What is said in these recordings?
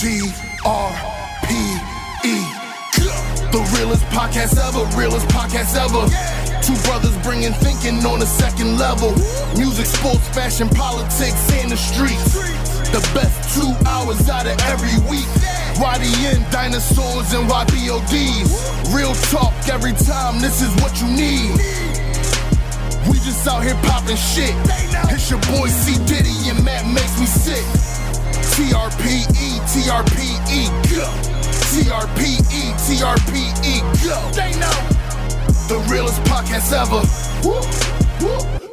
TRPE. The realest podcast ever, realest podcast ever. Two brothers bringing thinking on a second level. Music, sports, fashion, politics, and the streets. The best 2 hours out of every week. YDN, dinosaurs, and YBODs. Real talk every time, this is what you need. We just out here popping shit. It's your boy C. Diddy and Matt makes me sick. TRPE, TRPE, go. TRPE, TRPE, go. They know. The realest podcast ever.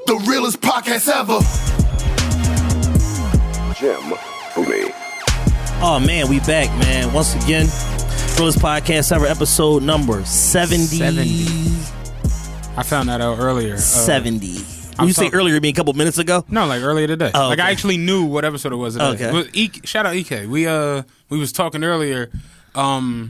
The realest podcast ever. Jim Booney. Oh man, we back, man. Once again, realest podcast ever, episode number 70. I found that out earlier. 70. You say earlier, mean a couple minutes ago? No, like earlier today. Oh, like okay. I actually knew what episode it was today. Okay. Shout out EK. We was talking earlier. What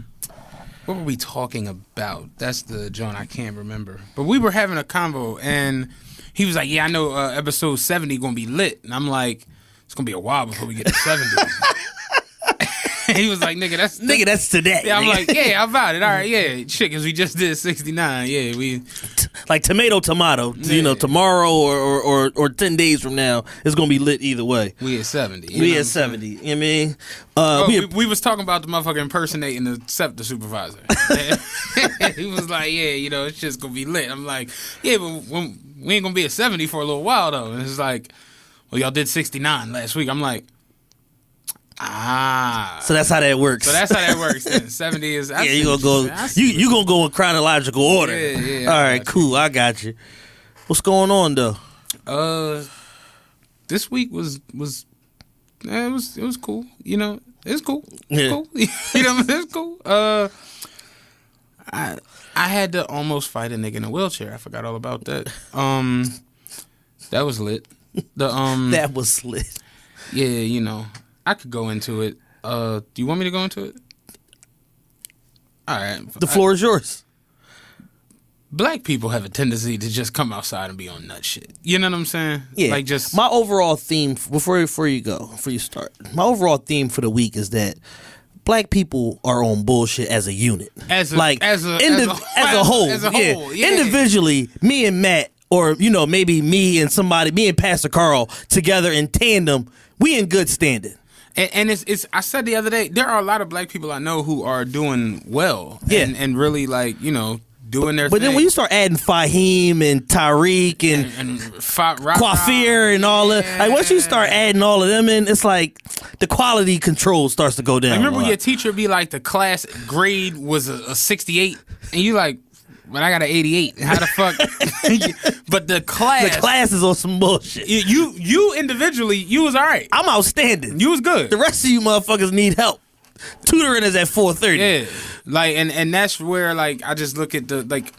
were we talking about? That's the joint I can't remember. But we were having a convo, and he was like, "Yeah, I know episode 70 gonna be lit," and I'm like, "It's gonna be a while before we get to 70." He was like, "Nigga, that's today." Yeah, I'm nigga. like, "Yeah, how about it? All right, yeah, shit, because we just did 69. Yeah, we like tomato. Yeah. You know, tomorrow or 10 days from now, it's gonna be lit either way. we at 70. We at 70. You know what I mean? We was talking about the motherfucker impersonating the SEPTA supervisor. He was like, "Yeah, you know, it's just gonna be lit." I'm like, "Yeah, but we ain't gonna be at 70 for a little while though." And it's like, "Well, y'all did 69 last week." I'm like, So that's how that works. So that's how that works. Then 70 is. Yeah, you gonna go. You gonna go in chronological order. Yeah. All right, cool. I got you. What's going on though? This week was it was cool. You know, it's cool. Yeah. Cool. You know, it's cool. I had to almost fight a nigga in a wheelchair. I forgot all about that. That was lit. That was lit. Yeah, you know, I could go into it. Do you want me to go into it? All right. The floor is yours. Black people have a tendency to just come outside and be on nut shit. You know what I'm saying? Yeah. Like just my overall theme before you start. My overall theme for the week is that black people are on bullshit as a unit, as a whole. Yeah. Individually, me and Matt, or you know maybe me and Pastor Carl together in tandem, we in good standing. And it's I said the other day, there are a lot of black people I know who are doing well. Yeah. And really like, you know, doing their thing. But then when you start adding Fahim and Tariq and Coiffure and all that, like once you start adding all of them in, it's like the quality control starts to go down. I remember your teacher be like, the class grade was a 68, and you like, but I got an 88. How the fuck? But the class is on some bullshit. You individually, you was all right. I'm outstanding. You was good. The rest of you motherfuckers need help. Tutoring is at 4:30. Yeah, like and that's where like I just look at the like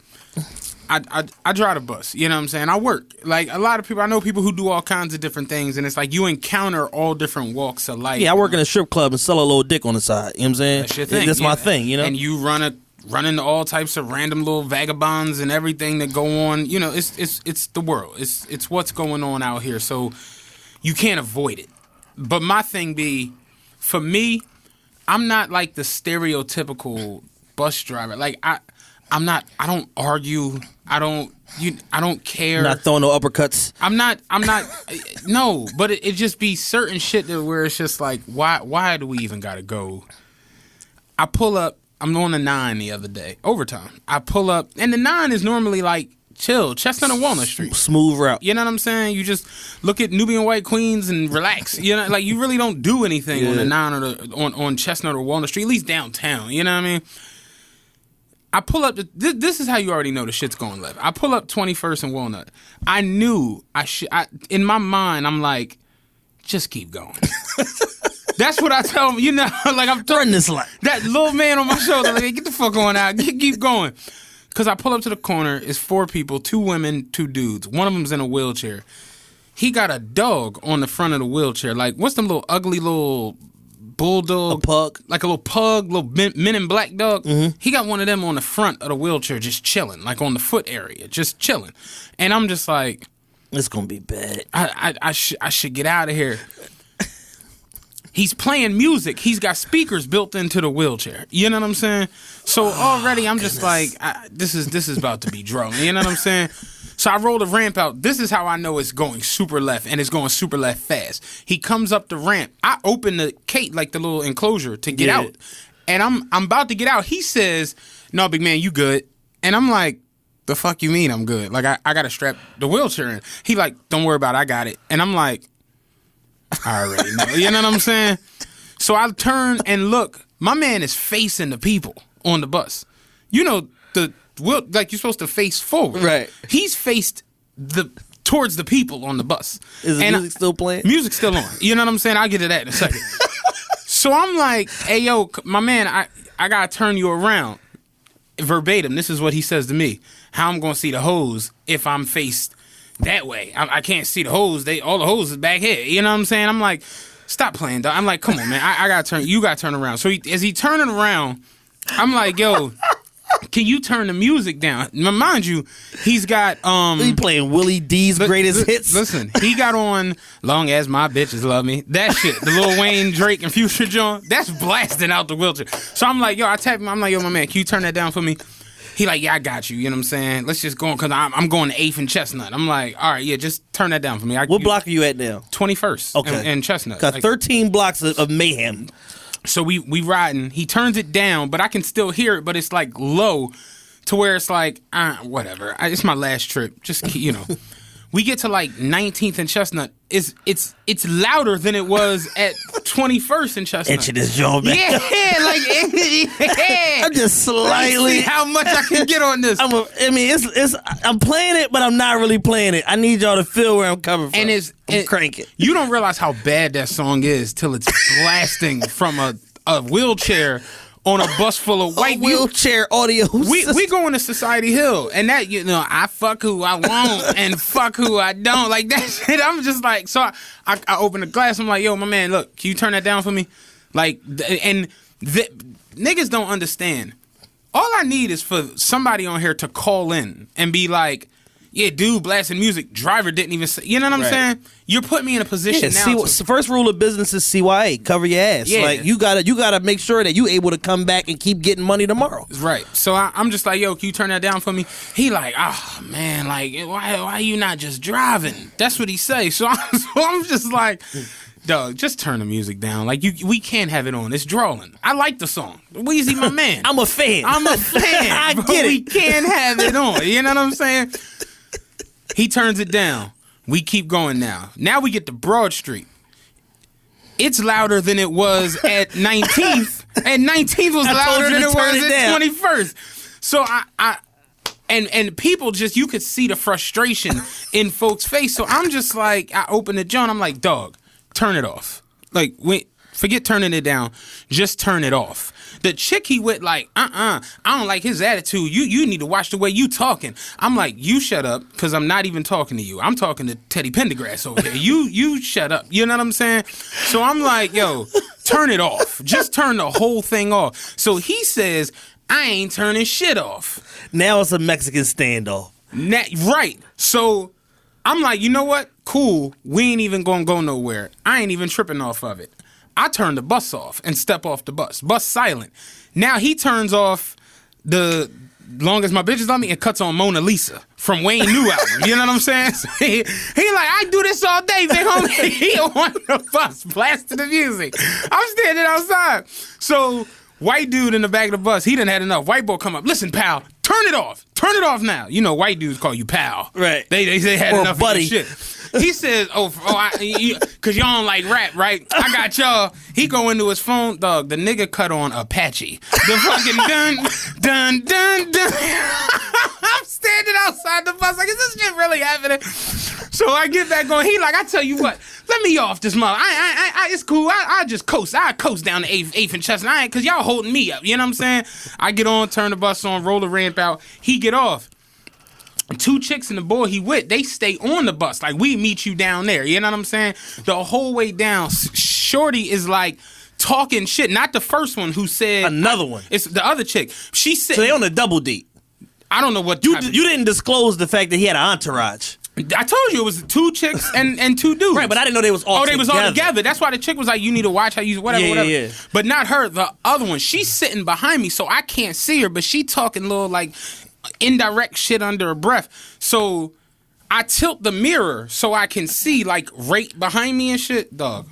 I drive the bus. You know what I'm saying? I work. Like a lot of people, I know people who do all kinds of different things, and it's like you encounter all different walks of life. Yeah, I work in a strip club and sell a little dick on the side. You know what I'm saying? That's your thing. That's my thing. You know, and you run into all types of random little vagabonds and everything that go on. You know, it's the world. It's what's going on out here. So you can't avoid it. But my thing be, for me, I'm not like the stereotypical bus driver. Like I don't argue. I don't care. Not throwing no uppercuts. I'm not no, but it just be certain shit that where it's just like, why do we even gotta go? I pull up, I'm on the 9 the other day, overtime. I pull up, and the 9 is normally like chill, Chestnut and Walnut Street. Smooth route. You know what I'm saying? You just look at Nubian White Queens and relax. You know, like you really don't do anything on the 9 or on Chestnut or Walnut Street, at least downtown. You know what I mean? I pull up, this is how you already know the shit's going left. I pull up 21st and Walnut. I knew in my mind, I'm like, just keep going. That's what I tell him, you know, like I'm Run this light. That little man on my shoulder, like, get the fuck on out, keep going. Because I pull up to the corner, it's 4 people, 2 women, 2 dudes. One of them's in a wheelchair. He got a dog on the front of the wheelchair. Like, what's them little ugly little bulldog? A pug. Like a little pug, little men in black dog. Mm-hmm. He got one of them on the front of the wheelchair just chilling, like on the foot area, just chilling. And I'm just like, it's going to be bad. I should get out of here. He's playing music. He's got speakers built into the wheelchair. You know what I'm saying? So already I'm just like, this is about to be drunk. You know what I'm saying? So I roll the ramp out. This is how I know it's going super left, and it's going super left fast. He comes up the ramp. I open the gate, like the little enclosure, to get out. And I'm about to get out. He says, "No, big man, you good." And I'm like, the fuck you mean I'm good? Like, I got to strap the wheelchair in. He like, don't worry about it, I got it. And I'm like, I already know. You know what I'm saying? So I turn and look. My man is facing the people on the bus. You know, like you're supposed to face forward. Right. He's faced towards the people on the bus. Is the music still playing? Music's still on. You know what I'm saying? I'll get to that in a second. So I'm like, hey, yo, my man, I got to turn you around. Verbatim, this is what he says to me. How I'm going to see the hose if I'm faced that way? I can't see the hose. All the hose is back here. You know what I'm saying? I'm like, stop playing, dog. I'm like, come on, man. I got to turn. You got to turn around. So as he turning around, I'm like, yo, can you turn the music down? Now, mind you, he's got he playing Willie D's greatest hits. Listen, he got on "Long As My Bitches Love Me." That shit, the Lil Wayne, Drake, and Future John. That's blasting out the wheelchair. So I'm like, yo, I tap him. I'm like, yo, my man, can you turn that down for me? He like, yeah, I got you. You know what I'm saying? Let's just go on, because I'm going to 8th and Chestnut. I'm like, all right, yeah, just turn that down for me. What block are you at now? 21st. Okay. And Chestnut. Got like, 13 blocks of mayhem. So we riding. He turns it down, but I can still hear it, but it's like low to where it's like, whatever. It's my last trip. Just, you know. We get to like 19th and Chestnut. It's louder than it was at 21st and Chestnut. Etching this joint back. Yeah. I'm just slightly. See how much I can get on this. I'm playing it, but I'm not really playing it. I need y'all to feel where I'm coming from. And I'm cranking. You don't realize how bad that song is till it's blasting from a wheelchair on a bus full of white wheelchair audio. We going to Society Hill, and that, you know, I fuck who I want and fuck who I don't. Like that shit. I'm just like, so I open the glass. I'm like, yo, my man, look, can you turn that down for me? Like, niggas don't understand. All I need is for somebody on here to call in and be like, yeah, dude, blasting music. Driver didn't even say. You know what I'm saying? You're putting me in a position now. First rule of business is CYA. Cover your ass. Yeah. Like you gotta make sure that you able to come back and keep getting money tomorrow. Right. So I'm just like, yo, can you turn that down for me? He like, oh man, like why you not just driving? That's what he say. So I'm just like, dog, just turn the music down. Like we can't have it on. It's drawing. I like the song. Weezy, my man. I'm a fan. I get it. We can't have it on. You know what I'm saying? He turns it down. We keep going now. Now we get to Broad Street. It's louder than it was at 19th. And 19th was louder than it was at 21st. So and people just, you could see the frustration in folks' face. So I'm just like, I open the joint. I'm like, dog, turn it off. Like, forget turning it down. Just turn it off. The chick he with like, I don't like his attitude. You need to watch the way you talking. I'm like, you shut up, because I'm not even talking to you. I'm talking to Teddy Pendergrass over here. You shut up. You know what I'm saying? So I'm like, yo, turn it off. Just turn the whole thing off. So he says, I ain't turning shit off. Now it's a Mexican standoff. Right. So I'm like, you know what? Cool. We ain't even gonna go nowhere. I ain't even tripping off of it. I turn the bus off and step off the bus. Bus silent. Now he turns off the Long As My Bitches Love Me and cuts on Mona Lisa from Wayne New album. You know what I'm saying? So he like, I do this all day, big homie. He on the bus blasting the music. I'm standing outside. So white dude in the back of the bus, he done had enough. White boy come up. Listen, pal, turn it off. Turn it off now. You know, white dudes call you pal. Right. They had or enough buddy. of your shit. He says, because y'all don't like rap, right? I got y'all. He go into his phone, dog. The nigga cut on Apache. The fucking dun, dun, dun, dun. I'm standing outside the bus like, is this shit really happening? So I get back on. He like, I tell you what, let me off this mother. It's cool. I just coast. I coast down to 8th and Chestnut. Because y'all holding me up. You know what I'm saying? I get on, turn the bus on, roll the ramp out. He get off. 2 chicks and the boy he with, they stay on the bus. Like, we meet you down there. You know what I'm saying? The whole way down, Shorty is like talking shit. Not the first one who said... Another one. It's the other chick. She said... So they on a double date. I don't know what... You didn't disclose the fact that he had an entourage. I told you it was 2 chicks and 2 dudes. Right, but I didn't know they was all together. They was all together. That's why the chick was like, you need to watch how you whatever. Yeah. But not her, the other one. She's sitting behind me, so I can't see her, but she talking little like indirect shit under her breath. So I tilt the mirror so I can see like right behind me and shit. Dog.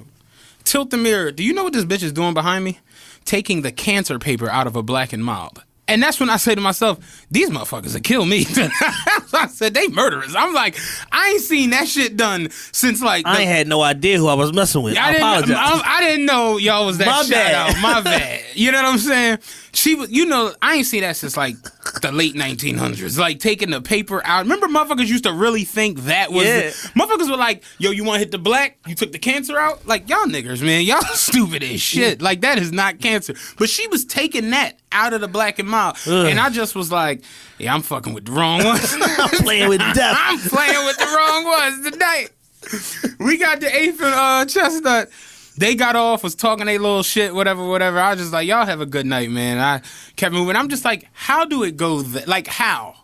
Tilt the mirror. Do you know what this bitch is doing behind me? Taking the cancer paper out of a Black and Mild. And that's when I say to myself, these motherfuckers will kill me. I said, they murderers. I'm like, I ain't seen that shit done since like... I ain't had no idea who I was messing with. I apologize. I didn't know y'all was that shout out. My bad. You know what I'm saying? She was, I ain't seen that since like the late 1900s. Like taking the paper out. Remember motherfuckers used to really think that was... Motherfuckers were like, yo, you want to hit the black? You took the cancer out? Like, y'all niggers, man. Y'all stupid as shit. Like, that is not cancer. But she was taking that out of the Black and Mild. And I just was like, yeah, I'm fucking with the wrong ones. I'm playing with death. I'm playing with the wrong ones tonight. We got the 8th and Chestnut. They got off, was talking they little shit, whatever. I was just like, y'all have a good night, man. I kept moving. I'm just like, how do it go? Like, how?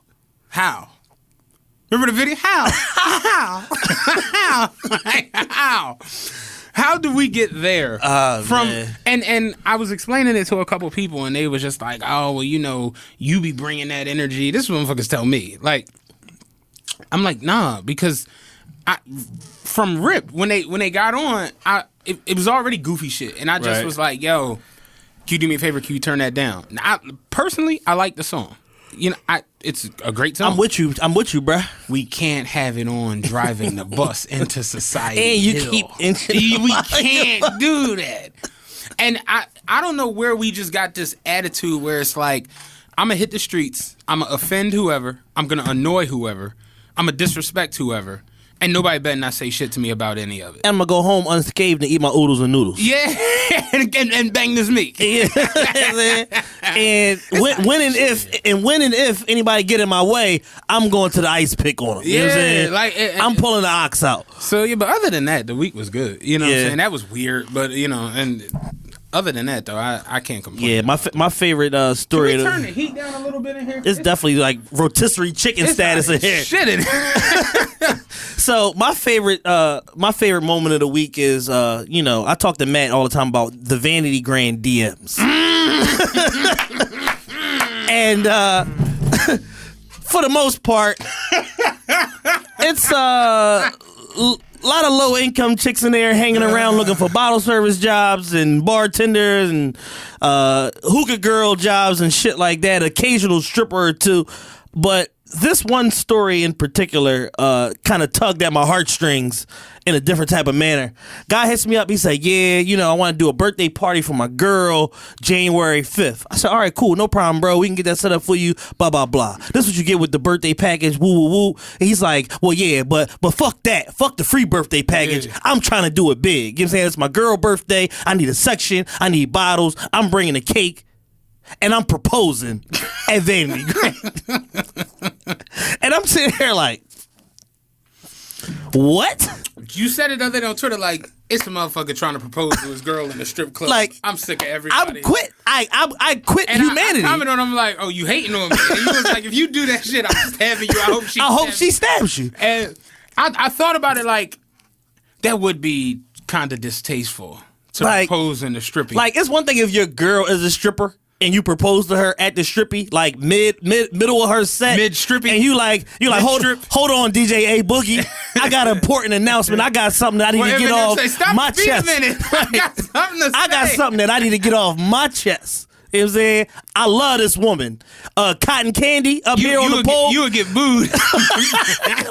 Remember the video? How? How? How do we get there? Man. And I was explaining it to a couple people, and they was just like, oh, well, you be bringing that energy. This is what motherfuckers tell me. Like, I'm like, nah, because from Rip, when they got on, it was already goofy shit, and I just was like, yo, can you do me a favor? Can you turn that down? Now, personally, I like the song. It's a great song. I'm with you, bruh. We can't have it on driving the bus into Society And you Hill. keep We can't do that. And I don't know where we just got this attitude where it's like, I'm going to hit the streets. I'm going to offend whoever. I'm going to annoy whoever. I'm going to disrespect whoever. And nobody better not say shit to me about any of it. I'm going to go home unscathed and eat my oodles and noodles. Yeah, and bang this meat. Yeah. And when and if anybody get in my way, I'm going to the ice pick on them. You know what I'm saying? Like I'm pulling the ox out. So yeah, but other than that, the week was good. You know what I'm saying? That was weird, but and other than that though, I can't complain. Yeah, my favorite story. Can we turn the heat down a little bit in here? It's definitely like rotisserie chicken status in here. Shit in here. So my favorite moment of the week is I talk to Matt all the time about the Vanity Grand DMs. And for the most part, it's a lot of low income chicks in there hanging around looking for bottle service jobs and bartenders and hookah girl jobs and shit like that. Occasional stripper or two, but this one story in particular kind of tugged at my heartstrings in a different type of manner. Guy hits me up. He said, yeah, I want to do a birthday party for my girl January 5th. I said, all right, cool. No problem, bro. We can get that set up for you, blah, blah, blah. This is what you get with the birthday package, woo, woo, woo. And he's like, well, yeah, but fuck that. Fuck the free birthday package. Yeah. I'm trying to do it big. You know what I'm saying? It's my girl birthday. I need a section. I need bottles. I'm bringing a cake. And I'm proposing at Vanity Grand. And I'm sitting here like, what? You said it the other day on Twitter, like, it's a motherfucker trying to propose to his girl in a strip club. Like, I'm sick of everybody. I quit and humanity. I commented on him like, oh, you hating on me. And he was like, if you do that shit, I'm stabbing you. I hope she stabs you. And I thought about it like, that would be kind of distasteful to propose in the stripping. Like, it's one thing if your girl is a stripper and you propose to her at the strippy, like middle of her set, mid strippy, and you like hold on, DJ A Boogie, I got an important announcement. I got something that I need to get off my chest. I got something that I need to get off my chest. You know what I'm saying? I love this woman. Cotton Candy up here on the pole. You would get booed.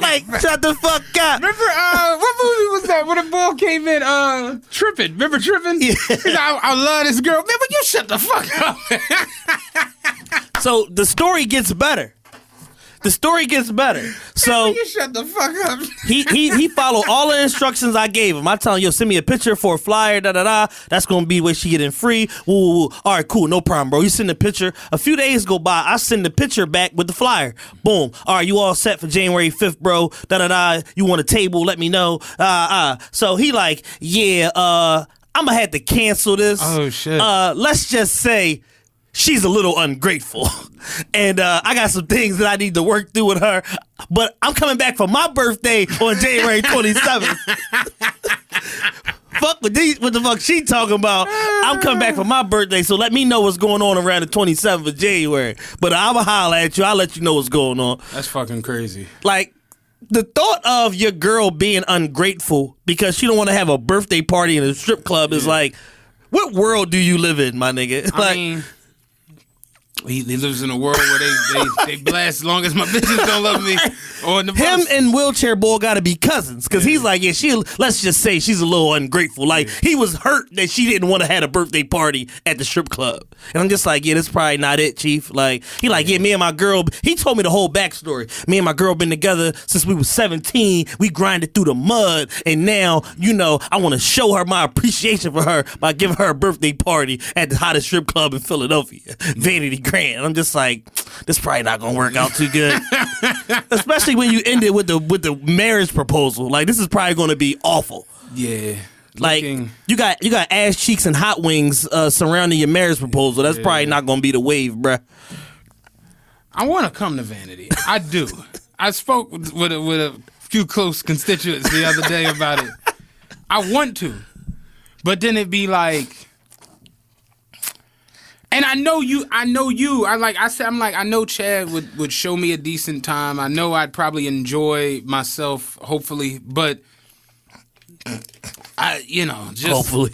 Like, shut the fuck up. Remember, what movie was that when a ball came in? Trippin'. Remember Trippin'? Yeah. I love this girl. Man, but you shut the fuck up. So the story gets better. So you shut the fuck up. he followed all the instructions I gave him. I tell him, yo, send me a picture for a flyer, That's gonna be where she get in free. Woo. All right, cool, no problem, bro. You send the picture. A few days go by, I send the picture back with the flyer. Boom. All right, you all set for January 5th, bro. You want a table? Let me know. So he like, yeah. I'm gonna have to cancel this. Oh shit. Let's just say she's a little ungrateful. And I got some things that I need to work through with her. But I'm coming back for my birthday on January 27th. Fuck what the fuck she talking about. I'm coming back for my birthday, so let me know what's going on around the 27th of January. But I'ma holler at you. I'll let you know what's going on. That's fucking crazy. Like, the thought of your girl being ungrateful because she don't want to have a birthday party in a strip club is like, what world do you live in, my nigga? I mean, he lives in a world where they blast as long as my bitches don't love me. On the him bus. and Wheelchair Boy got to be cousins because he's like, let's just say she's a little ungrateful. Like, he was hurt that she didn't want to have a birthday party at the strip club. And I'm just like, that's probably not it, Chief. Like, me and my girl, he told me the whole backstory. Me and my girl been together since we was 17. We grinded through the mud. And now, I want to show her my appreciation for her by giving her a birthday party at the hottest strip club in Philadelphia, Vanity Grand. And I'm just like, this probably not going to work out too good. Especially when you end it with the marriage proposal. Like, this is probably going to be awful. Yeah. Like, you got ass cheeks and hot wings surrounding your marriage proposal. That's probably not going to be the wave, bruh. I want to come to Vanity. I do. I spoke with a few close constituents the other day about it. I want to. But then it'd be like... And I know you. I know Chad would show me a decent time. I know I'd probably enjoy myself, hopefully, but hopefully.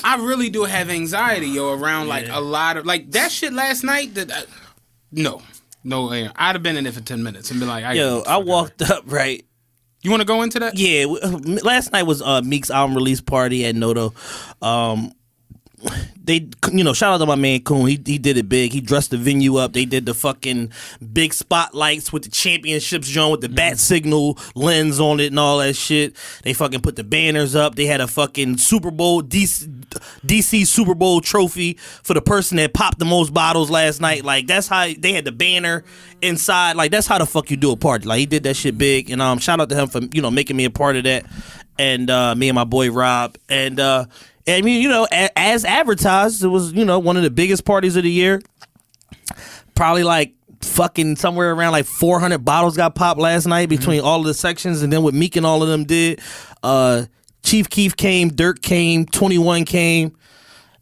I really do have anxiety, around like a lot of like that shit last night. No, I'd have been in it for 10 minutes and be like, I walked up right. You want to go into that? Yeah, last night was Meek's album release party at Noto. They, shout out to my man Coon. He did it big. He dressed the venue up. They did the fucking big spotlights with the championships joint with the bat signal lens on it and all that shit. They fucking put the banners up. They had a fucking Super Bowl DC Super Bowl trophy for the person that popped the most bottles last night. Like, that's how they had the banner inside. Like, that's how the fuck you do a party. Like, he did that shit big. And shout out to him for making me a part of that. And me and my boy Rob. And I mean, as advertised, it was, one of the biggest parties of the year. Probably like fucking somewhere around like 400 bottles got popped last night between all of the sections. And then what Meek and all of them did, Chief Keef came, Dirk came, 21 came.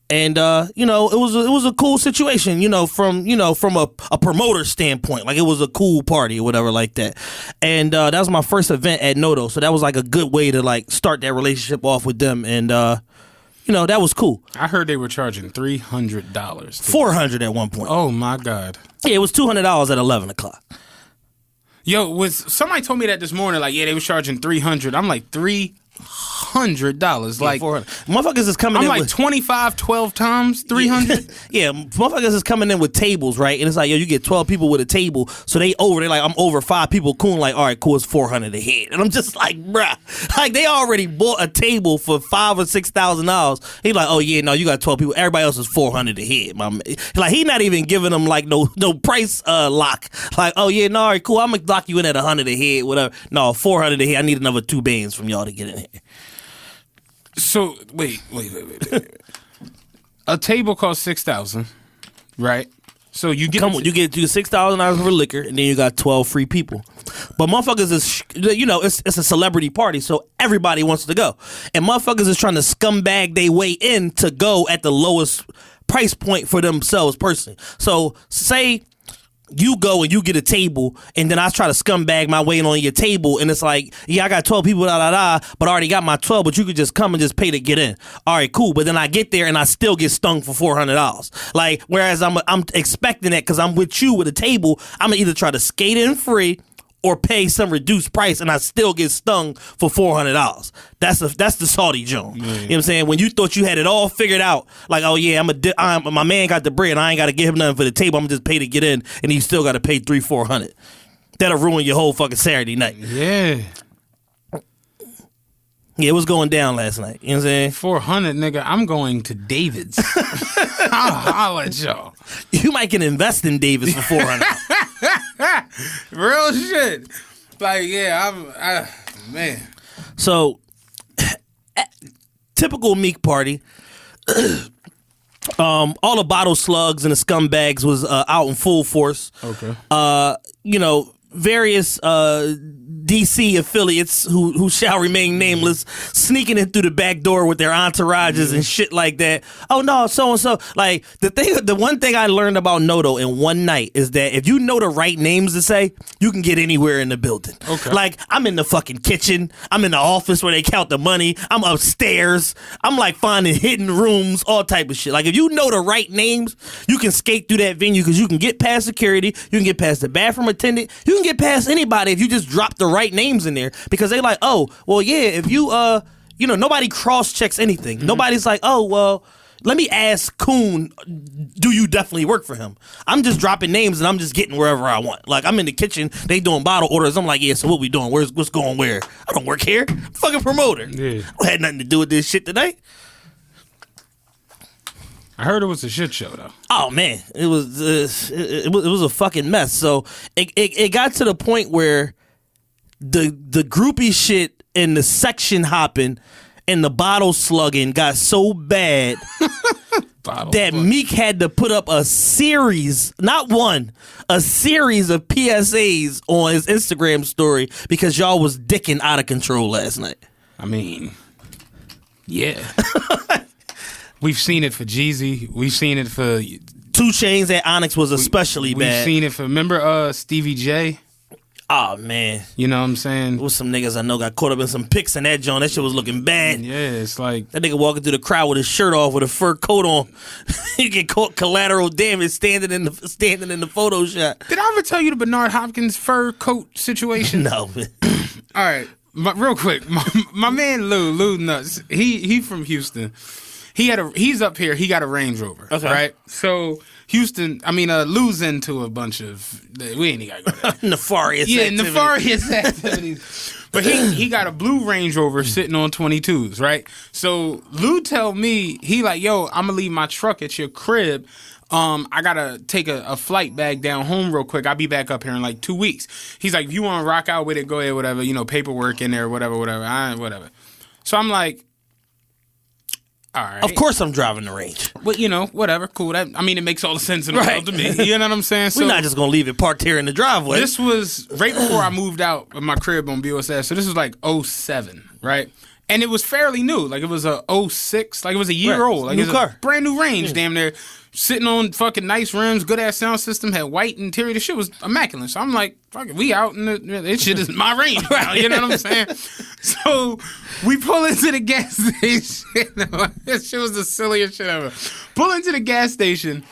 And, it was a cool situation, from a promoter standpoint. Like, it was a cool party or whatever like that. And that was my first event at Noto. So that was like a good way to like start that relationship off with them. And, that was cool. I heard they were charging $300. $400 at one point. Oh, my God. Yeah, it was $200 at 11 o'clock. Yo, somebody told me that this morning, like, they was charging $300. I'm like, $300. Like, $400. Motherfuckers is coming I'm in like with 25, 12 times, 300. Yeah, motherfuckers is coming in with tables, right? And it's like, you get 12 people with a table, so they're like, I'm over 5 people. Cool, like, all right, cool, it's $400 a head. And I'm just like, bruh, like, they already bought a table for $5,000 or $6,000. He's like, oh yeah, no, you got 12 people. Everybody else is $400 a head. Like, he not even giving them like no price lock. Like, oh yeah, no, all right, cool, I'm gonna lock you in at $100 a head, whatever. No, $400 a head. I need another 2 bands from y'all to get in here. So wait. A table costs $6,000, right? So you get you get $6,000 for liquor, and then you got 12 free people. But motherfuckers is, it's a celebrity party, so everybody wants to go, and motherfuckers is trying to scumbag their way in to go at the lowest price point for themselves personally. So say you go and you get a table, and then I try to scumbag my way in on your table, and it's like, yeah, I got 12 people, but I already got my 12, but you could just come and just pay to get in. All right, cool. But then I get there and I still get stung for $400. Like, whereas I'm expecting that because I'm with you with a table, I'm gonna either try to skate in free or pay some reduced price, and I still get stung for $400. That's the salty joint. You know what I'm saying? When you thought you had it all figured out, like, oh yeah, my man got the bread, I ain't got to give him nothing for the table. I'm just pay to get in, and you still got to pay $300-$400. That'll ruin your whole fucking Saturday night. Yeah, it was going down last night. You know what I'm saying? 400, nigga. I'm going to David's. I'll holler at y'all. You might can invest in David's for $400. Real shit. Like, yeah, man. So, typical Meek party. All the bottle slugs and the scumbags was out in full force. Okay. Various DC affiliates who shall remain nameless sneaking in through the back door with their entourages and shit like that. Oh no, so and so. Like the one thing I learned about Noto in one night is that if you know the right names to say, you can get anywhere in the building. Okay. Like I'm in the fucking kitchen, I'm in the office where they count the money, I'm upstairs, I'm like finding hidden rooms, all type of shit. Like if you know the right names, you can skate through that venue because you can get past security, you can get past the bathroom attendant, you can get past anybody if you just drop the right names in there because they like, oh, well, yeah, if you, nobody cross-checks anything. Mm-hmm. Nobody's like, oh, well, let me ask Coon, do you definitely work for him? I'm just dropping names and I'm just getting wherever I want. Like, I'm in the kitchen, they doing bottle orders. I'm like, yeah, so what we doing? What's going where? I don't work here. I'm a fucking promoter. Yeah. I had nothing to do with this shit today. I heard it was a shit show though. Oh man, it was a fucking mess. So it got to the point where the groupie shit and the section hopping and the bottle slugging got so bad that Meek had to put up a series, not one, a series of PSAs on his Instagram story because y'all was dicking out of control last night. I mean, yeah. We've seen it for Jeezy. We've seen it for 2 Chainz at Onyx was especially bad. We've seen it for, remember Stevie J? Oh, man. You know what I'm saying? There was some niggas I know got caught up in some pics in that joint. That shit was looking bad. Yeah, it's like... That nigga walking through the crowd with his shirt off with a fur coat on. He get caught collateral damage standing in the photo shot. Did I ever tell you the Bernard Hopkins fur coat situation? No. All right. Real quick. My man Lou Nuts, he from Houston. He's up here. He got a Range Rover, okay. Right? So Houston, Lou's into a bunch of we ain't even gotta go there. nefarious activities. But he got a blue Range Rover sitting on 22s, right? So Lou tell me he like, yo, I'm gonna leave my truck at your crib. I gotta take a flight back down home real quick. I'll be back up here in like 2 weeks. He's like, if you want to rock out with it, go ahead, whatever. Paperwork in there, whatever. Whatever. So I'm like. All right. Of course I'm driving the Range. But, whatever, cool. It makes all the sense in the world to me. You know what I'm saying? So we're not just going to leave it parked here in the driveway. This was right before I moved out of my crib on BOSS. So this was like 07, right? And it was fairly new. Like, it was a 06. Like, it was a year old. Like, new it was car. A brand new Range, damn near. Sitting on fucking nice rims, good-ass sound system, had white interior. The shit was immaculate. So I'm like, fuck it, we out, and this shit is my Range now. You know what I'm saying? So we pull into the gas station. This shit was the silliest shit ever. Pull into the gas station.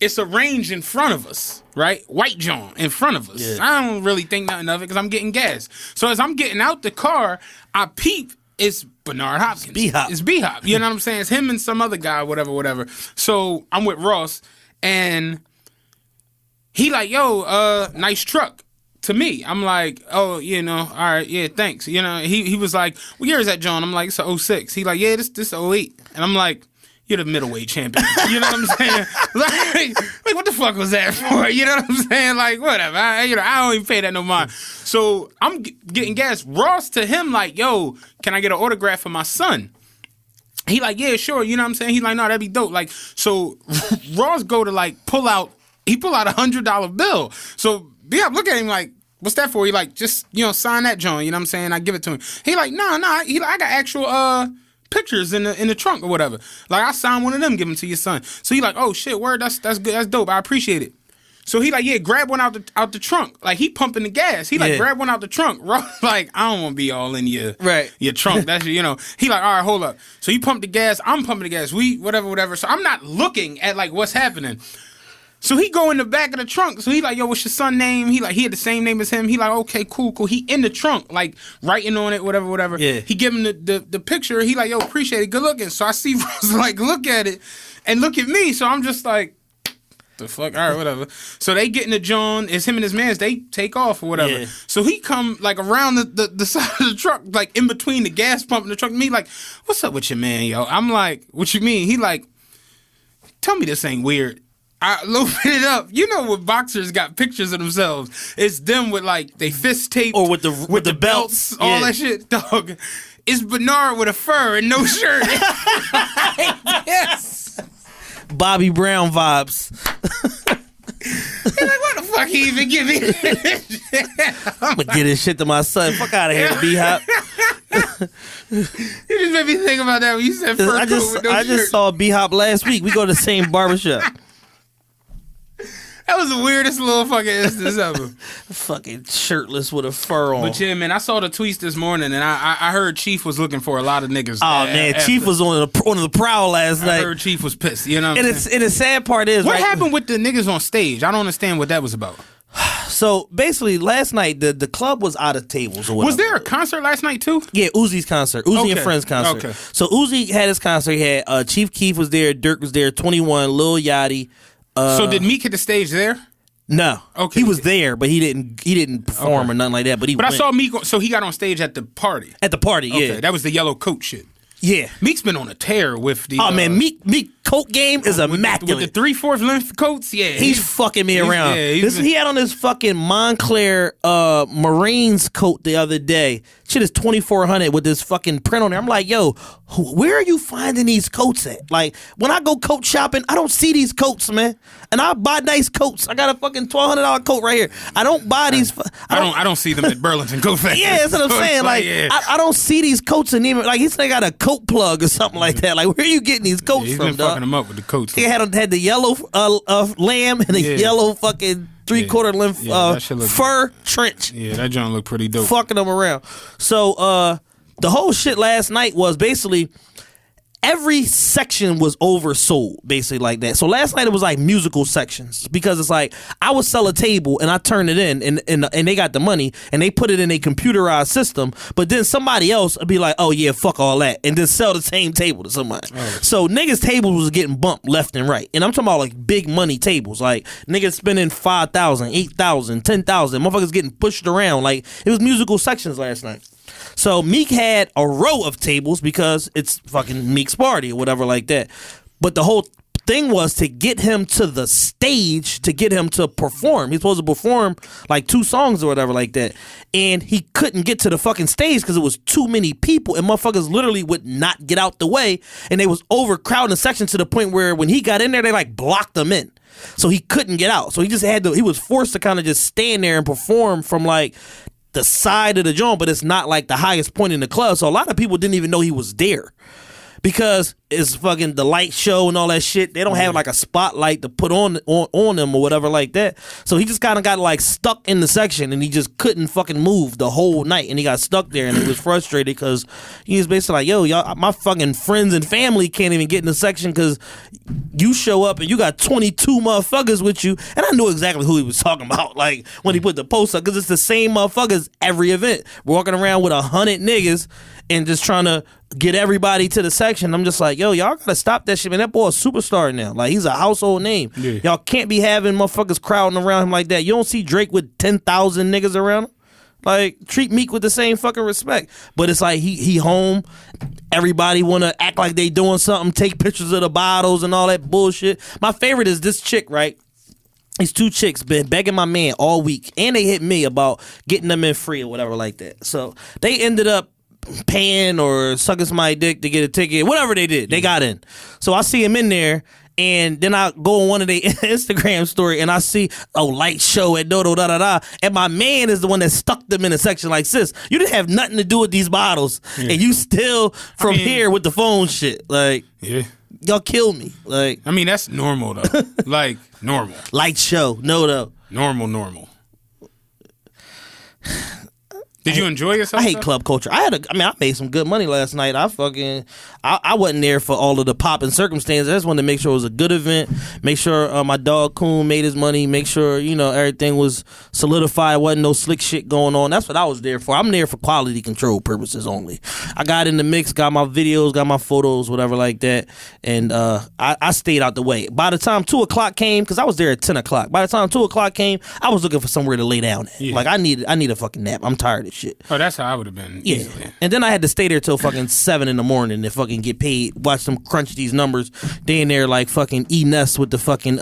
It's a Range in front of us, right? White John in front of us. Yeah. I don't really think nothing of it because I'm getting gas. So as I'm getting out the car, I peep. It's Bernard Hopkins. B-Hop. It's B-Hop. You know what I'm saying? It's him and some other guy, whatever. So I'm with Ross, and he like, yo, nice truck to me. I'm like, oh, all right, yeah, thanks. He was like, what year is that, John? I'm like, it's a 06. He like, yeah, this 08. And I'm like, you're the middleweight champion. You know what I'm saying? like, what the fuck was that for? You know what I'm saying? Like, whatever. I don't even pay that no mind. So I'm getting gas. Ross to him like, yo, can I get an autograph for my son? He like, yeah, sure. You know what I'm saying? He like, no, that'd be dope. Like, so Ross go to like pull out a $100 bill. So yeah, look at him like, what's that for? He like, just, sign that joint. You know what I'm saying? I give it to him. He like, no. He like, I got actual pictures in the trunk or whatever. Like, I signed one of them, give them to your son. So he like, oh shit, word, that's good, that's dope, I appreciate it. So he like, yeah, grab one out the trunk. Like, he pumping the gas. He like, grab one out the trunk. Like, I don't want to be all in your trunk. That's He like, all right, hold up. So he pumped the gas. I'm pumping the gas. We whatever. So I'm not looking at like what's happening. So he go in the back of the trunk. So he like, yo, what's your son's name? He like, he had the same name as him. He like, okay, cool. He in the trunk, like writing on it, whatever. Yeah. He give him the picture. He like, yo, appreciate it. Good looking. So I see Rose like look at it and look at me. So I'm just like, the fuck? All right, whatever. So they get in the John. It's him and his mans. They take off or whatever. Yeah. So he come like around the side of the truck, like in between the gas pump and the truck. And me like, what's up with your man, yo? I'm like, what you mean? He like, tell me this ain't weird. I loaded it up. You know when boxers got pictures of themselves? It's them with like they fist taped or with the belts, all that shit. Dog, it's Bernard with a fur and no shirt. Yes. Bobby Brown vibes. Like, what the fuck he even give me? I'm gonna get this shit to my son. Fuck out of here, B-Hop. You just made me think about that when you said fur coat with no I shirt. just saw B-Hop last week. We go to the same barbershop. That was the weirdest little fucking instance ever. Fucking shirtless with a fur on. But yeah, man, I saw the tweets this morning, and I heard Chief was looking for a lot of niggas. Oh man, Chief was on the prowl last night. I heard Chief was pissed. You know what I'm saying? And the sad part is, What right, happened with the niggas on stage? I don't understand what that was about. So basically, last night the club was out of tables. Or whatever. Was there a concert last night too? Yeah, Uzi's concert, Uzi and Friends concert. Okay. So Uzi had his concert. He had Chief Keef was there, Dirk was there, 21, Lil Yachty. So did Meek hit the stage there? No, Okay. he was there, but he didn't perform or nothing like that. But I saw Meek, so he got on stage at the party. at the party. Okay, Yeah, that was the yellow coat shit. yeah. Meek's been on a tear with the. Oh man, Meek coat game is immaculate. With the 3/4 length coats, yeah. He's fucking me around. Yeah, He had on his fucking Montclair Marines coat the other day. Shit is 2,400 with this fucking print on there. I'm like, yo, where are you finding these coats at? Like, when I go coat shopping, I don't see these coats, man. And I buy nice coats. I got a fucking $1,200 coat right here. I don't buy these. I don't see them at Burlington Coat Factory. Yeah, that's what I'm So it's saying. Like, yeah. I don't see these coats and even like he's got a coat plug or something like that. Like, where are you getting these coats He's from, been dog? fucking them up with the coats. He had the yellow lamb and a Yeah. yellow fucking 3/4 length that shit look fur trench. Yeah, that joint looked pretty dope. Fucking them around. So the whole shit last night was basically every section was oversold, basically like that. So last night it was like musical sections because it's like I would sell a table and I turn it in and they got the money and they put it in a computerized system, but then somebody else would be like, oh yeah, fuck all that, and then sell the same table to somebody. So niggas' tables was getting bumped left and right, and I'm talking about like big money tables, like niggas spending 5,000, 8,000, 10,000, motherfuckers getting pushed around. Like it was musical sections last night. So Meek had a row of tables because it's fucking Meek's party or whatever like that. But the whole thing was to get him to the stage, to get him to perform. He's supposed to perform like 2 songs or whatever like that. And he couldn't get to the fucking stage because it was too many people and motherfuckers literally would not get out the way. And they was overcrowding the section to the point where when he got in there, they like blocked him in. So he couldn't get out. So he just he was forced to kind of just stand there and perform from like the side of the joint, but it's not like the highest point in the club. So a lot of people didn't even know he was there because it's fucking the light show and all that shit. They don't have like a spotlight to put on them or whatever like that. So he just kind of got like stuck in the section and he just couldn't fucking move the whole night. And he got stuck there and he was frustrated because he was basically like, yo, y'all, my fucking friends and family can't even get in the section because you show up and you got 22 motherfuckers with you. And I knew exactly who he was talking about. Like when he put the post up, because it's the same motherfuckers every event walking around with 100 niggas and just trying to get everybody to the section. I'm just like, yo, y'all gotta stop that shit, man. That boy a superstar now. Like, he's a household name. Yeah. Y'all can't be having motherfuckers crowding around him like that. You don't see Drake with 10,000 niggas around him. Like, treat Meek with the same fucking respect. But it's like he home. Everybody wanna act like they doing something, take pictures of the bottles and all that bullshit. My favorite is this chick, right? These 2 chicks been begging my man all week, and they hit me about getting them in free or whatever like that. So they ended up paying or sucking somebody's dick to get a ticket, whatever they did, they got in. So I see him in there, and then I go on one of their Instagram story, and I see a light show at da-da-da-da-da, and my man is the one that stuck them in a section like, sis, you didn't have nothing to do with these bottles, and you still here with the phone shit. Like, y'all kill me. Like, I mean, that's normal, though. Like, normal. Light show, no, though. Normal. Did you enjoy yourself? I hate club culture. I made some good money last night. I wasn't there for all of the pop and circumstances. I just wanted to make sure it was a good event. Make sure my dog Coon made his money. Make sure, everything was solidified. Wasn't no slick shit going on. That's what I was there for. I'm there for quality control purposes only. I got in the mix, got my videos, got my photos, whatever like that. And I stayed out the way. By the time 2 o'clock came, because I was there at 10 o'clock. By the time 2 o'clock came, I was looking for somewhere to lay down at. Yeah. Like, I need a fucking nap. I'm tired of shit. Oh, that's how I would have been. Yeah. Easily. And then I had to stay there till fucking 7 in the morning to fucking get paid. Watch them crunch these numbers. They in there like fucking E-Ness with the fucking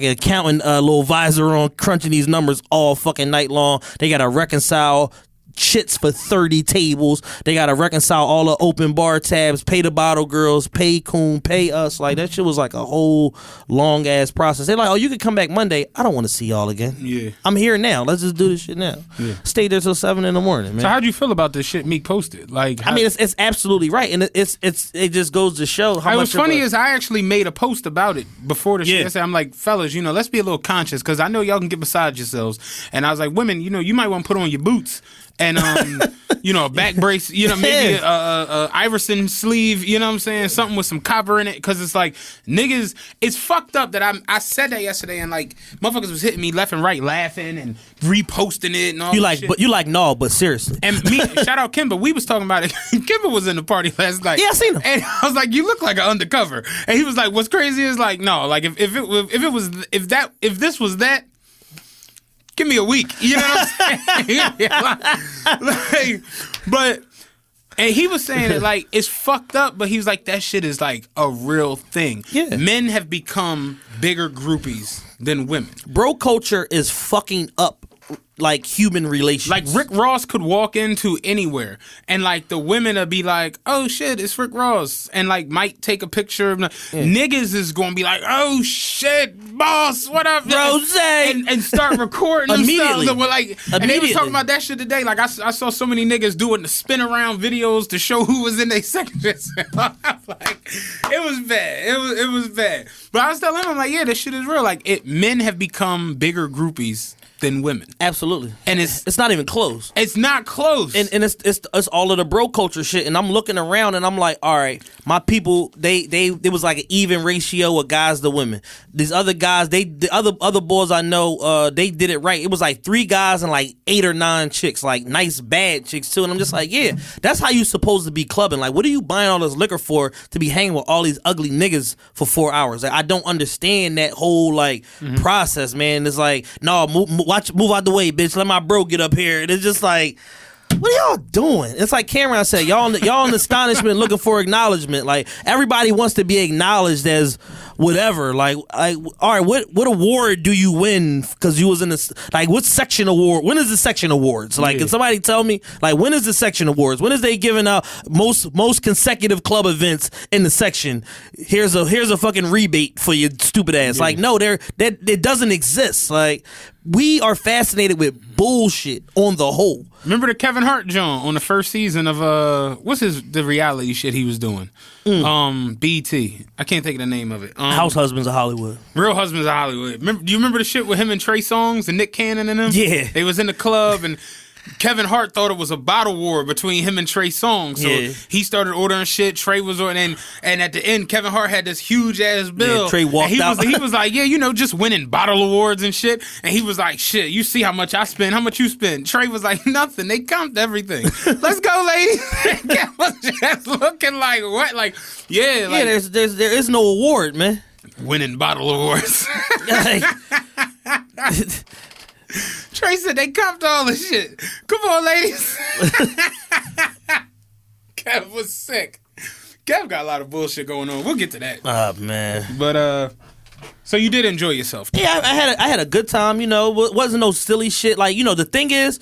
accountant little visor on, crunching these numbers all fucking night long. They gotta reconcile chits for 30 tables. They gotta reconcile all the open bar tabs, pay the bottle girls, pay Coon, pay us. Like that shit was like a whole long ass process. They're like, oh, you could come back Monday. I don't want to see y'all again. Yeah. I'm here now. Let's just do this shit now. Yeah. Stay there till 7 in the morning, man. So how'd you feel about this shit Meek posted? Like, I mean, it's absolutely right, and it just goes to show how much. What's funny is I actually made a post about it before the shit. I said, I'm like, fellas, let's be a little conscious because I know y'all can get beside yourselves. And I was like, women, you might want to put on your boots and a back brace, maybe a Iverson sleeve, you know what I'm saying, something with some copper in it, because it's like niggas. It's fucked up that I said that yesterday, and like motherfuckers was hitting me left and right, laughing and reposting it and all. You like, shit. but you like, no, but seriously. And me, shout out Kimba. We was talking about it. Kimba was in the party last night. Yeah, I seen him. And I was like, you look like an undercover. And he was like, what's crazy is like, no, like if this was that. Give me a week. You know what I'm saying? And he was saying that like it's fucked up, but he was like, that shit is like a real thing. Yeah. Men have become bigger groupies than women. Bro culture is fucking up like human relations. Like Rick Ross could walk into anywhere and like the women would be like, oh shit, it's Rick Ross, and like might take a picture of niggas is gonna be like, oh shit, boss, what up, Rose, and start recording themselves. And, and they was talking about that shit today. Like I saw so many niggas doing the spin around videos to show who was in their section. Like it was bad. It was bad. But I was telling him, I'm like, yeah, this shit is real. Like men have become bigger groupies than women. Absolutely. And it's not even close. It's not close. And it's all of the bro culture shit. And I'm looking around and I'm like, all right, my people, they was like an even ratio of guys to women. These other guys, the other boys I know, they did it right. It was like 3 guys and like 8 or 9 chicks, like nice bad chicks too. And I'm just like, yeah, that's how you supposed to be clubbing. Like, what are you buying all this liquor for to be hanging with all these ugly niggas for 4 hours? Like, I don't understand that whole like process, man. It's like, no, move out the way, bitch. Let my bro get up here. And it's just like, what are y'all doing? It's like Cameron said, y'all in astonishment looking for acknowledgement. Like everybody wants to be acknowledged as whatever. Like all right, what award do you win because you was in this? Like what section award? When is the section awards? Like, can somebody tell me? Like when is the section awards? When is they giving out most consecutive club events in the section? Here's a fucking rebate for your stupid ass. Like no, it doesn't exist. Like we are fascinated with bullshit on the whole. Remember the Kevin Hart joint on the first season of the reality shit he was doing? BT. I can't think of the name of it. House Husbands of Hollywood. Real Husbands of Hollywood. Do you remember the shit with him and Trey Songz and Nick Cannon and them? Yeah. They was in the club and Kevin Hart thought it was a bottle war between him and Trey Songz. So he started ordering shit. Trey was ordering, and at the end, Kevin Hart had this huge ass bill. Yeah, Trey walked out. He was like, yeah, just winning bottle awards and shit. And he was like, shit, you see how much I spend? How much you spend? Trey was like, nothing. They comped everything. Let's go, ladies. Kev was just looking like what? Like, yeah. Like, there is no award, man. Winning bottle awards. Trey said they comped all this shit. Come on, ladies. Kev was sick. Kev got a lot of bullshit going on. We'll get to that. Oh, man. But, so you did enjoy yourself. Yeah, I had a good time, wasn't no silly shit. Like, the thing is,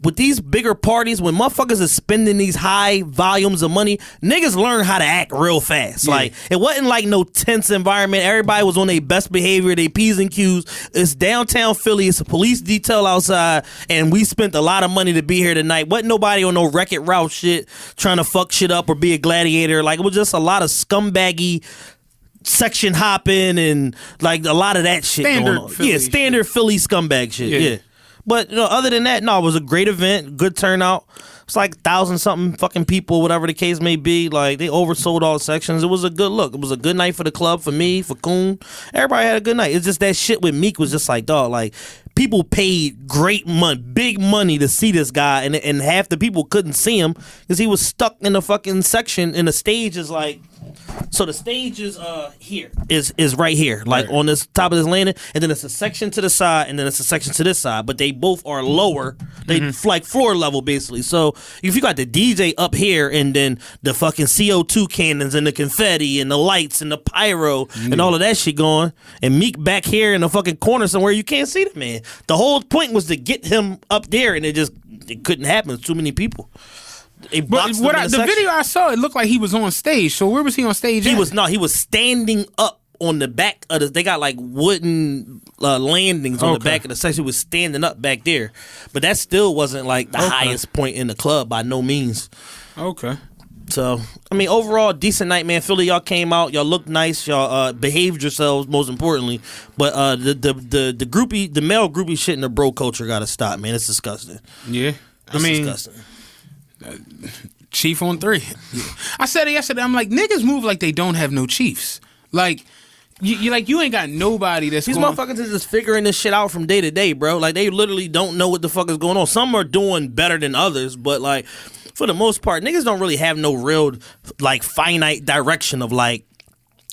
with these bigger parties, when motherfuckers are spending these high volumes of money, niggas learn how to act real fast. Yeah. Like, it wasn't like no tense environment. Everybody was on their best behavior, their P's and Q's. It's downtown Philly. It's a police detail outside, and we spent a lot of money to be here tonight. Wasn't nobody on no Wreck-It Ralph shit trying to fuck shit up or be a gladiator. Like, it was just a lot of scumbaggy section hopping and, like, a lot of that shit standard going on. Philly standard shit. Philly scumbag shit. Yeah. But other than that, no, it was a great event, good turnout. It's like 1,000-something fucking people, whatever the case may be. Like they oversold all sections. It was a good look. It was a good night for the club, for me, for Coon. Everybody had a good night. It's just that shit with Meek was just like, dog, like people paid great money, big money to see this guy, and half the people couldn't see him because he was stuck in the fucking section, and the stage is like So the stage is here. Is right here, like Right. on this top of this landing, and then it's a section to the side, and then it's a section to this side. But they both are lower. They like floor level basically. So if you got the DJ up here, and then the fucking CO2 cannons and the confetti and the lights and the pyro and all of that shit going, and Meek back here in the fucking corner somewhere, you can't see the man. The whole point was to get him up there, and it couldn't happen. There's too many people. They But boxed him in the section. video I saw, it looked like he was on stage. So where was he on stage? He at? was standing up on the back of the. They got like wooden landings on the back of the section. He was standing up back there, but that still wasn't like the highest point in the club by no means. Okay. So I mean, overall, decent night, man. Philly, y'all came out, y'all looked nice, y'all behaved yourselves, most importantly. But the male groupie shit in the bro culture got to stop, man. It's disgusting. Yeah. It's disgusting. Chief on 3. I said it yesterday. I'm like, niggas move like they don't have no chiefs. Like, you ain't got nobody that's These going. motherfuckers is just figuring this shit out from day to day, bro. Like, they literally don't know what the fuck is going on. Some are doing better than others, but like, for the most part, niggas don't really have no real like finite direction of like,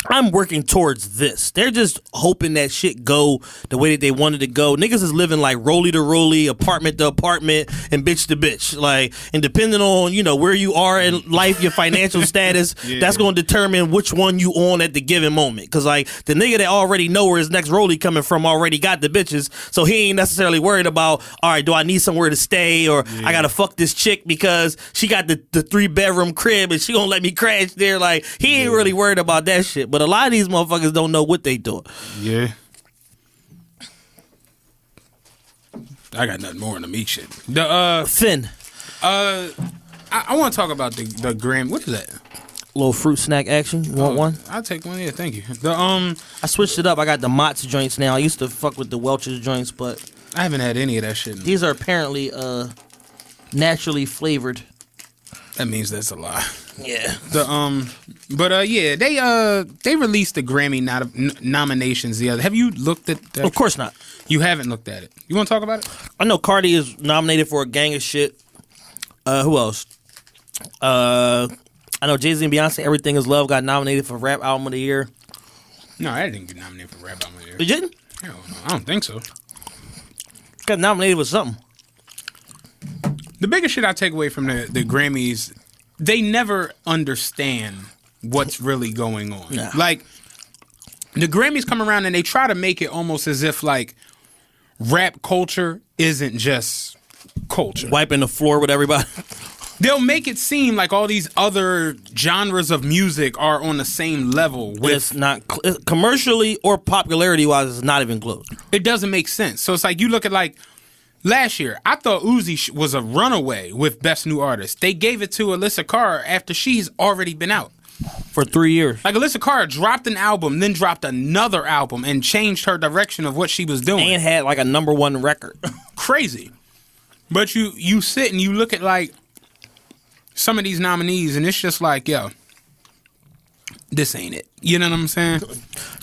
I'm working towards this. They're just hoping that shit go the way that they wanted to go. Niggas is living like rolly to rolly, apartment to apartment, and bitch to bitch. Like, and depending on, where you are in life, your financial status, that's going to determine which one you on at the given moment. Cause like the nigga that already know where his next rolly coming from already got the bitches. So he ain't necessarily worried about, all right, do I need somewhere to stay, or I gotta fuck this chick because she got the 3-bedroom crib and she gonna let me crash there. Like, he ain't really worried about that shit. But a lot of these motherfuckers don't know what they doing. Yeah. I got nothing more on the Meek shit. The Finn, I want to talk about the gram. What is that? little fruit snack action. You want one? I'll take one. Yeah, thank you. The I switched it up. I got the Mott's joints now. I used to fuck with the Welch's joints, but I haven't had any of that shit. these are apparently naturally flavored. That means that's a lie. Yeah. They released the Grammy nominations the other. Have you looked at that? Of course not. You haven't looked at it. You want to talk about it? I know Cardi is nominated for a gang of shit. Who else? I know Jay-Z and Beyonce, Everything Is Love, got nominated for Rap Album of the Year. No, I didn't get nominated for Rap Album of the Year. You didn't? Hell no, I don't think so. Got nominated with something. The biggest shit I take away from the Grammys, they never understand what's really going on. Nah. Like, the Grammys come around and they try to make it almost as if, like, rap culture isn't just culture. Wiping the floor with everybody. They'll make it seem like all these other genres of music are on the same level with. It's not commercially or popularity wise. It's not even close. It doesn't make sense. So it's like you look at like last year. I thought Uzi was a runaway with Best New Artist. They gave it to Alyssa Carr after she's already been out For 3 years. Like Alyssa Carr dropped an album, then dropped another album, and changed her direction of what she was doing. And had like a #1 record. Crazy. But you sit and you look at like some of these nominees, and it's just like, yo, this ain't it. You know what I'm saying?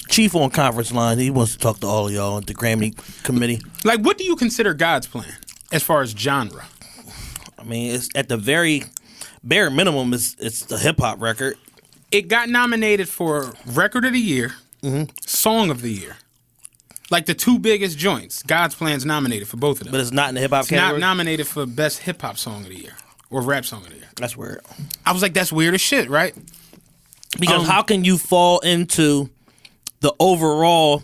Chief on conference line. He wants to talk to all of y'all at the Grammy committee. Like, what do you consider God's plan as far as genre? I mean, it's at the very bare minimum. It's the hip hop record. It got nominated for Record of the Year, Song of the Year. Like the two biggest joints. God's Plan's nominated for both of them. But it's not in the hip hop It's category. not nominated for Best Hip Hop Song of the Year or Rap Song of the Year. That's weird. I was like, that's weird as shit, right? Because how can you fall into the overall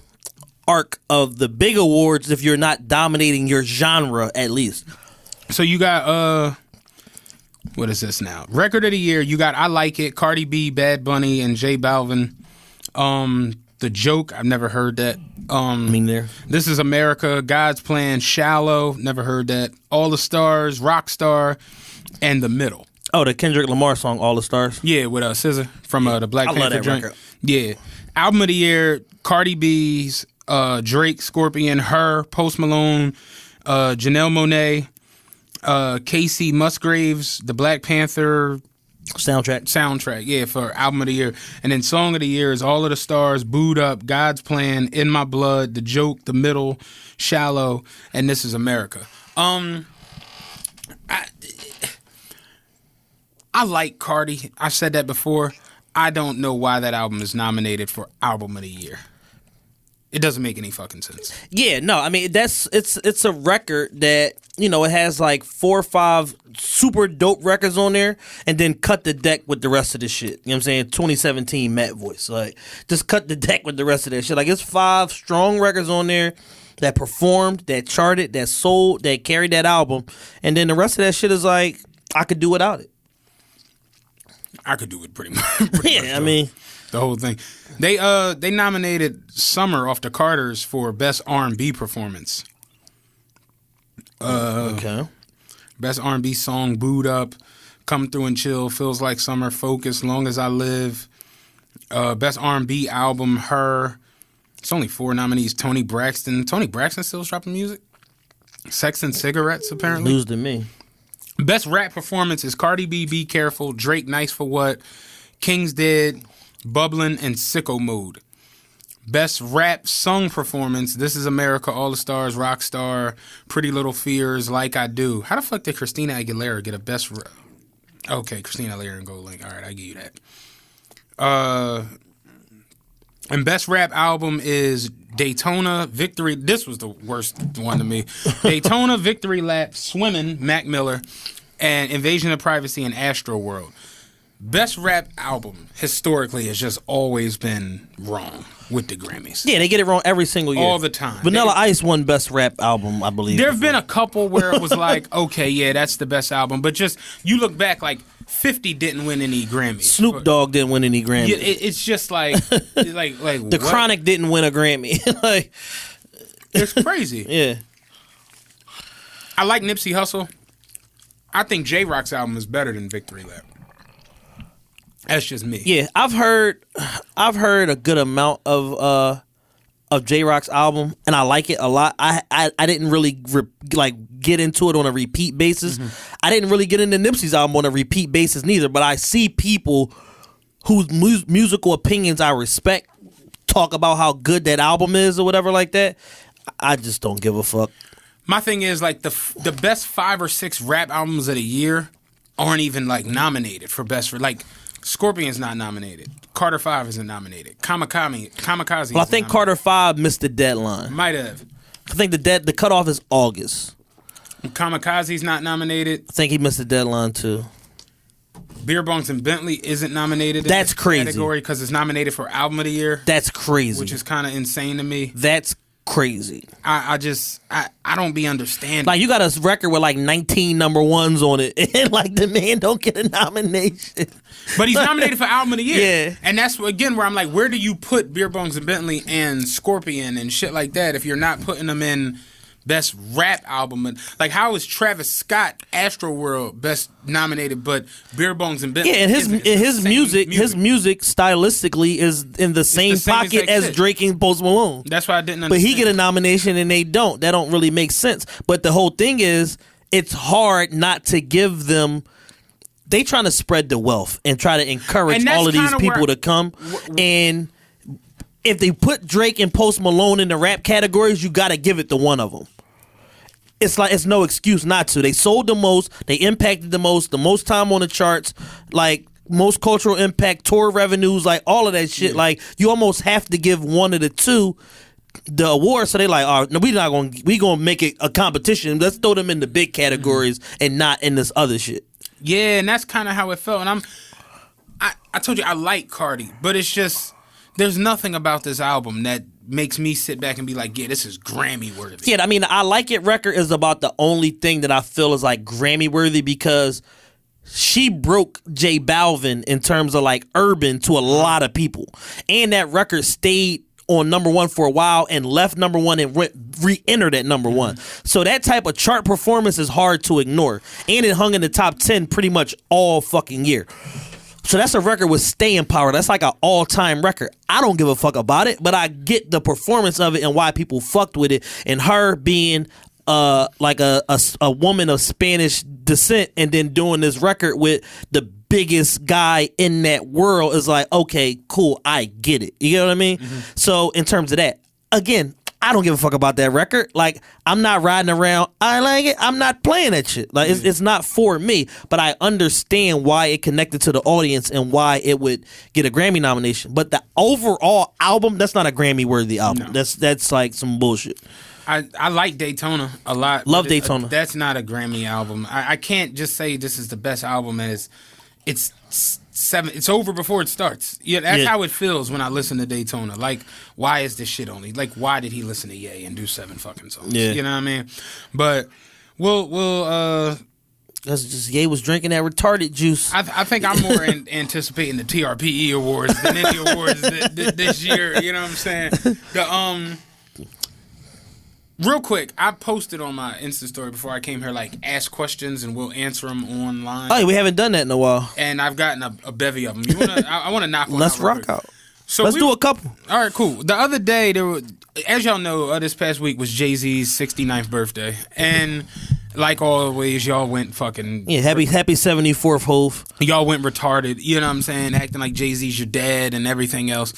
arc of the big awards if you're not dominating your genre at least? So you got what is this now? Record of the Year. You got I Like It, Cardi B, Bad Bunny, and J Balvin. The Joke. I've never heard that. I mean, there. This Is America, God's Plan, Shallow. Never heard that. All the Stars, Rockstar, and The Middle. Oh, the Kendrick Lamar song, All the Stars. Yeah, with SZA from the Black I love Panther that joint. record. Yeah. Album of the Year, Cardi B's, Drake, Scorpion, Her, Post Malone, Janelle Monáe, Casey Musgraves, the Black Panther soundtrack, yeah, for Album of the Year. And then Song of the Year is All of the Stars, Booed Up, God's Plan, In My Blood, The Joke, The Middle, Shallow, and This Is America. I like Cardi. I've said that before. I don't know why that album is nominated for Album of the Year. It doesn't make any fucking sense. Yeah, no, I mean it's a record that, you know, it has like 4 or 5 super dope records on there, and then cut the deck with the rest of the shit. You know what I'm saying? 2017 Matt voice. Like, just cut the deck with the rest of that shit. Like, it's 5 strong records on there that performed, that charted, that sold, that carried that album, and then the rest of that shit is like, I could do without it. I could do it pretty much. Yeah, I mean, the whole thing. They nominated Summer off the Carters for Best R&B Performance. okay. Best R&B Song, Booed Up, Come Through and Chill, Feels Like Summer, Focus, Long As I Live. Best R&B Album, Her. It's only 4 nominees. Tony Braxton. Tony Braxton still dropping music? Sex and Cigarettes, apparently. News to me. Best Rap Performance is Cardi B, Be Careful, Drake, Nice for What, King's Dead, Bubbling, and Sicko Mode. Best Rap Song Performance, This Is America, All the Stars, Rockstar, Pretty Little Fears, Like I Do. How the fuck did Christina Aguilera get a best rap? Okay, Christina Aguilera and Gold Link. All right, I give you that. And Best Rap Album is Daytona, Victory. This was the worst one to me. Daytona, Victory Lap, Swimming, Mac Miller, and Invasion of Privacy and Astro World. Best Rap Album, historically, has just always been wrong with the Grammys. Yeah, they get it wrong every single year. All the time. Vanilla Ice won Best Rap Album, I believe. There have been a couple where it was like, okay, yeah, that's the best album. But just, you look back, like, 50 didn't win any Grammys. Snoop Dogg didn't win any Grammys. Yeah, it's just like The what? Chronic didn't win a Grammy. Like, it's crazy. yeah. I like Nipsey Hussle. I think J-Rock's album is better than Victory Lap. That's just me. Yeah, I've heard a good amount of J-Rock's album, and I like it a lot. I didn't really get into it on a repeat basis. Mm-hmm. I didn't really get into Nipsey's album on a repeat basis neither, but I see people whose musical opinions I respect talk about how good that album is or whatever like that. I just don't give a fuck. My thing is, like, the best 5 or 6 rap albums of the year aren't even, like, nominated for best. Like, Scorpion's not nominated. Carter 5 isn't nominated. Kamikaze. Well, I think Carter 5 missed the deadline. Might have. I think the cutoff is August. Kamikaze's not nominated. I think he missed the deadline too. Beer Bongs and Bentley isn't nominated. That's in this crazy. Category because it's nominated for Album of the Year. That's crazy. Which is kind of insane to me. That's crazy. I don't be understanding. Like, you got a record with like 19 number ones on it, and like the man don't get a nomination. But he's nominated for Album of the Year. Yeah. And that's again where I'm like, where do you put Beer Bongs and Bentley and Scorpion and shit like that if you're not putting them in best rap album? And like, how is Travis Scott Astroworld best nominated, but Beer Bongs and Bentley? Yeah, and his music stylistically is in the same pocket as shit. Drake and Post Malone. That's why I didn't But understand. he get a nomination and they don't. That don't really make sense. But the whole thing is, it's hard not to give them. They trying to spread the wealth and try to encourage all of these people to come. And if they put Drake and Post Malone in the rap categories, you got to give it to one of them. It's like, it's no excuse not to. They sold the most, they impacted the most time on the charts, like most cultural impact, tour revenues, like all of that shit. Yeah. Like, you almost have to give one of the two the award. So they like, all right, no, we gonna make it a competition. Let's throw them in the big categories and not in this other shit. Yeah, and that's kind of how it felt. And I told you I like Cardi, but it's just, there's nothing about this album that makes me sit back and be like, yeah, this is Grammy worthy. Yeah, I mean, I Like It record is about the only thing that I feel is like Grammy worthy, because she broke J Balvin in terms of like urban to a lot of people. And that record stayed on number one for a while and left number one and re-entered at number one. So that type of chart performance is hard to ignore. And it hung in the top 10 pretty much all fucking year. So that's a record with staying power. That's like an all-time record. I don't give a fuck about it, but I get the performance of it and why people fucked with it. And her being like a woman of Spanish descent and then doing this record with the biggest guy in that world is like, okay, cool, I get it. You know what I mean? Mm-hmm. So in terms of that, again, I don't give a fuck about that record. Like, I'm not riding around. I like it. I'm not playing that shit. Like, it's not for me. But I understand why it connected to the audience and why it would get a Grammy nomination. But the overall album, that's not a Grammy-worthy album. No. That's like some bullshit. I like Daytona a lot. Love Daytona. That's not a Grammy album. I can't just say this is the best album as it's seven. It's over before it starts. Yeah, that's how it feels when I listen to Daytona. Like, why is this shit only? Like, why did he listen to Ye and do 7 fucking songs? Yeah. You know what I mean? But we'll That's just Ye was drinking that retarded juice. I think I'm more anticipating the TRPE awards than any awards this year. You know what I'm saying? The real quick, I posted on my Insta story before I came here, like, ask questions and we'll answer them online. Oh, yeah, we haven't done that in a while. And I've gotten a bevy of them. You wanna? I want to knock one. Let's out real rock quick. out. So Let's do a couple. All right, cool. The other day, as y'all know, this past week was Jay-Z's 69th birthday, and like always, y'all went fucking happy 74th Hove. Y'all went retarded. You know what I'm saying? Acting like Jay-Z's your dad and everything else.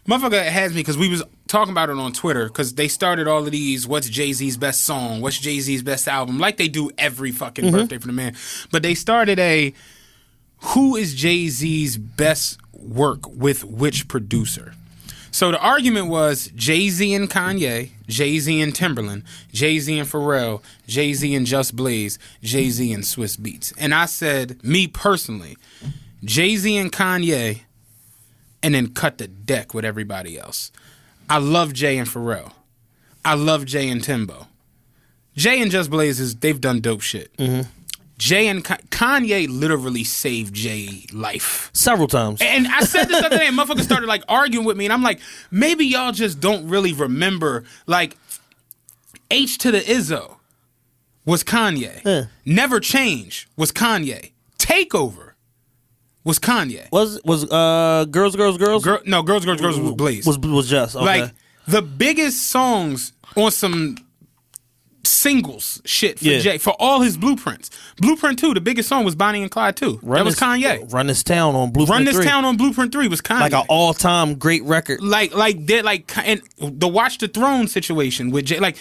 Motherfucker has me because we was talking about it on Twitter because they started all of these, what's Jay-Z's best song? What's Jay-Z's best album? Like they do every fucking birthday for the man. But they started who is Jay-Z's best work with which producer? So the argument was Jay-Z and Kanye, Jay-Z and Timberland, Jay-Z and Pharrell, Jay-Z and Just Blaze, Jay-Z and Swiss Beats. And I said, me personally, Jay-Z and Kanye, and then cut the deck with everybody else. I love Jay and Pharrell. I love Jay and Timbo. Jay and Just Blaze, they've done dope shit. Mm-hmm. Jay and Kanye literally saved Jay life. Several times. And I said this other day, and motherfuckers started like arguing with me, and I'm like, maybe y'all just don't really remember, like, H to the Izzo was Kanye. Never Change was Kanye. Takeover was Kanye. Was Girls? No, Girls was Blaze. Was Just okay. Like the biggest songs on some singles shit for Jay for all his blueprints. Blueprint 2, the biggest song was Bonnie and Clyde 2. That was Kanye. Run This Town on Blueprint 3. Run This Town on Blueprint 3 was Kanye. Like an all-time great record. And the Watch the Throne situation with Jay, like,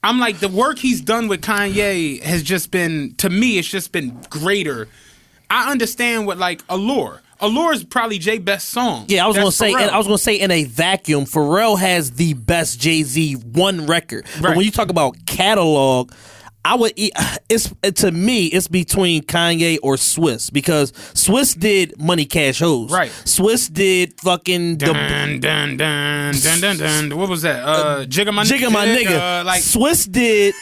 I'm like, the work he's done with Kanye has just been, to me, it's just been greater. I understand what, like, Allure is probably Jay's best song. Yeah, I was gonna Pharrell. say in a vacuum, Pharrell has the best Jay-Z one record. Right. But when you talk about catalog, to me it's between Kanye or Swiss, because Swiss did Money Cash Hoes. Right. Swiss did fucking dun, dun, dun, dun, dun, dun. What was that? Jigga My Nigga. Like Swiss did.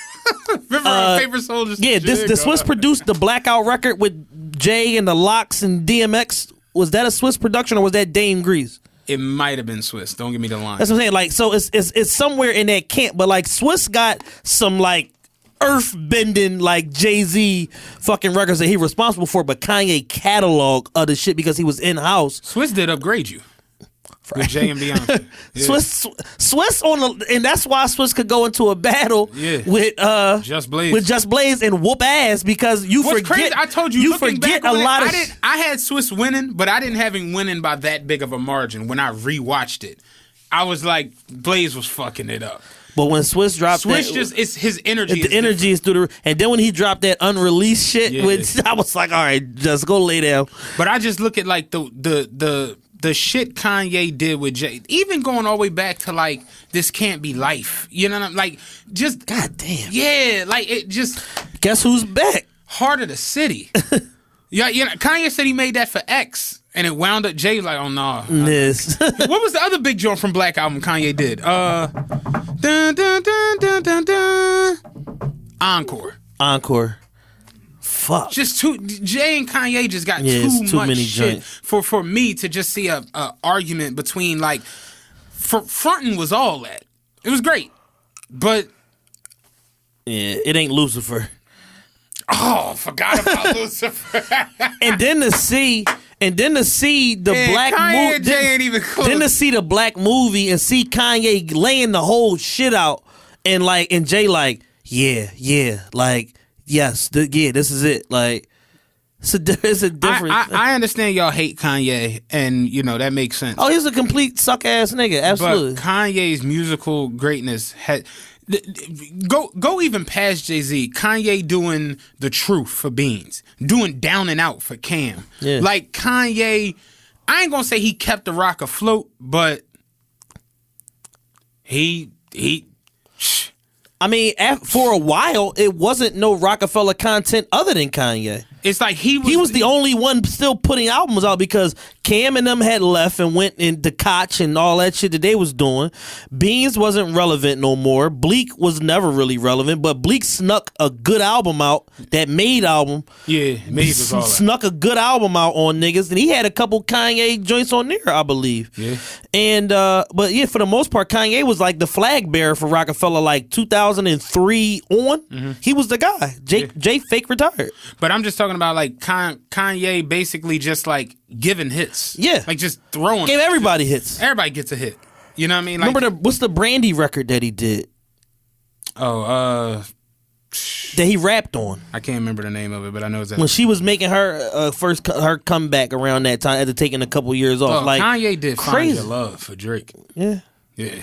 Remember Favorite Soldiers? Yeah, the Swiss produced the Blackout record with Jay and the Locks and DMX. Was that a Swiss production or was that Dame Grease? It might have been Swiss. Don't give me the line. That's what I'm saying. Like, so it's somewhere in that camp, but like Swiss got some like earth bending like Jay-Z fucking records that he responsible for, but Kanye catalog other shit because he was in house. Swiss did upgrade you. With Jay and Beyonce. Yeah. Swiss and that's why Swiss could go into a battle with Just Blaze. With Just Blaze and whoop ass because What's forget. Crazy, I told you forget back a lot of. I had Swiss winning, but I didn't have him winning by that big of a margin. When I rewatched it, I was like, Blaze was fucking it up. But when Swiss dropped it's his energy. The energy is through the, and then when he dropped that unreleased shit, which I was like, all right, just go lay down. But I just look at like the shit Kanye did with Jay, even going all the way back to like This Can't Be Life. You know what I'm like? Just goddamn. Yeah, like it just. Guess who's back? Heart of the City. Yeah, Kanye said he made that for X, and it wound up Jay like, oh no. This. What was the other big joint from Black Album Kanye did? Dun, dun, dun, dun, dun, dun. Encore. Fuck. Just Jay and Kanye just got too much many shit joints. for me to just see a argument between like frontin' was all that. It was great, but yeah, it ain't Lucifer. Oh, forgot about Lucifer. And then to see the black movie, then to see the black movie and see Kanye laying the whole shit out, and Jay like, yeah, like, yes, this is it. Like, It's a different. I understand y'all hate Kanye, and that makes sense. Oh, he's a complete suck ass nigga. Absolutely. But Kanye's musical greatness had go even past Jay-Z. Kanye doing The Truth for Beans, doing Down and Out for Cam. Yeah. Like Kanye, I ain't gonna say he kept the rock afloat, but he. I mean, for a while, it wasn't no Rockefeller content other than Kanye. It's like he was the only one still putting albums out because Cam and them had left and went into Koch and all that shit that they was doing. Beans wasn't relevant no more. Bleak was never really relevant, but Bleak snuck a good album out. That Made album. Yeah, Made was all that. Snuck a good album out on niggas, and he had a couple Kanye joints on there, I believe. Yeah. And but yeah, for the most part, Kanye was like the flag bearer for Rockefeller, like 2003 on. Mm-hmm. He was the guy. Jay fake retired. But I'm just talking about like Kanye basically just like giving hits. Yeah. Like just throwing. Gave everybody hits. Everybody gets a hit. You know what I mean? Like, remember what's the Brandy record that he did? Oh, that he rapped on. I can't remember the name of it, but I know it's that. When she was making her her comeback around that time after taking a couple years off. Oh, like Kanye did crazy. Find Your Love for Drake. Yeah. Yeah.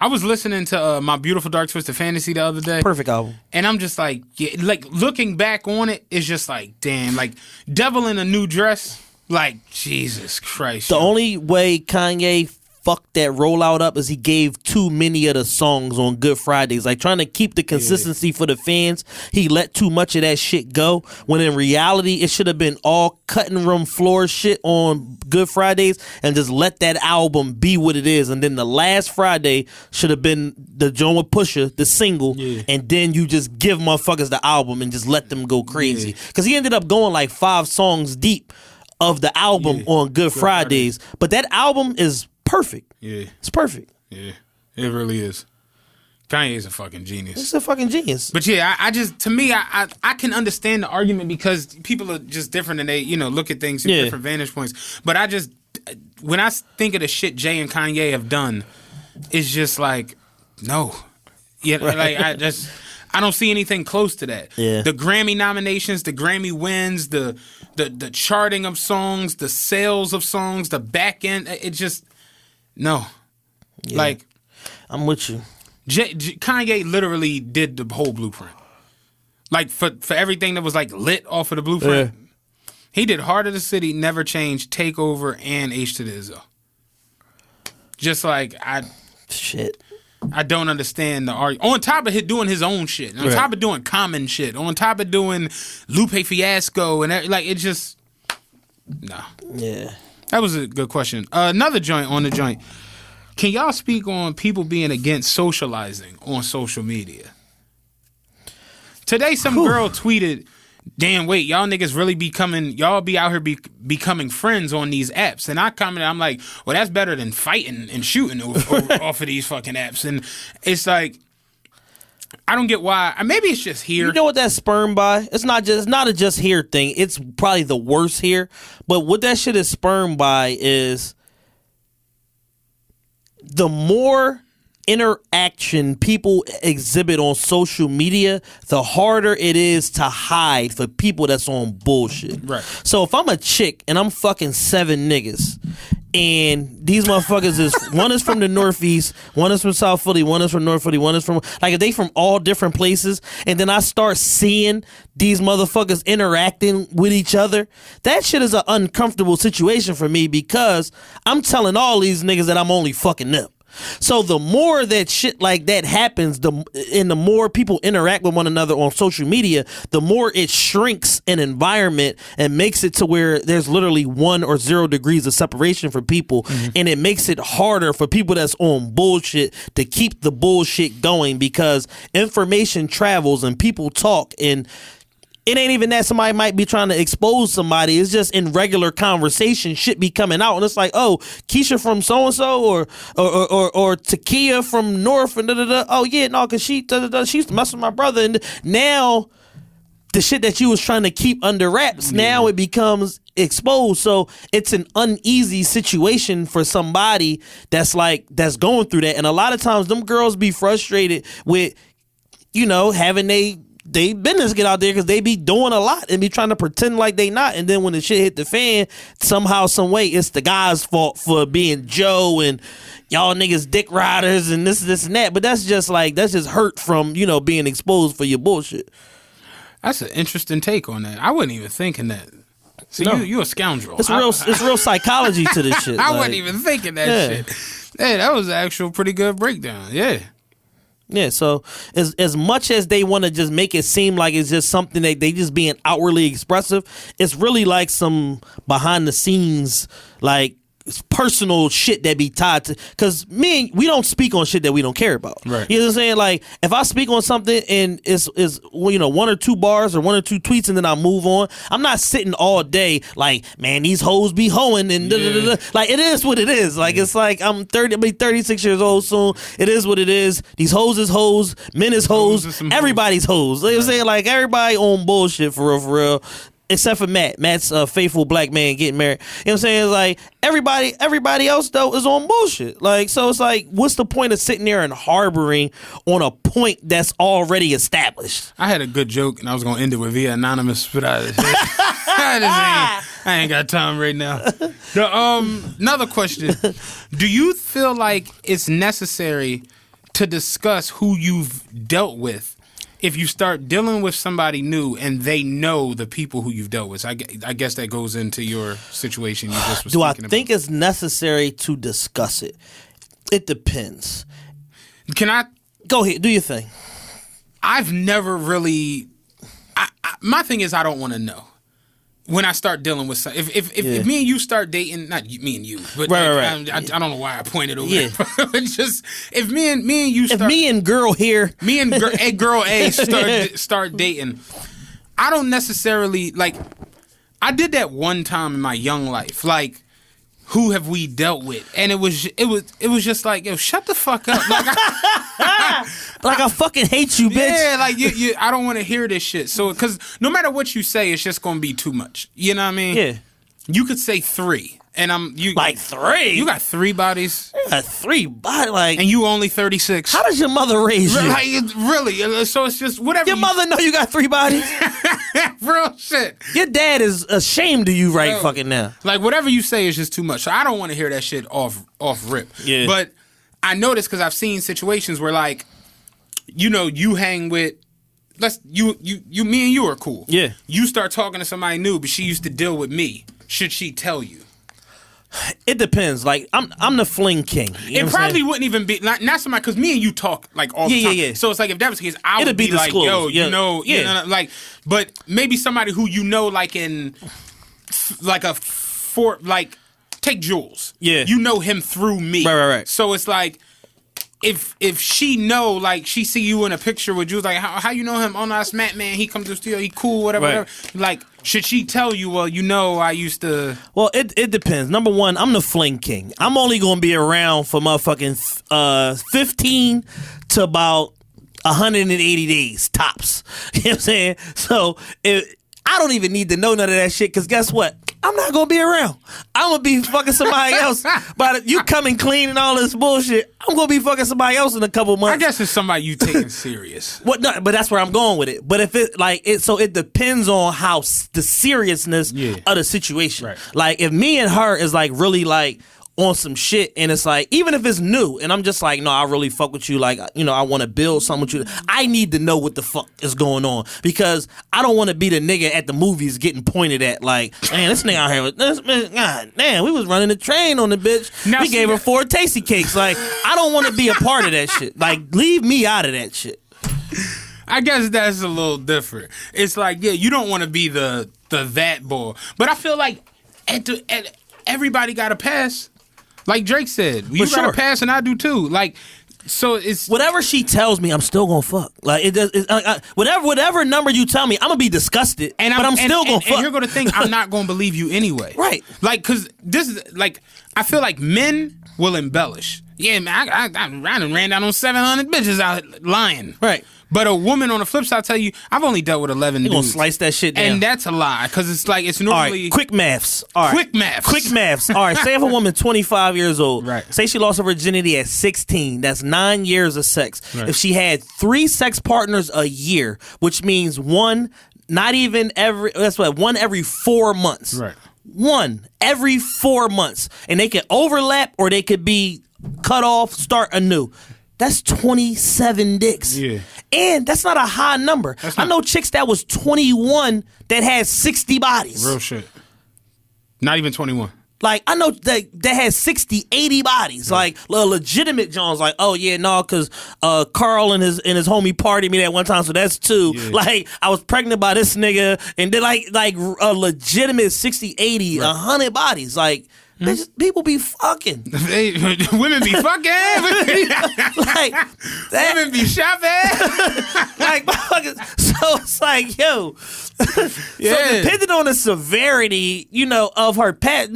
I was listening to My Beautiful Dark Twisted Fantasy the other day. Perfect album. And I'm just like, yeah, like looking back on it, it's just like, damn, like Devil in a New Dress, like Jesus Christ. The only way Kanye fucked that rollout up is he gave too many of the songs on Good Fridays. Like trying to keep the consistency for the fans, he let too much of that shit go. When in reality, it should have been all cutting room floor shit on Good Fridays and just let that album be what it is. And then the last Friday should have been the joint with Pusha, the single, and then you just give motherfuckers the album and just let them go crazy. Because he ended up going like 5 songs deep of the album on Good Fridays. But that album is perfect. Yeah. It's perfect. Yeah. It really is. Kanye's a fucking genius. It's a fucking genius. But yeah, I just, to me, I can understand the argument because people are just different and they, look at things from different vantage points. But I just, when I think of the shit Jay and Kanye have done, it's just like, no. Yeah, like I don't see anything close to that. Yeah. The Grammy nominations, the Grammy wins, the charting of songs, the sales of songs, the back end, it just, no. Yeah. Like, I'm with you. Kanye literally did the whole blueprint. Like for everything that was like lit off of the blueprint. Yeah. He did Heart of the City, Never Change, Takeover, and H to the Izzo. Just like I don't understand the argument. On top of doing his own shit, on top of doing Common shit, on top of doing Lupe Fiasco, and like it just Yeah. That was a good question. Another joint on the joint. Can y'all speak on people being against socializing on social media? Today, some girl tweeted, "Damn, wait, y'all niggas really y'all be out here becoming friends on these apps." And I commented, I'm like, well, that's better than fighting and shooting off of these fucking apps. And it's like, I don't get why. Maybe it's just here. You know what that's spurned by? It's not a just here thing. It's probably the worst here. But what that shit is spurned by is the more interaction people exhibit on social media, the harder it is to hide for people that's on bullshit. Right. So if I'm a chick and I'm fucking 7 niggas, and these motherfuckers is one is from the Northeast, one is from South Philly, one is from North Philly, one is from like they from all different places, and then I start seeing these motherfuckers interacting with each other, that shit is an uncomfortable situation for me because I'm telling all these niggas that I'm only fucking them. So the more that shit like that happens, the more people interact with one another on social media, the more it shrinks an environment and makes it to where there's literally 1 or 0 degrees of separation for people. Mm-hmm. And it makes it harder for people that's on bullshit to keep the bullshit going because information travels and people talk, and it ain't even that somebody might be trying to expose somebody. It's just in regular conversation, shit be coming out, and it's like, oh, Keisha from so and so, or Takia from North, and da da da. Oh yeah, no, cause she used to mess with my brother, and now the shit that you was trying to keep under wraps, now it becomes exposed. So it's an uneasy situation for somebody that's going through that, and a lot of times them girls be frustrated with, having they they business get out there because they be doing a lot and be trying to pretend like they not. And then when the shit hit the fan, somehow, some way, it's the guy's fault for being Joe and y'all niggas dick riders and this and that. But that's just hurt from, being exposed for your bullshit. That's an interesting take on that. I wasn't even thinking that. See, No. you a scoundrel. It's real psychology to this shit. I wasn't even thinking that shit. Hey, that was an actual pretty good breakdown. Yeah. Yeah, so as much as they want to just make it seem like it's just something that they just being outwardly expressive, it's really like some behind the scenes, like personal shit that be tied to, because we don't speak on shit that we don't care about. Right. You know what I'm saying? Like if I speak on something and it's one or two bars or one or two tweets and then I move on, I'm not sitting all day like, man, these hoes be hoeing and like it is what it is. Like it's like I'll be 36 years old soon. It is what it is. These hoes is hoes, men is hoes, everybody's hoes. You know what I'm saying? Like everybody on bullshit for real. Except for Matt. Matt's a faithful black man getting married. You know what I'm saying? It's like everybody else though is on bullshit. Like, so it's like, what's the point of sitting there and harboring on a point that's already established? I had a good joke and I was gonna end it with via anonymous, but I ain't got time right now. Another question. Do you feel like it's necessary to discuss who you've dealt with if you start dealing with somebody new and they know the people who you've dealt with? I guess that goes into your situation you just was Do I speaking think about. it's necessary to discuss it? It depends. Can I? Go ahead, do your thing. I've never really... my thing is I don't want to know. When I start dealing with if me and you start dating, not me and you, but right. I don't know why I pointed over Yeah. there. It's just if me and you start, If me and girl here, me and girl A start dating, I don't necessarily like. I did that one time in my young life, like. Who have we dealt with? And it was just like, yo, shut the fuck up. Like, like I fucking hate you, bitch. yeah, like you I don't want to hear this shit. So, because no matter what you say, it's just gonna be too much. You know what I mean? Yeah. You could say 3, and Like 3? You got 3 bodies, You got 3 bodies, like. and you only 36. How does your mother raise you? Like, really? So it's just whatever. Your mother know you got 3 bodies? real shit. Your dad is ashamed of you right fucking now. Like whatever you say is just too much. So I don't want to hear that shit off rip. Yeah. But I know this because I've seen situations where like, you hang with. Me and you are cool. Yeah. You start talking to somebody new, but she used to deal with me. Should she tell you? It depends. Like I'm the fling king. You know It what I'm probably saying? wouldn't even be not somebody because me and you talk like all the time. Yeah. So it's like if that was the case, I It'd would be be like, yo, disclosed. like, but maybe somebody who like in like a like take Jules. Yeah. You know him through me. Right. So it's like if she know, like she see you in a picture with Jules, like how you know him? Oh no, that's Matt, man. He comes to the studio, he cool, whatever. Like, should she tell you, well, I used to... Well, it depends. Number one, I'm the fling king. I'm only going to be around for motherfucking 15 to about 180 days, tops. You know what I'm saying? So, I don't even need to know none of that shit, because guess what? I'm not going to be around. I'm going to be fucking somebody else. But you coming clean and all this bullshit, I'm going to be fucking somebody else in a couple months. I guess it's somebody you taking serious. What? No, but that's where I'm going with it. But if so it depends on how the seriousness of the situation. Right. Like if me and her is like really like on some shit, and it's like even if it's new, and I'm just like, no, I really fuck with you. Like I want to build something with you. I need to know what the fuck is going on, because I don't want to be the nigga at the movies getting pointed at. Like, man, this nigga out here with this man. God damn, we was running the train on the bitch. Now, we gave her 4 tasty cakes. Like, I don't want to be a part of that shit. Like, leave me out of that shit. I guess that's a little different. It's like, yeah, you don't want to be the that boy, but I feel like everybody got a pass. Like Drake said, you got a pass and I do too. Like, so it's whatever she tells me, I'm still gonna fuck. Like it does. Whatever number you tell me, I'm gonna be disgusted. But I'm still gonna fuck. And you're gonna think I'm not gonna believe you anyway. Right. Like, cause this is like I feel like men will embellish. Yeah, man, I done ran down on 700 bitches out lying. Right. But a woman on the flip side, I tell you, I've only dealt with 11 You gonna dudes. slice that shit down. And that's a lie, because it's like, it's All normally... right, quick maths. All right. Quick maths. Quick maths. All right, say if a woman 25 years old, Right. say she lost her virginity at 16, that's 9 years of sex. Right. If she had 3 sex partners a year, which means one every 4 months. Right. One every 4 months. And they could overlap or they could be cut off, start anew. That's 27 dicks. Yeah. And that's not a high number. I know chicks that was 21 that had 60 bodies. Real shit. Not even 21. Like, I know that had 60, 80 bodies. Like, legitimate Jones, like, oh, yeah, no, because Carl and his homie partied me that one time, so that's 2. Yeah. Like, I was pregnant by this nigga, and then, like a legitimate 60, 80, 100 bodies. Like, people be fucking. Women be fucking. Like, that, Women be shopping. like, so it's like, yo. Yeah. So depending on the severity, of her past,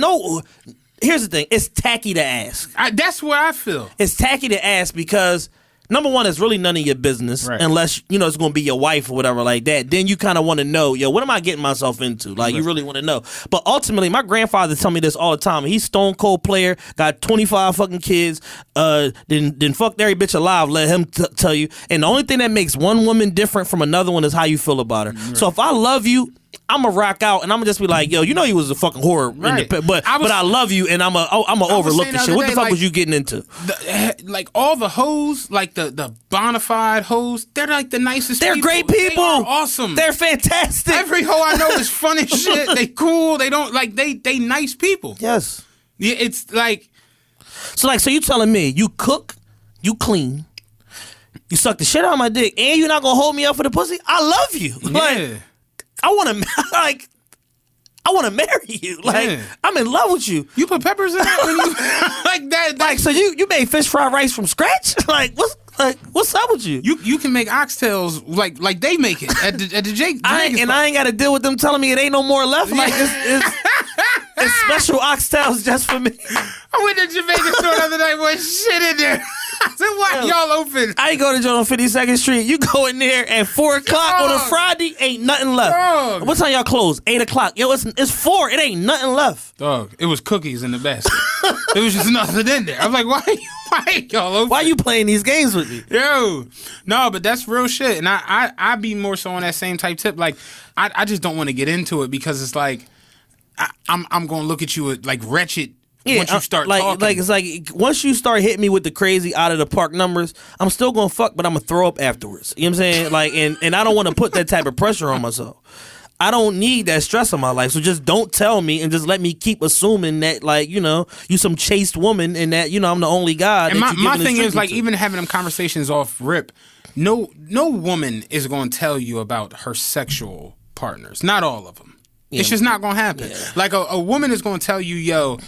here's the thing, it's tacky to ask. That's what I feel. It's tacky to ask because, number one, it's really none of your business unless, it's going to be your wife or whatever like that. Then you kind of want to know, what am I getting myself into? Like, you really want to know. But ultimately, my grandfather tell me this all the time. He's stone cold player, got 25 fucking kids, then fucked every bitch alive, let him tell you. And the only thing that makes one woman different from another one is how you feel about her. So if I love you, I'm gonna rock out and I'm gonna just be like, yo, you was a fucking whore, but I love you and I'm gonna overlook the shit. What the fuck was you getting into? Like all the hoes, like the bona fide hoes, they're like the nicest. They're great people. They are awesome. They're fantastic. Every hoe I know is fun as shit. They cool. They don't like they nice people. Yes. Yeah, it's like so you telling me you cook, you clean, you suck the shit out of my dick, and you're not gonna hold me up for the pussy? I love you. Yeah. I want to marry you. Like, I'm in love with you. You put peppers in it when you like that. Like, so you made fish fried rice from scratch? What's up with you? You can make oxtails like they make it at the Jake. I ain't got to deal with them telling me it ain't no more left. Like, it's special oxtails just for me. I went to Jamaican store the other night. Was shit in there. I said, why y'all open? I ain't going to join on 52nd Street. You go in there at 4 o'clock on a Friday, ain't nothing left. Dog. What time y'all close? 8 o'clock. Yo, it's 4. It ain't nothing left. Dog, it was cookies in the basket. There was just nothing in there. I was like, why y'all open? Why you playing these games with me? Yo, no, but that's real shit. And I be more so on that same type tip. Like, I just don't want to get into it because it's like, I'm going to look at you like wretched. Yeah, once you start talking. Like it's like once you start hitting me with the crazy out of the park numbers, I'm still gonna fuck, but I'm gonna throw up afterwards. You know what I'm saying? Like, and I don't want to put that type of pressure on myself. I don't need that stress in my life, so just don't tell me and just let me keep assuming that, like, you some chaste woman and that I'm the only guy. And my thing is, like, even having them conversations off rip, no woman is gonna tell you about her sexual partners. Not all of them. Yeah. It's just not gonna happen. Yeah. Like a woman is gonna tell you, yo,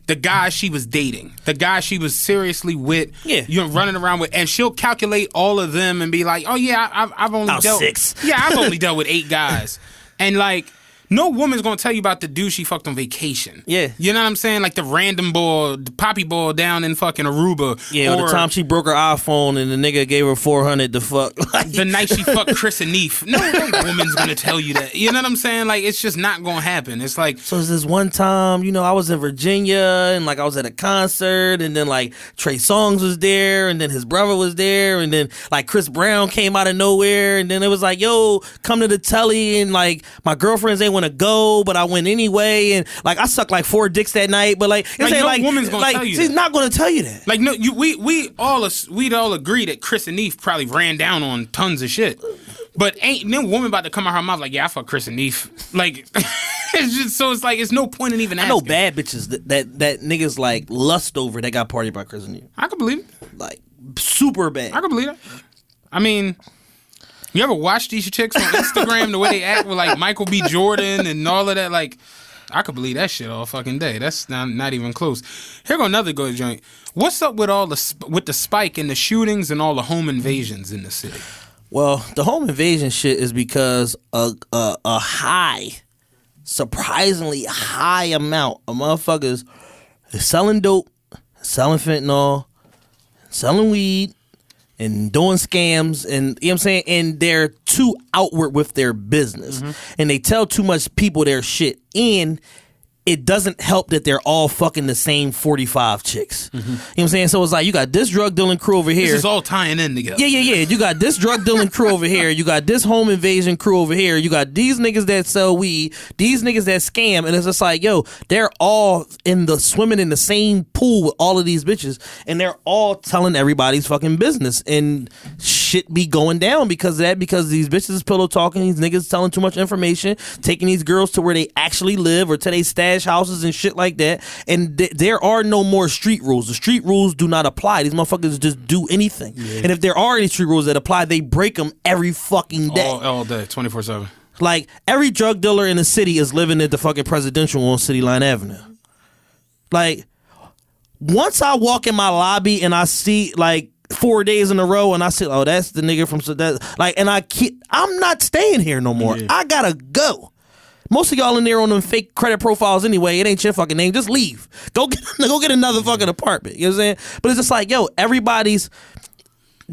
the guy she was dating, the guy she was seriously with, running around with, and she'll calculate all of them and be like, "Oh yeah, I've only dealt 6. Yeah, I've only dealt with 8 guys," and like. No woman's gonna tell you about the dude she fucked on vacation. Yeah. You know what I'm saying? Like the random boy, the poppy boy down in fucking Aruba. Yeah, or the time she broke her iPhone and the nigga gave her 400 to fuck. The night she fucked Chris and Neef. No woman's gonna tell you that. You know what I'm saying? Like, it's just not gonna happen. It's like. So it's this one time, I was in Virginia and like I was at a concert and then like Trey Songz was there and then his brother was there and then like Chris Brown came out of nowhere and then it was like, yo, come to the telly and like my girlfriends ain't want to go, but I went anyway, and like I sucked like 4 dicks that night. But like, no woman's gonna tell you she's that. not gonna tell you that. Like, no, we'd all agree that Chris and Neef probably ran down on tons of shit, but ain't no woman about to come out her mouth like, yeah, I fucked Chris and Neef. Like, it's just so it's like it's no point in even asking. I know bad bitches that niggas like lust over that got partied by Chris and Neef. I could believe it. Like super bad. I could believe it. I mean. You ever watch these chicks on Instagram, the way they act with like Michael B. Jordan and all of that? Like, I could believe that shit all fucking day. That's not even close. Here go another good joint. What's up with with the spike in the shootings and all the home invasions in the city? Well, the home invasion shit is because a surprisingly high amount of motherfuckers is selling dope, selling fentanyl, selling weed, and doing scams, and you know what I'm saying? And they're too outward with their business. And they tell too much people their shit. And it doesn't help that they're all fucking the same 45 chicks. You know what I'm saying? So it's like, you got this drug dealing crew over here. This is all tying in together. Yeah. You got this drug dealing crew over here. You got this home invasion crew over here. You got these niggas that sell weed, these niggas that scam. And it's just like, yo, they're all swimming in the same pool with all of these bitches. And they're all telling everybody's fucking business. And shit be going down because of that, because these bitches is pillow talking, these niggas telling too much information, taking these girls to where they actually live or to they stash houses and shit like that. And there are no more street rules. The street rules do not apply. These motherfuckers just do anything. And if there are any street rules that apply, they break them every fucking day. All day, 24/7. Like, every drug dealer in the city is living at the fucking Presidential on City Line Avenue. Like, once I walk in my lobby and I see, like, 4 days in a row and I say, oh, that's the nigga from that, like, and I'm not staying here no more. I gotta go. Most of y'all in there on them fake credit profiles anyway. It ain't your fucking name. Just leave. Go get another fucking apartment. You know what I'm saying? But it's just like, yo, everybody's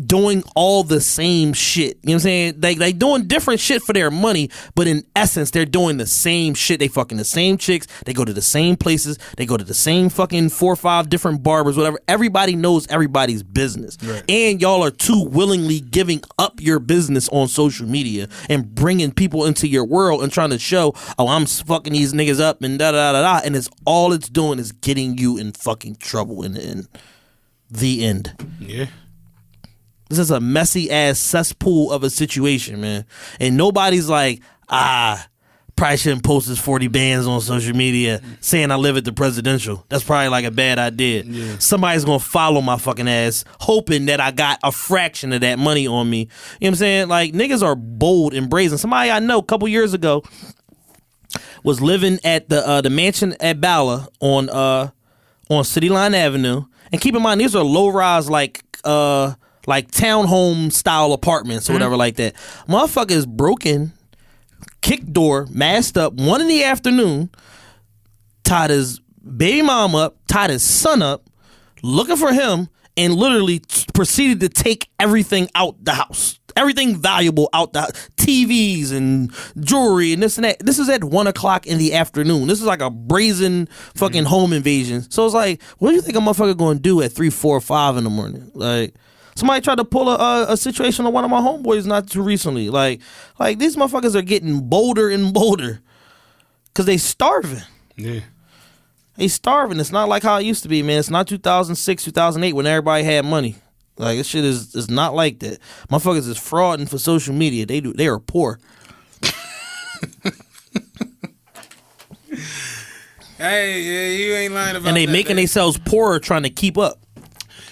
doing all the same shit. You know what I'm saying? They doing different shit for their money, but in essence, they're doing the same shit. They fucking the same chicks. They go to the same places. They go to the same fucking 4 or 5 different barbers, whatever. Everybody knows everybody's business. Right. And y'all are too willingly giving up your business on social media and bringing people into your world and trying to show, oh, I'm fucking these niggas up and da-da-da-da-da. And all it's doing is getting you in fucking trouble in the end. The end. Yeah. This is a messy ass cesspool of a situation, man. And nobody's like, probably shouldn't post this 40 bands on social media saying I live at the Presidential. That's probably like a bad idea. Yeah. Somebody's gonna follow my fucking ass, hoping that I got a fraction of that money on me. You know what I'm saying? Like, niggas are bold and brazen. Somebody I know a couple years ago was living at the mansion at Bala on City Line Avenue. And keep in mind, these are low rise like townhome style apartments or whatever like that. Motherfuckers broken, kicked door, masked up, 1 in the afternoon, tied his baby mom up, tied his son up, looking for him, and literally proceeded to take everything out the house. Everything valuable out the house. TVs and jewelry and this and that. This is at 1 o'clock in the afternoon. This is like a brazen fucking home invasion. So it's like, what do you think a motherfucker gonna do at 3, 4, 5 in the morning? Like, somebody tried to pull a situation on one of my homeboys not too recently. Like these motherfuckers are getting bolder and bolder because they starving. Yeah. They starving. It's not like how it used to be, man. It's not 2006, 2008 when everybody had money. Like, this shit is not like that. Motherfuckers is frauding for social media. They are poor. Hey, yeah, you ain't lying about that. And they making themselves poorer trying to keep up.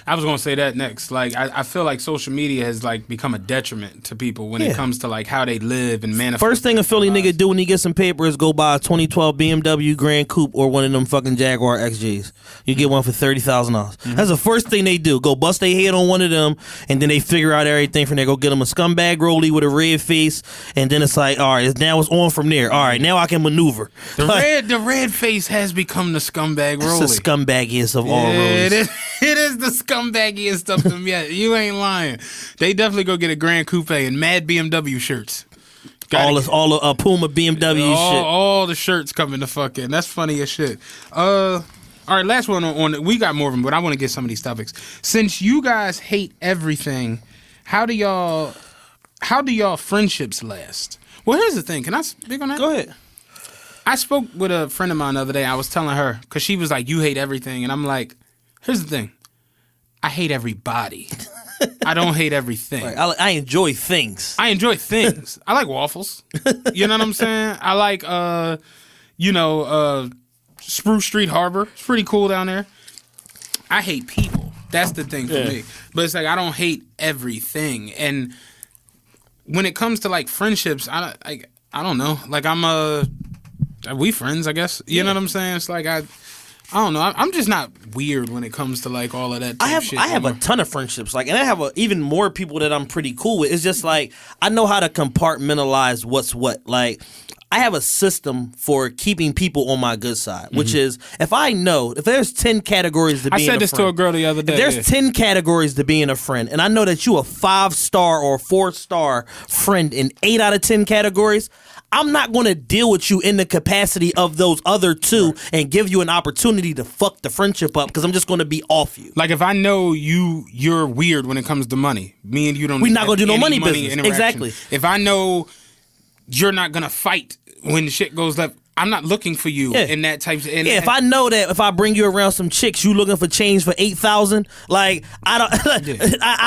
I was gonna say that next. Like, I feel like social media has like become a detriment to people when it comes to like how they live and manifest. First thing a Philly nigga do when he gets some paper is go buy a 2012 BMW Grand Coupe or one of them fucking Jaguar XJs. You get one for $30,000. That's the first thing they do. Go bust their head on one of them, and then they figure out everything from there. Go get them a scumbag rollie with a red face, and then it's like, all right, now it's on from there. All right, now I can maneuver. The red face has become the scumbag rollie. It's the scumbaggiest of all rollies. It is the scumbaggiest stuff to them yet. You ain't lying. They definitely go get a Grand Coupe and mad BMW shirts. All the Puma BMW shit. All the shirts coming to fucking. That's funny as shit. All right, last one on. We got more of them, but I want to get some of these topics. Since you guys hate everything, how do y'all friendships last? Well, here's the thing. Can I speak on that? Go ahead. I spoke with a friend of mine the other day. I was telling her because she was like, "You hate everything," and I'm like, "Here's the thing. I hate everybody. I don't hate everything. Right. I enjoy things. I like waffles. You know what I'm saying? I like, Spruce Street Harbor. It's pretty cool down there. I hate people. That's the thing for me. But it's like I don't hate everything. And when it comes to like friendships, I don't know. Like we friends, I guess. You know what I'm saying? It's like I don't know. I'm just not weird when it comes to like all of that type shit. I have a ton of friendships, like, and I have even more people that I'm pretty cool with. It's just like I know how to compartmentalize what's what. Like, I have a system for keeping people on my good side, which is if there's 10 categories to being a friend. I said this to a girl the other day. If there's 10 categories to being a friend, and I know that you a 5-star or 4-star friend in 8 out of 10 categories, I'm not going to deal with you in the capacity of those other 2 and give you an opportunity to fuck the friendship up because I'm just going to be off you. Like, if I know you're weird when it comes to money, me and you don't. We're not going to do no money business. interaction. Exactly. If I know you're not going to fight when the shit goes left, I'm not looking for you in that type of... if I know that if I bring you around some chicks, you looking for change for 8,000, like, I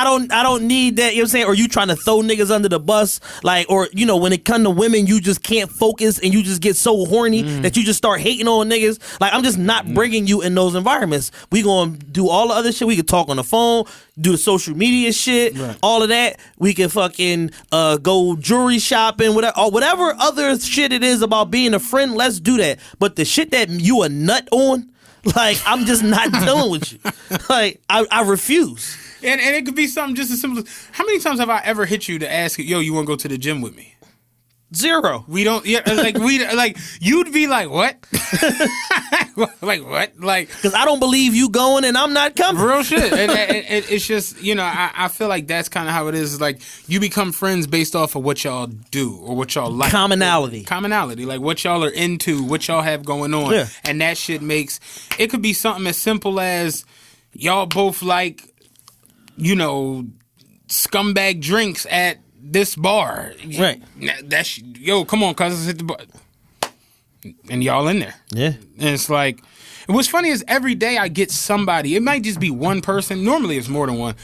don't need that, you know what I'm saying? Or you trying to throw niggas under the bus, like, or, you know, when it come to women, you just can't focus and you just get so horny that you just start hating on niggas. Like, I'm just not bringing you in those environments. We gonna do all the other shit. We could talk on the phone, do the social media shit, all of that. We can fucking go jewelry shopping, whatever other shit it is about being a friend. Let's do that. But the shit that you a nut on, like, I'm just not dealing with you. Like, I refuse. And it could be something just as simple as, how many times have I ever hit you to ask, yo, you want to go to the gym with me? 0. We don't. Yeah, like you'd be like, what? Like what? Like, because I don't believe you going and I'm not coming. Real shit. It's just, you know, I feel like that's kind of how it is. Like, you become friends based off of what y'all do or what y'all like. Commonality, like what y'all are into, what y'all have going on, and that shit makes it could be something as simple as y'all both like, you know, scumbag drinks at this bar, right? That's yo, come on, cuz, hit the bar, and y'all in there, and it's like, and what's funny is every day I get somebody. It might just be one person. Normally, it's more than one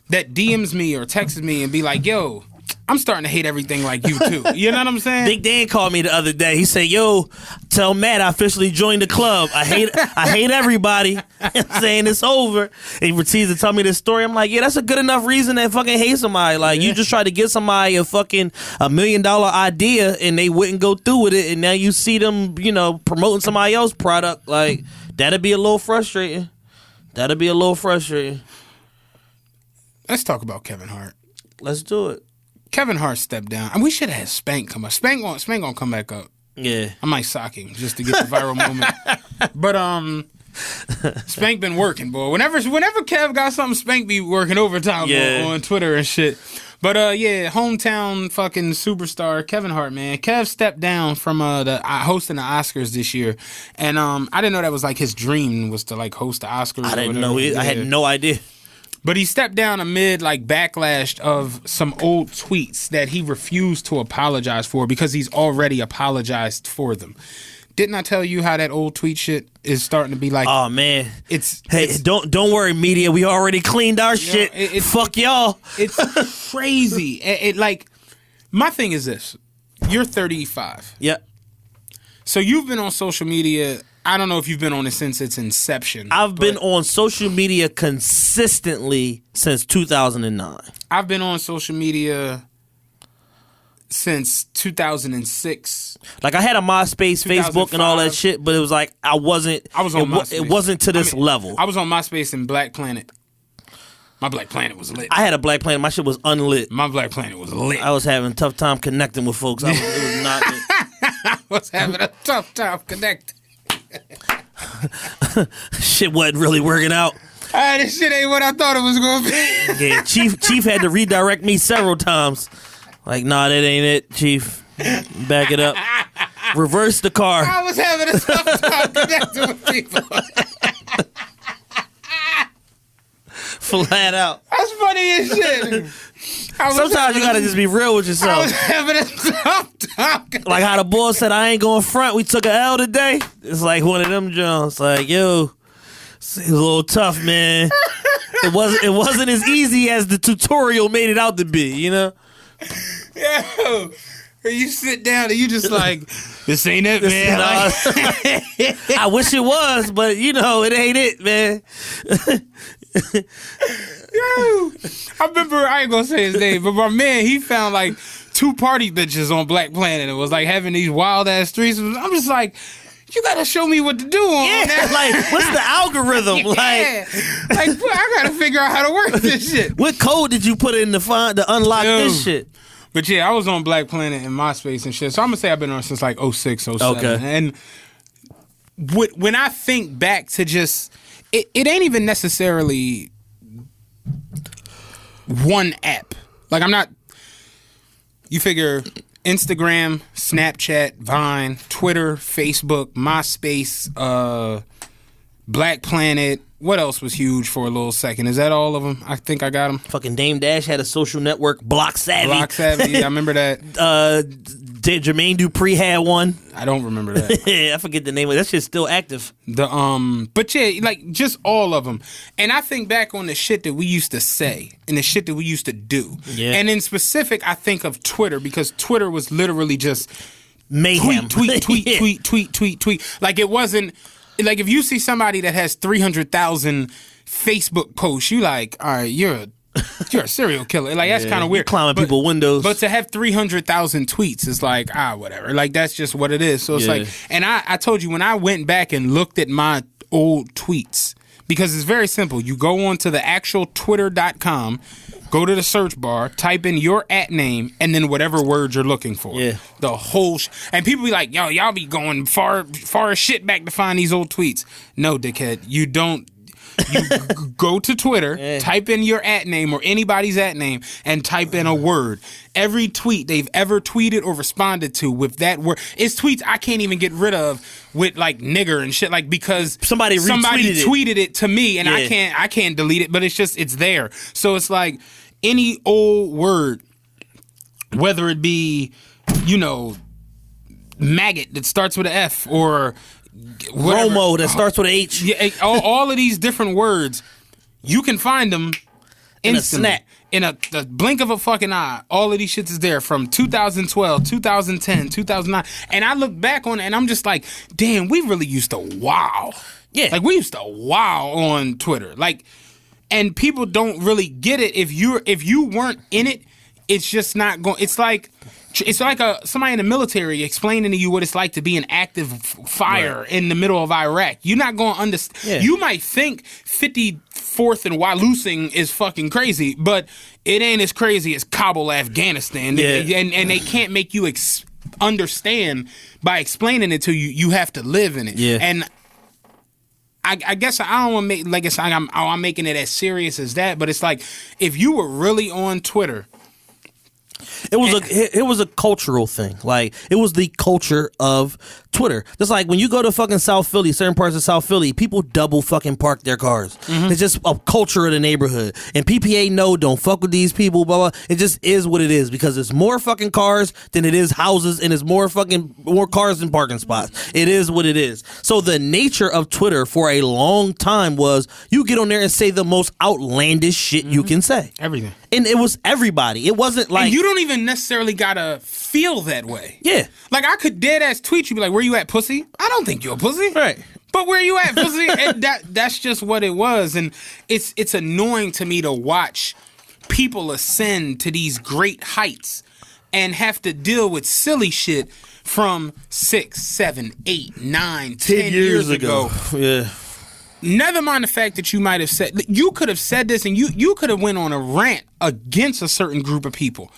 that DMs me or texts me and be like, "Yo, I'm starting to hate everything like you too." You know what I'm saying? Big Dan called me the other day. He said, "Yo, tell Matt I officially joined the club. I hate everybody." I'm saying it's over. And he proceeds to tell me this story. I'm like, yeah, that's a good enough reason to fucking hate somebody. Like, you just tried to give somebody a fucking $1 million idea and they wouldn't go through with it, and now you see them, you know, promoting somebody else's product. Like, that'd be a little frustrating. Let's talk about Kevin Hart. Let's do it. Kevin Hart stepped down, and we should have had Spank come up. Spank gonna come back up. Yeah, I might sock him just to get the viral moment. But Spank been working, boy. Whenever Kev got something, Spank be working overtime on Twitter and shit. But hometown fucking superstar Kevin Hart, man. Kev stepped down from hosting the Oscars this year, and I didn't know that was like his dream was to like host the Oscars. I didn't know it. I had no idea. But he stepped down amid like backlash of some old tweets that he refused to apologize for because he's already apologized for them. Didn't I tell you how that old tweet shit is starting to be like? Oh man, don't worry, media. We already cleaned our shit. Fuck y'all. It's crazy. It like, my thing is this: you're 35. Yep. So you've been on social media. I don't know if you've been on it since its inception. I've been on social media consistently since 2009. I've been on social media since 2006. Like, I had a MySpace, Facebook, and all that shit, but it was like I was on MySpace. It wasn't to this level. I was on MySpace and Black Planet. My Black Planet was lit. I had a Black Planet. My shit was unlit. My Black Planet was lit. I was having a tough time connecting with folks. It was not lit. I was having a tough time connecting. Shit wasn't really working out. This shit ain't what I thought it was gonna be. Yeah, Chief had to redirect me several times. Like, nah, that ain't it, Chief. Back it up. Reverse the car. I was having a tough time connecting with people. Flat out. That's funny as shit. Sometimes you gotta just be real with yourself. I was having a tough time. Like how the boy said, I ain't going front. We took an L today. It's like one of them Jones. Like, yo, it's a little tough, man. It wasn't as easy as the tutorial made it out to be, you know? Yo, you sit down and you just like, this ain't it, man. I wish it was, but you know, it ain't it, man. Yo, I remember, I ain't gonna say his name, but my man, he found like 2 party bitches on Black Planet and was like having these wild ass threesomes. I'm just like, you gotta show me what to do on that. Like, what's the algorithm? Yeah. Like, bro, I gotta figure out how to work this shit. What code did you put in to unlock this shit? But yeah, I was on Black Planet and MySpace and shit. So I'm gonna say I've been on since like 06, 07. Okay. And when I think back to just, it ain't even necessarily one app. Like, I'm not, you figure Instagram, Snapchat, Vine, Twitter, Facebook, MySpace, Black Planet. What else was huge for a little second? Is that all of them? I think I got them. Fucking Dame Dash had a social network, Block Savvy. Block Savvy, I remember that. Jermaine Dupri had one. I don't remember that. I forget the name of it. That shit's still active. But yeah, like just all of them. And I think back on the shit that we used to say and the shit that we used to do. Yeah. And in specific, I think of Twitter because Twitter was literally just mayhem. Tweet. Like it wasn't. Like, if you see somebody that has 300,000 Facebook posts, you like, all right, you're a serial killer. Like, that's kind of weird. Climbing people's windows. But to have 300,000 tweets is like, whatever. Like, that's just what it is. So it's like, and I told you, when I went back and looked at my old tweets, because it's very simple. You go on to the actual twitter.com, go to the search bar, type in your @name, and then whatever word you're looking for. Yeah. The whole and people be like, yo, y'all be going far as shit back to find these old tweets. No, dickhead. You don't. You go to Twitter, type in your @name or anybody's @name, and type in a word. Every tweet they've ever tweeted or responded to with that word. It's tweets I can't even get rid of with like nigger and shit, like because somebody tweeted it to me and I can't delete it, but it's there. So it's like any old word, whether it be, maggot that starts with an F or whatever. Romo that starts with an H. Yeah, all of these different words, you can find them instantly. In the blink of a fucking eye. All of these shits is there from 2012, 2010, 2009. And I look back on it and I'm just like, damn, we really used to wow. Yeah. Like, we used to wow on Twitter. Like, and people don't really get it. If you weren't in it, it's just not going. It's like somebody in the military explaining to you what it's like to be an active fire in the middle of Iraq. You're not going to understand. Yeah. You might think 54th and Waloosing is fucking crazy, but it ain't as crazy as Kabul, Afghanistan. Yeah. And they can't make you understand by explaining it to you. You have to live in it. Yeah. And I guess I don't want to make, like it's like I'm making it as serious as that, but it's like if you were really on Twitter. It was a cultural thing. Like, it was the culture of Twitter. Just like when you go to fucking South Philly, certain parts of South Philly, people double fucking park their cars. Mm-hmm. It's just a culture of the neighborhood. And PPA don't fuck with these people, blah, blah. It just is what it is because it's more fucking cars than it is houses and it's more cars than parking spots. It is what it is. So the nature of Twitter for a long time was you get on there and say the most outlandish shit you can say. Everything. And it was everybody. It wasn't like... And you don't even necessarily gotta feel that way. Yeah. Like, I could dead ass tweet you, be like, where you at, pussy? I don't think you're a pussy. Right. But where you at, pussy? And that's just what it was. And it's annoying to me to watch people ascend to these great heights and have to deal with silly shit from 6, 7, 8, 9, 10 years ago. Yeah. Never mind the fact that you might have said, you could have said this and you could have went on a rant against a certain group of people.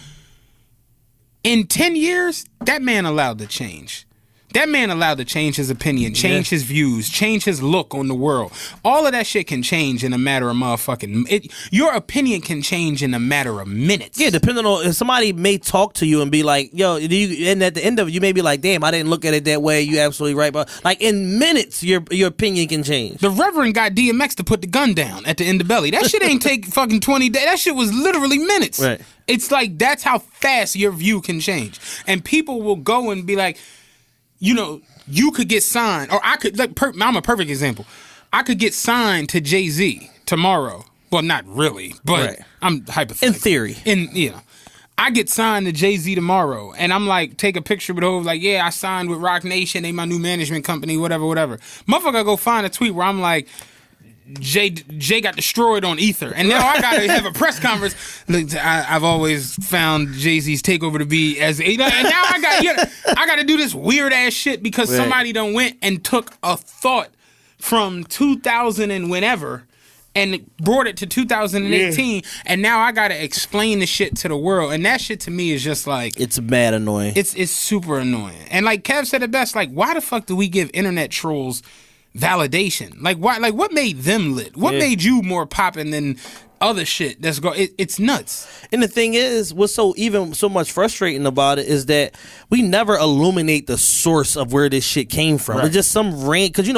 In 10 years, that man allowed to change. That man allowed to change his opinion, change his views, change his look on the world. All of that shit can change in a matter of motherfucking... your opinion can change in a matter of minutes. Yeah, depending on... If somebody may talk to you and be like, yo, and at the end of it, you may be like, damn, I didn't look at it that way. You absolutely right. But like in minutes, your opinion can change. The Reverend got DMX to put the gun down at the end of Belly. That shit ain't take fucking 20 days. That shit was literally minutes. Right. It's like, that's how fast your view can change. And people will go and be like... you could get signed, or I could, I'm a perfect example. I could get signed to Jay-Z tomorrow. Well, not really, but I'm hypothetical. In theory. I get signed to Jay-Z tomorrow, and I'm like, take a picture with Hov, like, yeah, I signed with Rock Nation, they my new management company, whatever. Motherfucker go find a tweet where I'm like, Jay got destroyed on Ether, and now I gotta have a press conference. Look, I've always found Jay-Z's takeover to be and now I got to do this weird ass shit because somebody done went and took a thought from 2000 and whenever and brought it to 2018, and now I gotta explain the shit to the world, and that shit to me is just like, it's mad annoying. It's super annoying. And like Kev said it best, like, why the fuck do we give internet trolls validation? Like, why? Like, what made them lit? What made you more popping than other shit that's it's nuts. And the thing is, what's so much frustrating about it is that we never illuminate the source of where this shit came from. Right. It's just some because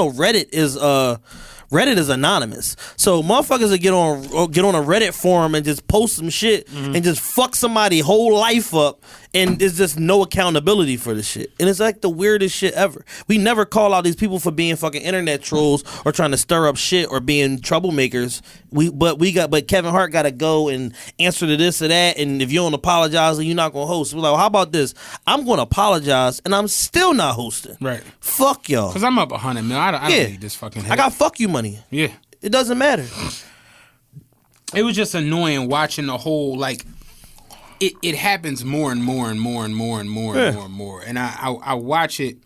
Reddit is anonymous, so motherfuckers will get on a Reddit forum and just post some shit and just fuck somebody's whole life up, and there's just no accountability for the shit. And it's like the weirdest shit ever. We never call out these people for being fucking internet trolls or trying to stir up shit or being troublemakers. But Kevin Hart got to go and answer to this or that, and if you don't apologize, then you're not gonna host. We're like, well, how about this? I'm gonna apologize, and I'm still not hosting. Right? Fuck y'all. Because I'm up 100 mil. I don't need this fucking. I got fuck you money. Yeah. It doesn't matter. It was just annoying watching the whole, like, it happens more and more and more and more and more and more and more. And I watch it.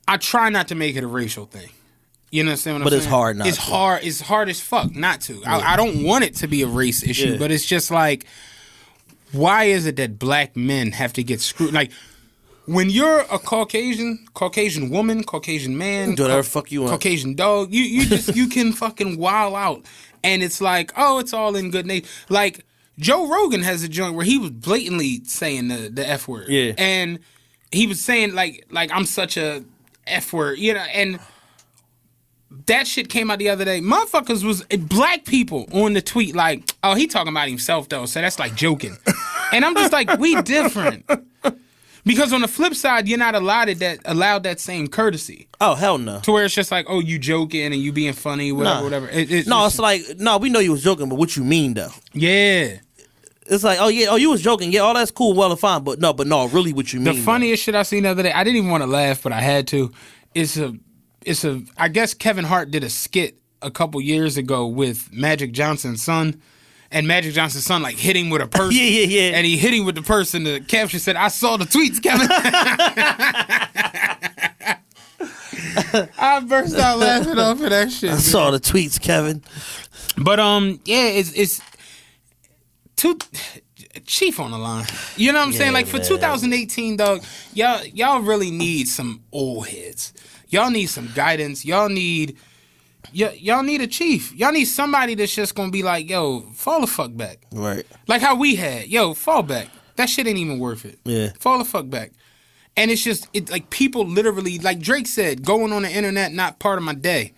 I try not to make it a racial thing. You understand what I'm saying? But it's hard not to. It's hard as fuck not to. Yeah. I don't want it to be a race issue, but it's just like, why is it that black men have to get screwed? Like, when you're a Caucasian woman, Caucasian man, do whatever fuck you want. Caucasian dog, you can fucking wild out, and it's like, oh, it's all in good nature. Like, Joe Rogan has a joint where he was blatantly saying the F word, and he was saying like I'm such a F word, and that shit came out the other day. Motherfuckers was black people on the tweet like, oh, he talking about himself though, so that's like joking, and I'm just like, we different. Because on the flip side, you're not allowed that same courtesy. Oh, hell no. To where it's just like, oh, you joking and you being funny, whatever. It's like, no, we know you was joking, but what you mean though? Yeah. It's like, oh you was joking. Yeah, all that's cool, well and fine, but no, really what you mean. The funniest shit I seen the other day, I didn't even want to laugh, but I had to. I guess Kevin Hart did a skit a couple years ago with Magic Johnson's son. And Magic Johnson's son like hit him with a purse. Yeah. And he hit him with the purse, and the caption said, "I saw the tweets, Kevin." I burst out laughing off of that shit. I saw the tweets, Kevin. But it's too Chief on the line. You know what I'm saying? Like, for 2018, dog, y'all really need some old heads. Y'all need some guidance. Y'all need a chief. Y'all need somebody that's just gonna be like, yo, fall the fuck back. Right. Like how we had, yo, fall back. That shit ain't even worth it. Yeah. Fall the fuck back. And it's just, like, people literally, like Drake said, going on the internet, not part of my day.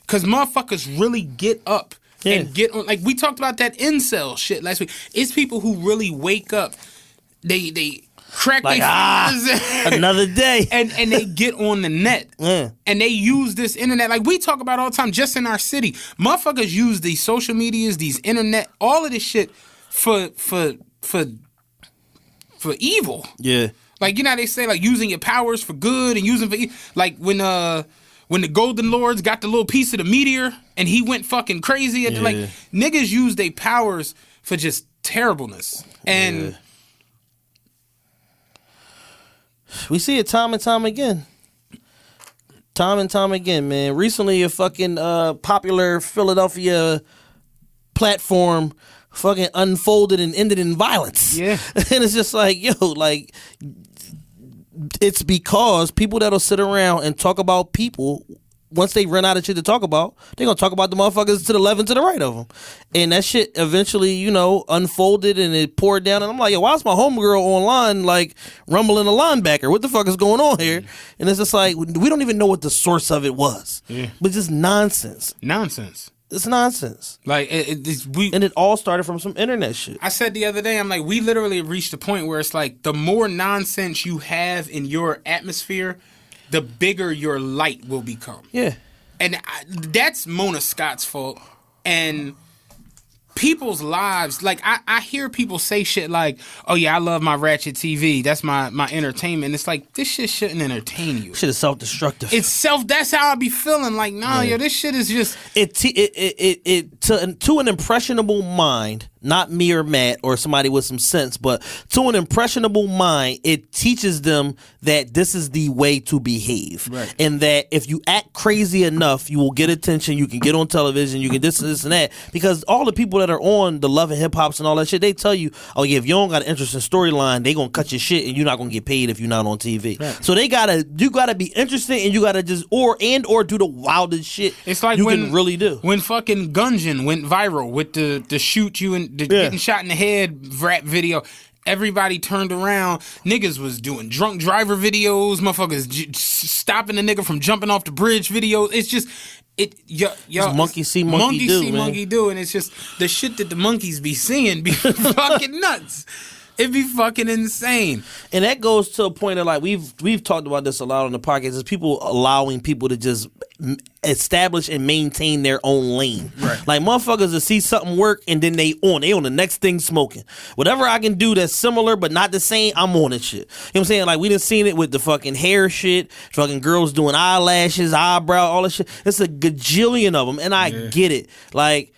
Because motherfuckers really get up and get on. Like, we talked about that incel shit last week. It's people who really wake up. They crack like, their fingers. Another day. And they get on the net. And they use this internet. Like, we talk about all the time, just in our city. Motherfuckers use these social medias, these internet, all of this shit for evil. Yeah. Like, you know how they say, like, using your powers for good and using for like when the Golden Lords got the little piece of the meteor and he went fucking crazy. Like, niggas use their powers for just terribleness. And we see it time and time again. Time and time again, man. Recently, a fucking popular Philadelphia platform fucking unfolded and ended in violence. Yeah. And it's just like, yo, like, it's because people that'll sit around and talk about people, once they run out of shit to talk about, they're going to talk about the motherfuckers to the left and to the right of them. And that shit eventually, unfolded and it poured down. And I'm like, yo, why is my homegirl online, like, rumbling a linebacker? What the fuck is going on here? And it's just like, we don't even know what the source of it was. Yeah. But just nonsense. It's nonsense. Like, and it all started from some internet shit. I said the other day, I'm like, we literally reached a point where it's like, the more nonsense you have in your atmosphere, the bigger your light will become. Yeah. And that's Mona Scott's fault. And people's lives, like I hear people say shit like, "Oh yeah, I love my ratchet TV. That's my entertainment." It's like this shit shouldn't entertain you. Shit is self-destructive. That's how I be feeling. Like, nah, yo, this shit is just to an impressionable mind, not me or Matt or somebody with some sense, but to an impressionable mind, it teaches them that this is the way to behave, right. And that if you act crazy enough, you will get attention. You can get on television. You can this and that. Because all the people that are on the Love and Hip Hops and all that shit, they tell you, oh yeah, if you don't got an interesting storyline, they gonna cut your shit and you're not gonna get paid if you're not on TV. Right. So you gotta be interesting and you gotta just or do the wildest shit. It's like you when, can really do. When fucking Gungeon went viral with the shoot you and getting shot in the head rap video. Everybody turned around. Niggas was doing drunk driver videos. Motherfuckers stopping the nigga from jumping off the bridge videos. It's just monkey see, monkey do, man. Monkey do, and it's just the shit that the monkeys be seeing be fucking nuts. It'd be fucking insane. And that goes to a point of like we've talked about this a lot on the podcast, is people allowing people to just establish and maintain their own lane. Right. Like motherfuckers to see something work and then they on the next thing smoking. Whatever I can do that's similar but not the same, I'm on it shit. You know what I'm saying? Like we done seen it with the fucking hair shit, fucking girls doing eyelashes, eyebrow, all that shit. It's a gajillion of them and I get it. Like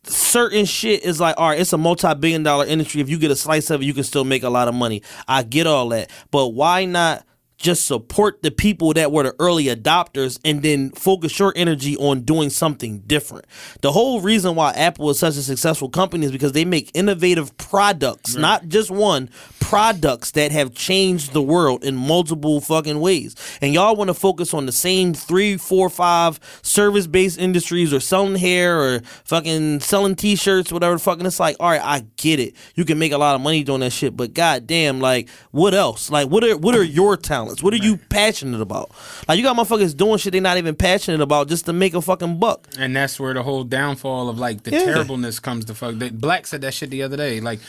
certain shit is like, all right, it's a multi-billion-dollar industry. If you get a slice of it, you can still make a lot of money. I get all that. But why not just support the people that were the early adopters and then focus your energy on doing something different? The whole reason why Apple is such a successful company is because they make innovative products, not just one, products that have changed the world in multiple fucking ways. And y'all want to focus on the same 3, 4, 5 service-based industries or selling hair or fucking selling t-shirts, whatever the fucking. It's like, all right, I get it. You can make a lot of money doing that shit, but goddamn, like, what else? Like, what are your talents? What are you passionate about? Like, you got motherfuckers doing shit they're not even passionate about just to make a fucking buck. And that's where the whole downfall of like the terribleness comes to fuck. Black said that shit the other day. Like,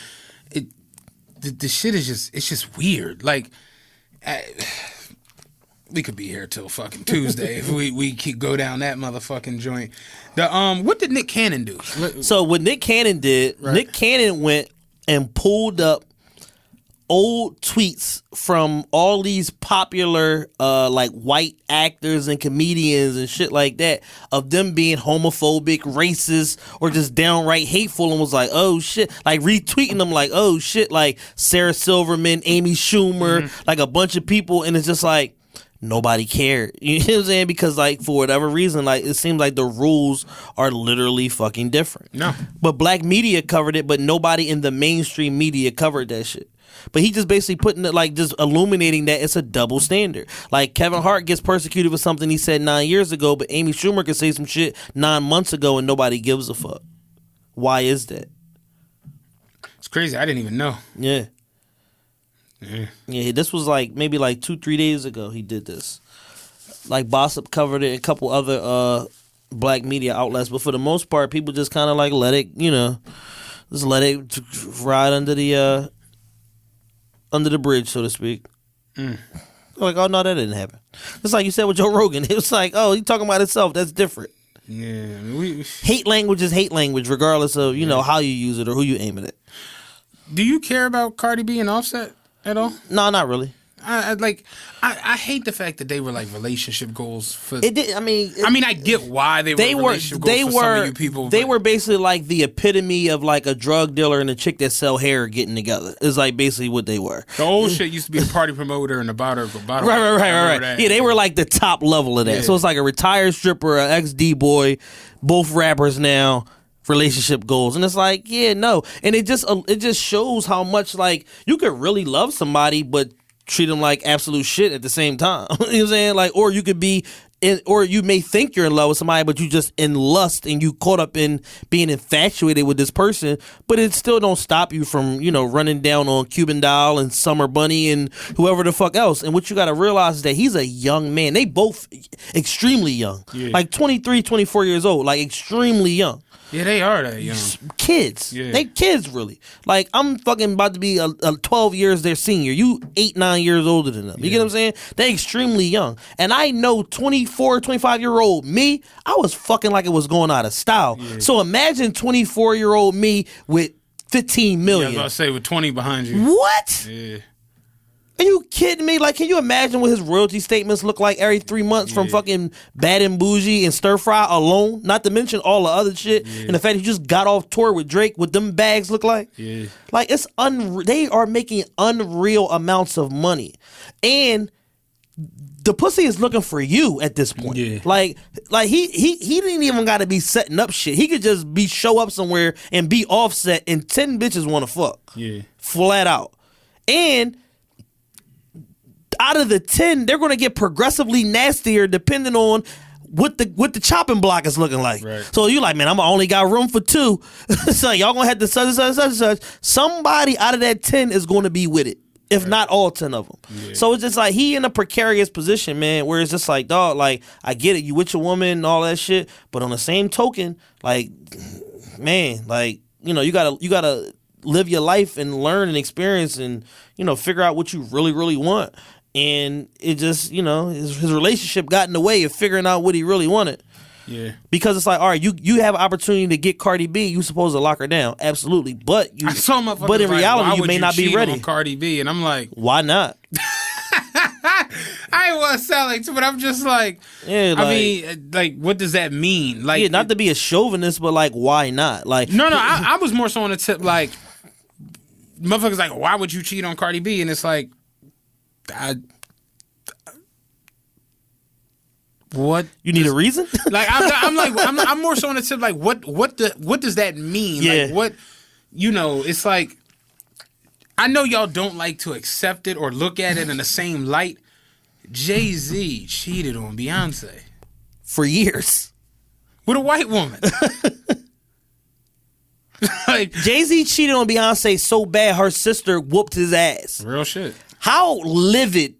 the shit is just weird. Like, we could be here till fucking Tuesday if we keep go down that motherfucking joint. What did Nick Cannon do? So what Nick Cannon did, Nick Cannon went and pulled up old tweets from all these popular like white actors and comedians and shit like that of them being homophobic, racist, or just downright hateful, and was like, oh shit, like retweeting them like, oh shit, like Sarah Silverman, Amy Schumer, like a bunch of people, and it's just like nobody cared. You know what I'm saying? Because like for whatever reason, like it seems like the rules are literally fucking different. No. But black media covered it, but nobody in the mainstream media covered that shit. But he just basically putting it, like, just illuminating that it's a double standard. Like, Kevin Hart gets persecuted for something he said 9 years ago, but Amy Schumer could say some shit 9 months ago and nobody gives a fuck. Why is that? It's crazy. I didn't even know. Yeah. Yeah, this was like maybe like 2-3 days ago he did this. Like, Bossip covered it and a couple other black media outlets, but for the most part, people just kind of like let it, you know, just let it ride under the bridge, so to speak. Like, oh no, that didn't happen. It's like you said with Joe Rogan. It was like, oh, he's talking about himself. That's different. Yeah, hate language is hate language, regardless of you know how you use it or who you aim it at. Do you care about Cardi B and Offset at all? No, not really. I hate the fact that they were like relationship goals for. It did. I mean, I get why they were relationship goals for some of you people. They were basically like the epitome of like a drug dealer and a chick that sell hair getting together. It's like basically what they were. The old shit used to be the party promoter and the bottle. Right. Yeah, they were like the top level of that. Yeah. So it's like a retired stripper, an ex-D boy, both rappers now. Relationship goals, and it's like, yeah, no, and it just shows how much like you could really love somebody but treat them like absolute shit at the same time. You know what I'm saying? Like, or you could be or you may think you're in love with somebody, but you just in lust and you caught up in being infatuated with this person, but it still don't stop you from, you know, running down on Cuban Doll and Summer Bunny and whoever the fuck else. And what you got to realize is that he's a young man. They both extremely young, like 23, 24 years old, like extremely young. Yeah, they are that young. Kids. Yeah. They kids, really. Like, I'm fucking about to be a 12 years their senior. You 8, 9 years older than them. You get what I'm saying? They're extremely young. And I know 24, 25-year-old me, I was fucking like it was going out of style. Yeah. So imagine 24-year-old me with 15 Yeah, I million. was about to say with 20 behind you. What? Yeah. Are you kidding me? Like, can you imagine what his royalty statements look like every 3 months from fucking Bad and Bougie and Stir Fry alone? Not to mention all the other shit and the fact he just got off tour with Drake. What them bags look like? Yeah. Like, it's they are making unreal amounts of money, and the pussy is looking for you at this point. Yeah. Like he didn't even got to be setting up shit. He could just be show up somewhere and be Offset, and 10 bitches want to fuck. Yeah. Flat out, and out of the 10, they're going to get progressively nastier depending on what the chopping block is looking like. Right. So you like, man, I'm only got room for 2. So y'all going to have to such. Somebody out of that 10 is going to be with it, if not all 10 of them. Yeah. So it's just like he in a precarious position, man, where it's just like, dog, like, I get it, you with your woman and all that shit, but on the same token, like, man, like, you know, you gotta live your life and learn and experience and, you know, figure out what you really, really want. And it just, you know, his relationship got in the way of figuring out what he really wanted. Yeah. Because it's like, all right, you have an opportunity to get Cardi B, you supposed to lock her down, absolutely. But I saw motherfuckers but in like, reality, why you would may not be cheat ready. on Cardi B, and I'm like, why not? I ain't want to sound like, but I'm just like, Yeah, I like- mean, like, what does that mean? Like, Yeah, not to be a chauvinist, but like, why not? Like, no, I was more so on the tip, like, motherfuckers like, why would you cheat on Cardi B? And it's like, what? you need a reason? Like, I'm more so on the tip, like, what does that mean? Yeah. Like, what, you know, it's like, I know y'all don't like to accept it or look at it in the same light. Jay-Z cheated on Beyonce For years. with a white woman. Like, Jay-Z cheated on Beyonce so bad her sister whooped his ass. real shit. How livid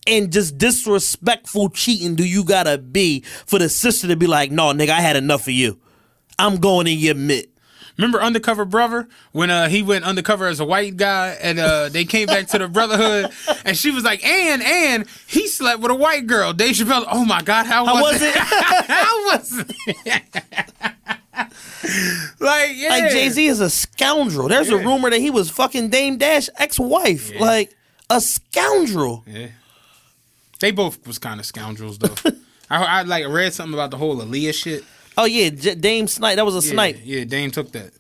and just disrespectful cheating do you gotta be for the sister to be like, no, nigga, I had enough of you. I'm going in your mitt. Remember Undercover Brother when he went undercover as a white guy and they came back to the Brotherhood and she was like, and he slept with a white girl. Dave Chappelle, oh my God, how was it? How was it? Like, yeah. Like, Jay-Z is a scoundrel. There's a rumor that he was fucking Dame Dash ex-wife. Yeah. Like, a scoundrel. Yeah. They both was kind of scoundrels though. I like read something about the whole Aaliyah shit. Oh, yeah, Dame Snipe. That was a snipe. Yeah, Dame took that.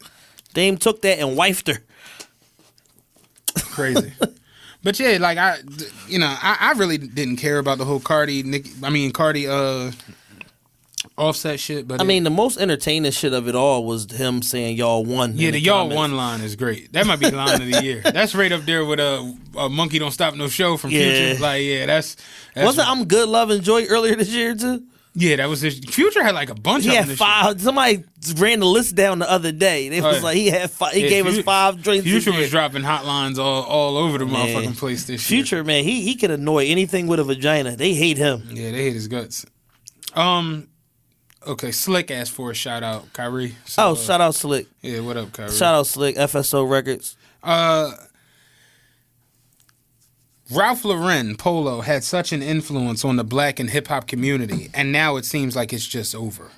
Dame took that and wifed her. Crazy. But yeah, like I really didn't care about the whole Cardi Offset shit. But I mean, the most entertaining shit of it all was him saying y'all won. yeah, in the the y'all comments. one line is great. That might be the line of the year. That's right up there with a Monkey Don't Stop No Show from Yeah. Future. Like, yeah, that's Wasn't I'm Good, Love, and Joy earlier this year, too? yeah, that was his. Future had like a bunch He of had them. this 5. Somebody ran the list down the other day. It was yeah. like he had 5. He Yeah, gave us 5 drinks. year. this Future year. was dropping hotlines all over the Man. motherfucking place this year. Future, man, he can annoy anything with a vagina. They hate him. Yeah, they hate his guts. Okay, Slick asked for a shout out, Kyrie. So, Shout out Slick. yeah, what up, Kyrie? Shout out Slick, FSO Records. Ralph Lauren Polo had such an influence on the black and hip hop community, and now it seems like it's just over.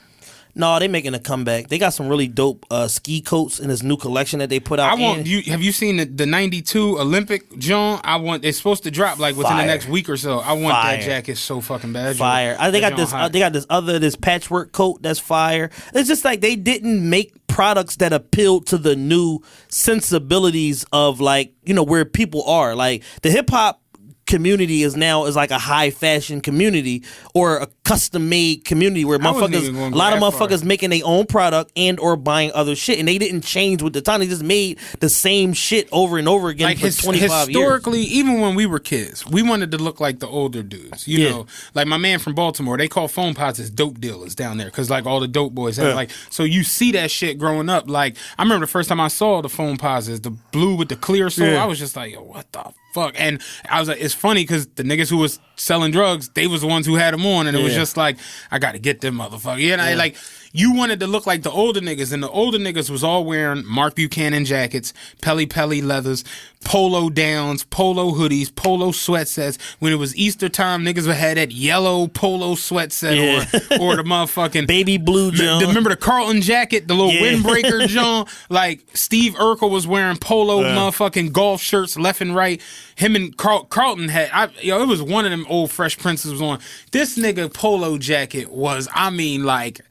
No, they making a comeback. They got some really dope ski coats in this new collection that they put out. I want you. Have you seen the '92 Olympic John? It's supposed to drop like within the Fire. next week or so. I want Fire. that jacket so fucking bad. Fire. They got this. They got this patchwork coat that's fire. It's just like they didn't make products that appealed to the new sensibilities of, like, you know, where people are. Like, the hip hop community is like a high fashion community or a custom made community where I wasn't motherfuckers, even gonna a go lot of that motherfuckers far. making their own product and or buying other shit, and they didn't change with the time. They just made the same shit over and over again Like for 25 years. historically, even when we were kids, we wanted to look like the older dudes. You Yeah. know, like my man from Baltimore, they call phone pods dope dealers down there because like all the dope boys have like. So you see that shit growing up. Like I remember the first time I saw the phone pods, the blue with the clear sole. Yeah. I was just like, yo, what the fuck? And I was like, it's funny because the niggas who was selling drugs, they was the ones who had them on, and it was just like, I got to get them motherfuckers. You know, like, you wanted to look like the older niggas, and the older niggas was all wearing Mark Buchanan jackets, Pelly leathers, polo downs, polo hoodies, polo sweatsets. When it was Easter time, niggas would have that yellow polo sweatset or the motherfucking baby blue John. Remember the Carlton jacket, the little windbreaker John? Like Steve Urkel was wearing polo motherfucking golf shirts left and right. Him and Carlton had, it was one of them old Fresh Princes was on. This nigga polo jacket was, I mean, like,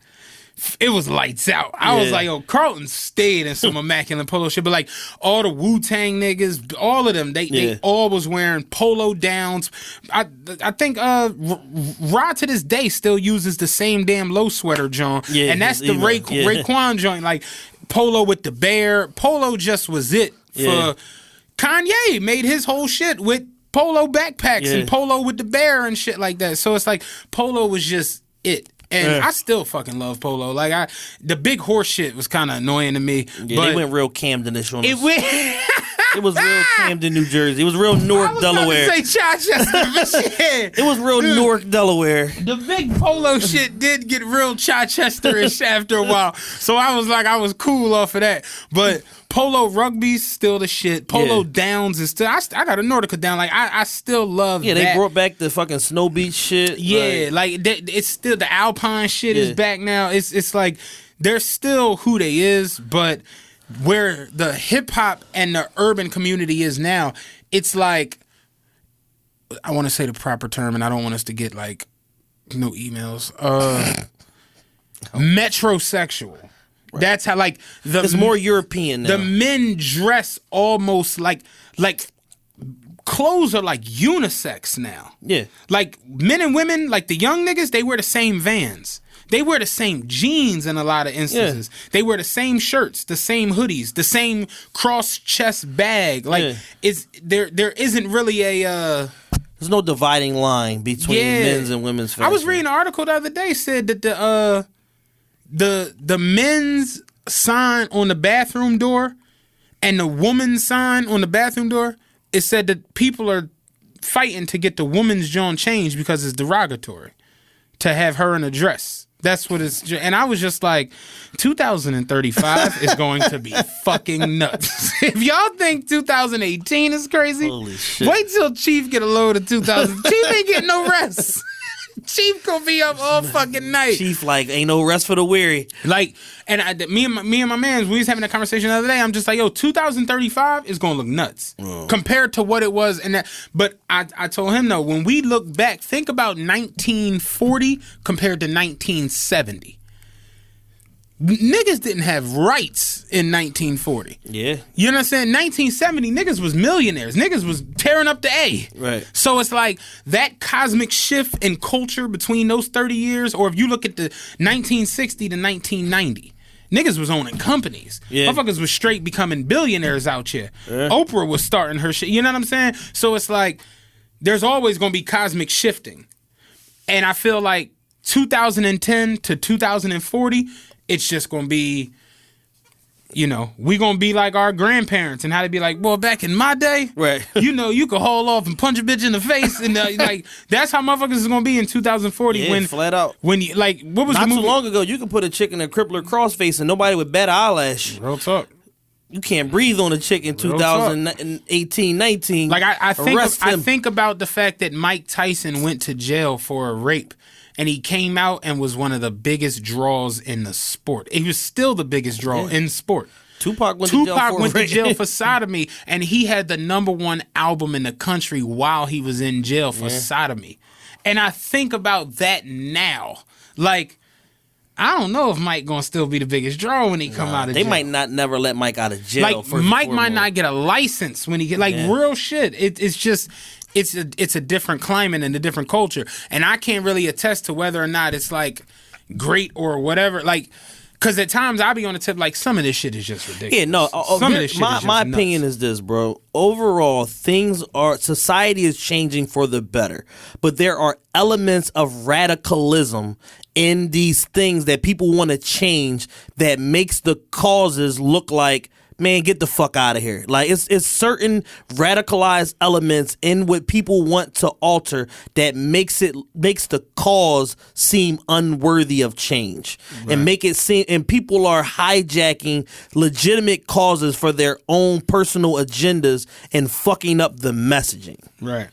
it was lights out. I was like, yo, Carlton stayed in some immaculate polo shit, but like all the Wu-Tang niggas, all of them, they all was wearing polo downs. I think Rod to this day still uses the same damn low sweater, John. Yeah, and that's the Raekwon joint, like polo with the bear. Polo just was it for Kanye made his whole shit with polo backpacks and polo with the bear and shit like that. So it's like polo was just it. And I still fucking love polo. Like the big horse shit was kind of annoying to me. Yeah, but they went real Camden-ish on us. It was real Camden, New Jersey. It was real Newark, Delaware. I was about to say Chichester, but shit. It was real Newark, Delaware. The big polo shit did get real Chichester-ish after a while. So I was like, I was cool off of that. But polo rugby's still the shit. Polo downs is still. I got a Nordica down. Like I still love. that. They brought back the fucking snow beach shit. Yeah, like it's still the Alpine shit is back now. It's like they're still who they is, but where the hip hop and the urban community is now, it's like, I want to say the proper term, and I don't want us to get like no emails. Metrosexual. Right. That's how like it's more European now. The men dress almost like clothes are like unisex now. Yeah. Like men and women, like the young niggas, they wear the same Vans. They wear the same jeans in a lot of instances. Yeah. They wear the same shirts, the same hoodies, the same cross chest bag. Like there isn't really a there's no dividing line between men's and women's fashion. I was reading an article the other day said that the men's sign on the bathroom door and the woman's sign on the bathroom door, it said that people are fighting to get the woman's John changed because it's derogatory to have her in a dress. That's what it's, and I was just like, 2035 is going to be fucking nuts. If y'all think 2018 is crazy, holy shit, wait till Chief get a load of 2000. Chief ain't getting no rest. Chief gonna be up all fucking night. Chief like ain't no rest for the weary. Like, and me and my mans, we was having a conversation the other day. I'm just like, yo, 2035 is gonna look nuts compared to what it was. And that, but I told him though, when we look back, think about 1940 compared to 1970. Niggas didn't have rights in 1940. Yeah. You know what I'm saying? 1970, niggas was millionaires. Niggas was tearing up the A. Right. So it's like that cosmic shift in culture between those 30 years, or if you look at the 1960 to 1990, niggas was owning companies. Yeah. Motherfuckers was straight becoming billionaires out here. Yeah. Oprah was starting her shit. You know what I'm saying? So it's like there's always going to be cosmic shifting. And I feel like 2010 to 2040, it's just going to be, you know, we going to be like our grandparents and how to be like, well, back in my day, right? You know, you could haul off and punch a bitch in the face. And like, that's how motherfuckers is going to be in 2040. When flat out. When you, like, what was not the movie? Too long ago, you could put a chick in a crippler crossface and nobody would bat an eyelash. Real talk. You can't breathe on a chick in 2018, 19. Like, I think about the fact that Mike Tyson went to jail for a rape. And he came out and was one of the biggest draws in the sport. He was still the biggest draw in sport. Tupac went to jail for sodomy, and he had the #1 album in the country while he was in jail for sodomy. And I think about that now. Like, I don't know if Mike gonna still be the biggest draw when he come out of jail. They might not never let Mike out of jail. Like, Mike might not get a license when he get real shit. It's just. It's a different climate and a different culture. And I can't really attest to whether or not it's like great or whatever. Like, because at times I'll be on the tip like some of this shit is just ridiculous. Yeah, no. Some of this shit is just my opinion is this, bro. Overall, society is changing for the better. But there are elements of radicalism in these things that people want to change that makes the causes look like, man, get the fuck out of here. Like it's certain radicalized elements in what people want to alter that makes the cause seem unworthy of change, and make it seem, and people are hijacking legitimate causes for their own personal agendas and fucking up the messaging. Right.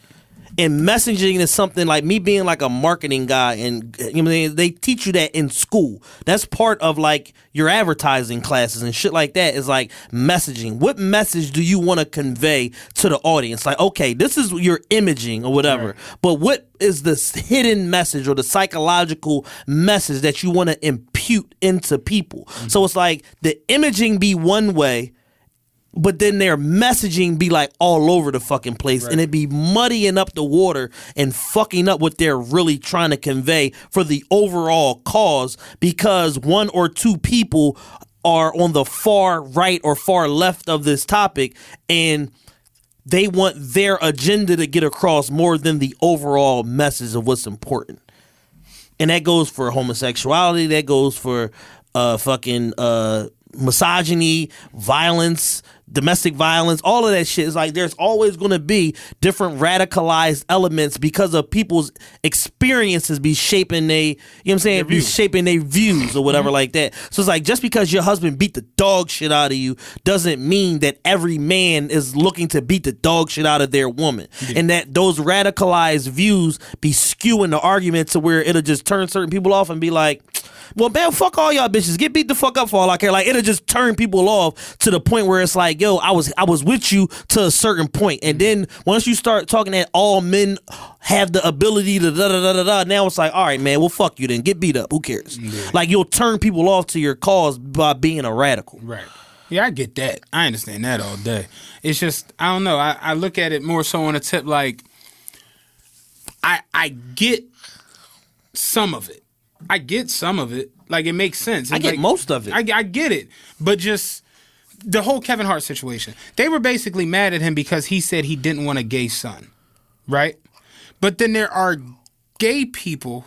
And messaging is something like me being like a marketing guy, and you know, they teach you that in school. That's part of like your advertising classes and shit like that, is like messaging. What message do you want to convey to the audience? Like, okay, this is your imaging or whatever, right. But what is this hidden message or the psychological message that you want to impute into people? Mm-hmm. So it's like the imaging be one way, but then their messaging be like all over the fucking place, right. And it be muddying up the water and fucking up what they're really trying to convey for the overall cause, because one or two people are on the far right or far left of this topic and they want their agenda to get across more than the overall message of what's important. And that goes for homosexuality, that goes for misogyny, violence, domestic violence, all of that shit. Is like there's always going to be different radicalized elements because of people's experiences be shaping they, you know what I'm saying, be shaping their views or whatever like that. So it's like just because your husband beat the dog shit out of you doesn't mean that every man is looking to beat the dog shit out of their woman. Yeah. And that those radicalized views be skewing the argument to where it'll just turn certain people off and be like, well, man, fuck all y'all bitches. Get beat the fuck up for all I care. Like, it'll just turn people off to the point where it's like, yo, I was with you to a certain point. And then once you start talking that all men have the ability to da-da-da-da-da, now it's like, all right, man, well, fuck you then. Get beat up. Who cares? Yeah. Like, you'll turn people off to your cause by being a radical. Right. Yeah, I get that. I understand that all day. It's just, I don't know. I look at it more so on a tip like, I get some of it. Like, it makes sense. I get like, most of it. I get it. But just the whole Kevin Hart situation. They were basically mad at him because he said he didn't want a gay son. Right? But then there are gay people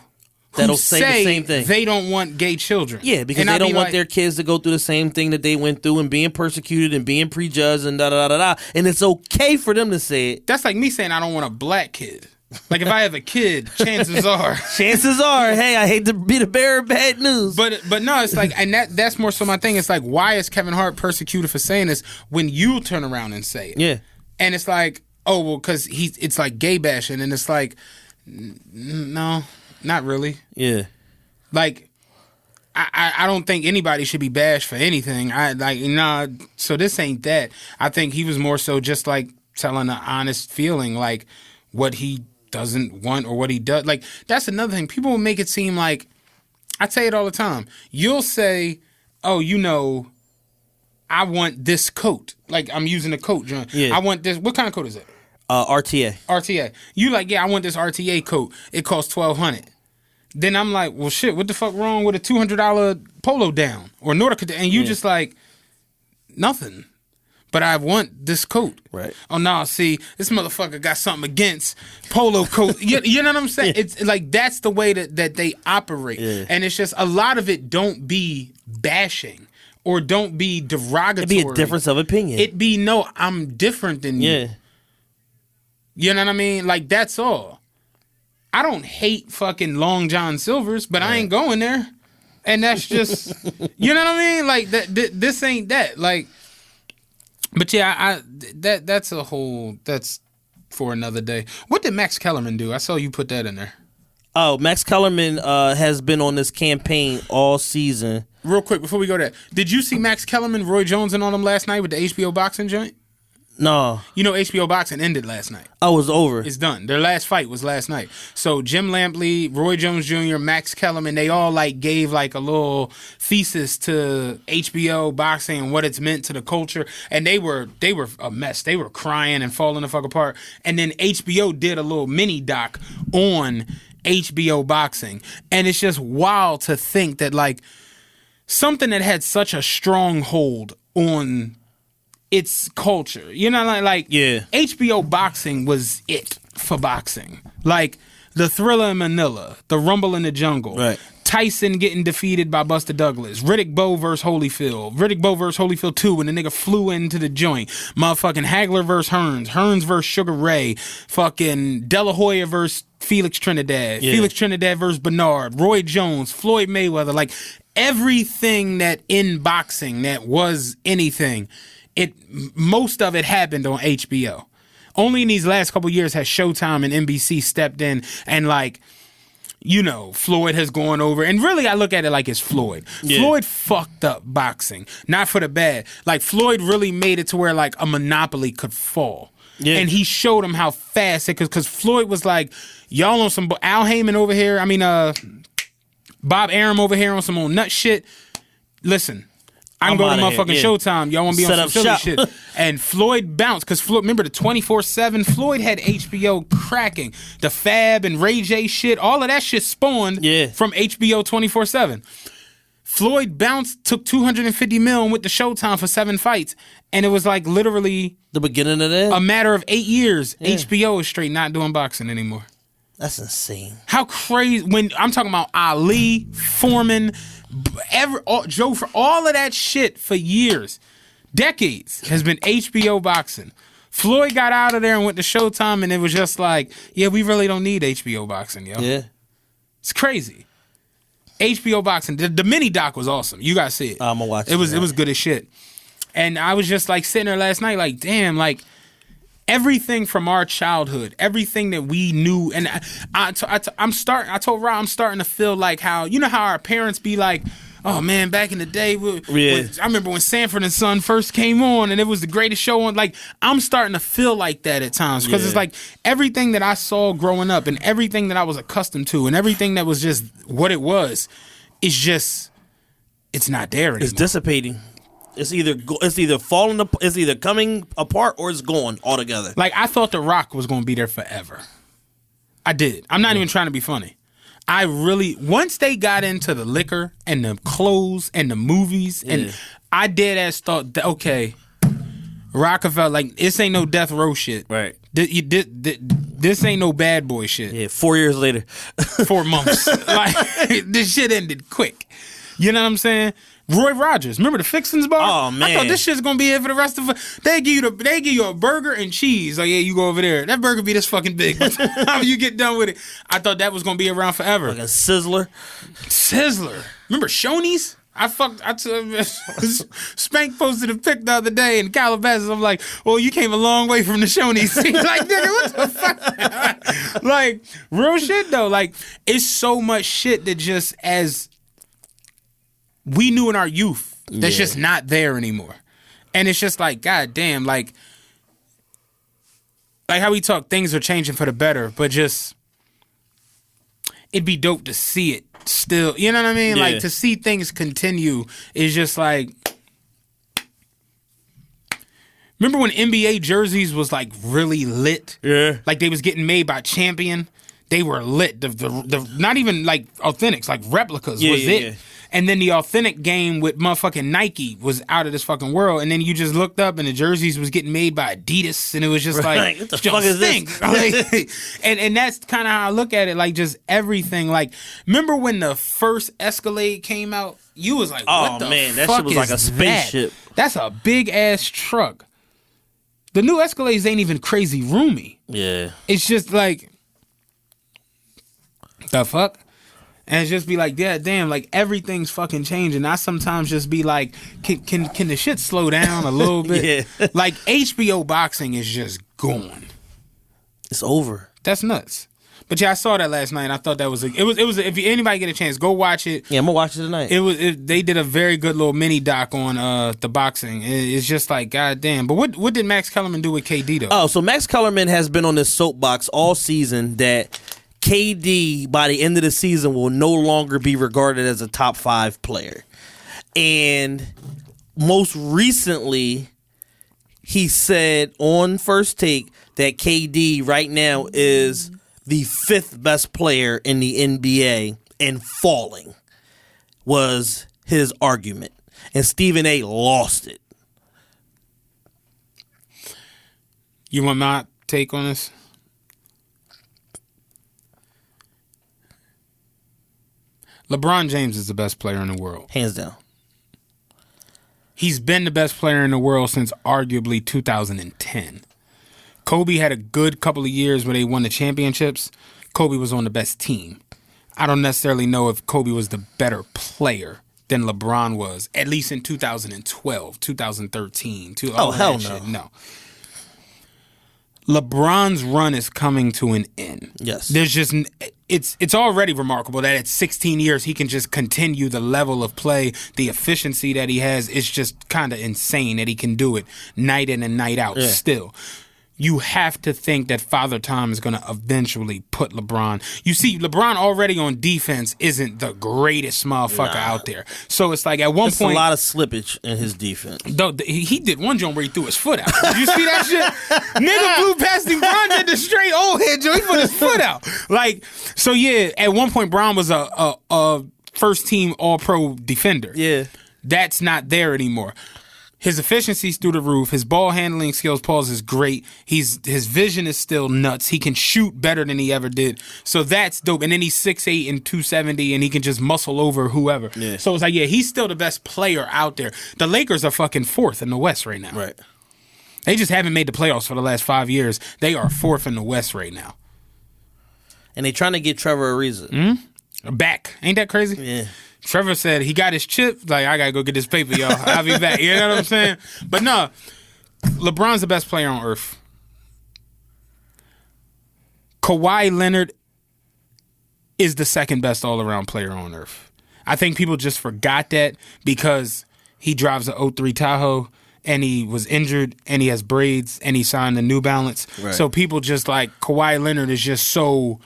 that'll say the same thing. They don't want gay children. Yeah, because they don't want their kids to go through the same thing that they went through and being persecuted and being prejudged and da-da-da-da-da. And it's okay for them to say it. That's like me saying I don't want a black kid. Like, if I have a kid, chances are, hey, I hate to be the bearer of bad news. But no, it's like, and that's more so my thing. It's like, why is Kevin Hart persecuted for saying this when you turn around and say it? Yeah. And it's like, oh, well, because it's like gay bashing. And it's like, no, not really. Yeah. Like, I don't think anybody should be bashed for anything. So this ain't that. I think he was more so just like telling an honest feeling, like what he doesn't want or what he does. Like, that's another thing. People will make it seem like, I say it all the time. You'll say, oh, you know, I want this coat. Like, I'm using a coat, John. Yeah. I want this. What kind of coat is it? RTA. RTA. You like, yeah, I want this RTA coat. It costs $1,200. Then I'm like, well, shit, what the fuck wrong with a $200 polo down or Nordica? And you just like, nothing. But I want this coat. Right. Oh, no, see, this motherfucker got something against polo coat. You know what I'm saying? Yeah. It's like, that's the way that they operate. Yeah. And it's just, a lot of it don't be bashing or don't be derogatory. It'd be a difference of opinion. It be, no, I'm different than you. Yeah. You know what I mean? Like, that's all. I don't hate fucking Long John Silver's, but I ain't going there. And that's just, you know what I mean? Like, this ain't that. Like, but yeah, that's for another day. What did Max Kellerman do? I saw you put that in there. Oh, Max Kellerman has been on this campaign all season. Real quick, before we go there, did you see Max Kellerman, Roy Jones, and on him last night with the HBO boxing joint? No. You know, HBO boxing ended last night. Oh, it's over. It's done. Their last fight was last night. So Jim Lampley, Roy Jones Jr., Max Kellerman, they all like gave like a little thesis to HBO boxing and what it's meant to the culture. And they were a mess. They were crying and falling the fuck apart. And then HBO did a little mini doc on HBO boxing. And it's just wild to think that like something that had such a strong hold on its culture, you know, like yeah. HBO boxing was it for boxing. Like the Thriller in Manila, the Rumble in the Jungle, right. Tyson getting defeated by Buster Douglas. Riddick Bowe versus Holyfield. Riddick Bowe versus Holyfield 2 when the nigga flew into the joint. Motherfucking Hagler versus Hearns. Hearns versus Sugar Ray. Fucking De La Hoya versus Felix Trinidad. Yeah. Felix Trinidad versus Bernard. Roy Jones. Floyd Mayweather. Like everything that in boxing that was anything, most of it happened on HBO. Only in these last couple years has Showtime and NBC stepped in and like, you know, Floyd has gone over. And really, I look at it like it's Floyd. Yeah. Floyd fucked up boxing. Not for the bad. Like, Floyd really made it to where, like, a monopoly could fall. Yeah. And he showed him how fast it could. Because Floyd was like, y'all on some... Al Heyman over here. I mean, Bob Arum over here on some old nut shit. Listen... I can go to motherfucking Showtime. Y'all want to be on some silly shit. And Floyd bounced because Floyd, remember the 24/7? Floyd had HBO cracking. The Fab and Ray J shit, all of that shit spawned from HBO 24/7. Floyd bounced, took $250 million with the Showtime for 7 fights. And it was like literally the beginning of that. A matter of 8 years, HBO is straight not doing boxing anymore. That's insane. How crazy. When I'm talking about Ali, Foreman, Joe, for all of that shit for years, decades, has been HBO boxing. Floyd got out of there and went to Showtime, and it was just like, yeah, we really don't need HBO boxing, yo. Yeah. It's crazy. HBO boxing. The mini doc was awesome. You gotta see it. I'm gonna watch it. It was good as shit. And I was just like sitting there last night, like, damn, like everything from our childhood, everything that we knew, and I told Rob I'm starting to feel like how, you know how our parents be like, oh man, back in the day, I remember when Sanford and Son first came on and it was the greatest show on. Like, I'm starting to feel like that at times because it's like everything that I saw growing up and everything that I was accustomed to and everything that was just what it was, is just, it's not there anymore. It's dissipating. It's either falling, it's either coming apart or it's going altogether. Like, I thought The Rock was going to be there forever. I did. I'm not even trying to be funny. I really, once they got into the liquor and the clothes and the movies, and I dead ass thought, that, okay, Rockefeller, like, this ain't no death row shit. Right. This ain't no bad boy shit. Yeah, 4 years later. 4 months. Like, this shit ended quick. You know what I'm saying? Roy Rogers, remember the Fixins bar? Oh man, I thought this shit's gonna be here for the rest of it. They give you a burger and cheese. Like, yeah, you go over there. That burger be this fucking big. By the time you get done with it, I thought that was gonna be around forever. Like a Sizzler. Remember Shoney's? Spank posted a pic the other day in Calabasas. I'm like, well, you came a long way from the Shoney's. He's like, nigga, what the fuck? Like, real shit though. Like, it's so much shit that just as we knew in our youth that's just not there anymore. And it's just like, God damn, like how we talk, things are changing for the better, but just, it'd be dope to see it still. You know what I mean? Yeah. Like, to see things continue is just like, remember when NBA jerseys was like really lit? Yeah. Like, they was getting made by Champion. They were lit. The not even like authentics, like replicas was it. Yeah. And then the authentic game with motherfucking Nike was out of this fucking world. And then you just looked up and the jerseys was getting made by Adidas. And it was just like, what the fuck is this? Like, and that's kind of how I look at it. Like, just everything. Like, remember when the first Escalade came out? You was like, what the man, that fuck shit was is like a spaceship. That? That's a big ass truck. The new Escalades ain't even crazy roomy. Yeah. It's just like, the fuck? And it's just be like, yeah, damn, like everything's fucking changing. I sometimes just be like, can the shit slow down a little bit? Yeah. Like, HBO boxing is just gone. It's over. That's nuts. But yeah, I saw that last night and I thought that was it was if anybody get a chance, go watch it. Yeah, I'm gonna watch it tonight. They did a very good little mini doc on the boxing. It's just like, god damn. But what did Max Kellerman do with KD though? Oh, so Max Kellerman has been on this soapbox all season that KD, by the end of the season, will no longer be regarded as a top 5 player. And most recently, he said on First Take that KD right now is the 5th best player in the NBA and falling, was his argument. And Stephen A. lost it. You want my take on this? LeBron James is the best player in the world. Hands down. He's been the best player in the world since arguably 2010. Kobe had a good couple of years where they won the championships. Kobe was on the best team. I don't necessarily know if Kobe was the better player than LeBron was, at least in 2012, 2013. Hell no. No. LeBron's run is coming to an end. Yes. There's just it's already remarkable that at 16 years he can just continue the level of play, the efficiency that he has. It's just kind of insane that he can do it night in and night out still. You have to think that Father Time is going to eventually put LeBron. You see, LeBron already on defense isn't the greatest motherfucker out there. So it's like at one point, a lot of slippage in his defense. Though he did one joint where he threw his foot out. Did you see that shit? Nigga blew past him. Bron did the straight old head joint. He put his foot out. Like, so yeah. At one point, Bron was a first team All Pro defender. Yeah, that's not there anymore. His efficiency's through the roof. His ball handling skills, Paul's, is great. His vision is still nuts. He can shoot better than he ever did. So that's dope. And then he's 6'8" and 270, and he can just muscle over whoever. Yeah. So it's like, yeah, he's still the best player out there. The Lakers are fucking fourth in the West right now. Right. They just haven't made the playoffs for the last 5 years. They are fourth in the West right now. And they trying to get Trevor Ariza. Mm-hmm. Back. Ain't that crazy? Yeah. Trevor said he got his chip. Like, I got to go get this paper, y'all. I'll be back. You know what I'm saying? But no, LeBron's the best player on earth. Kawhi Leonard is the second best all-around player on earth. I think people just forgot that because he drives a 03 Tahoe and he was injured and he has braids and he signed a New Balance. Right. So people just like, Kawhi Leonard is just so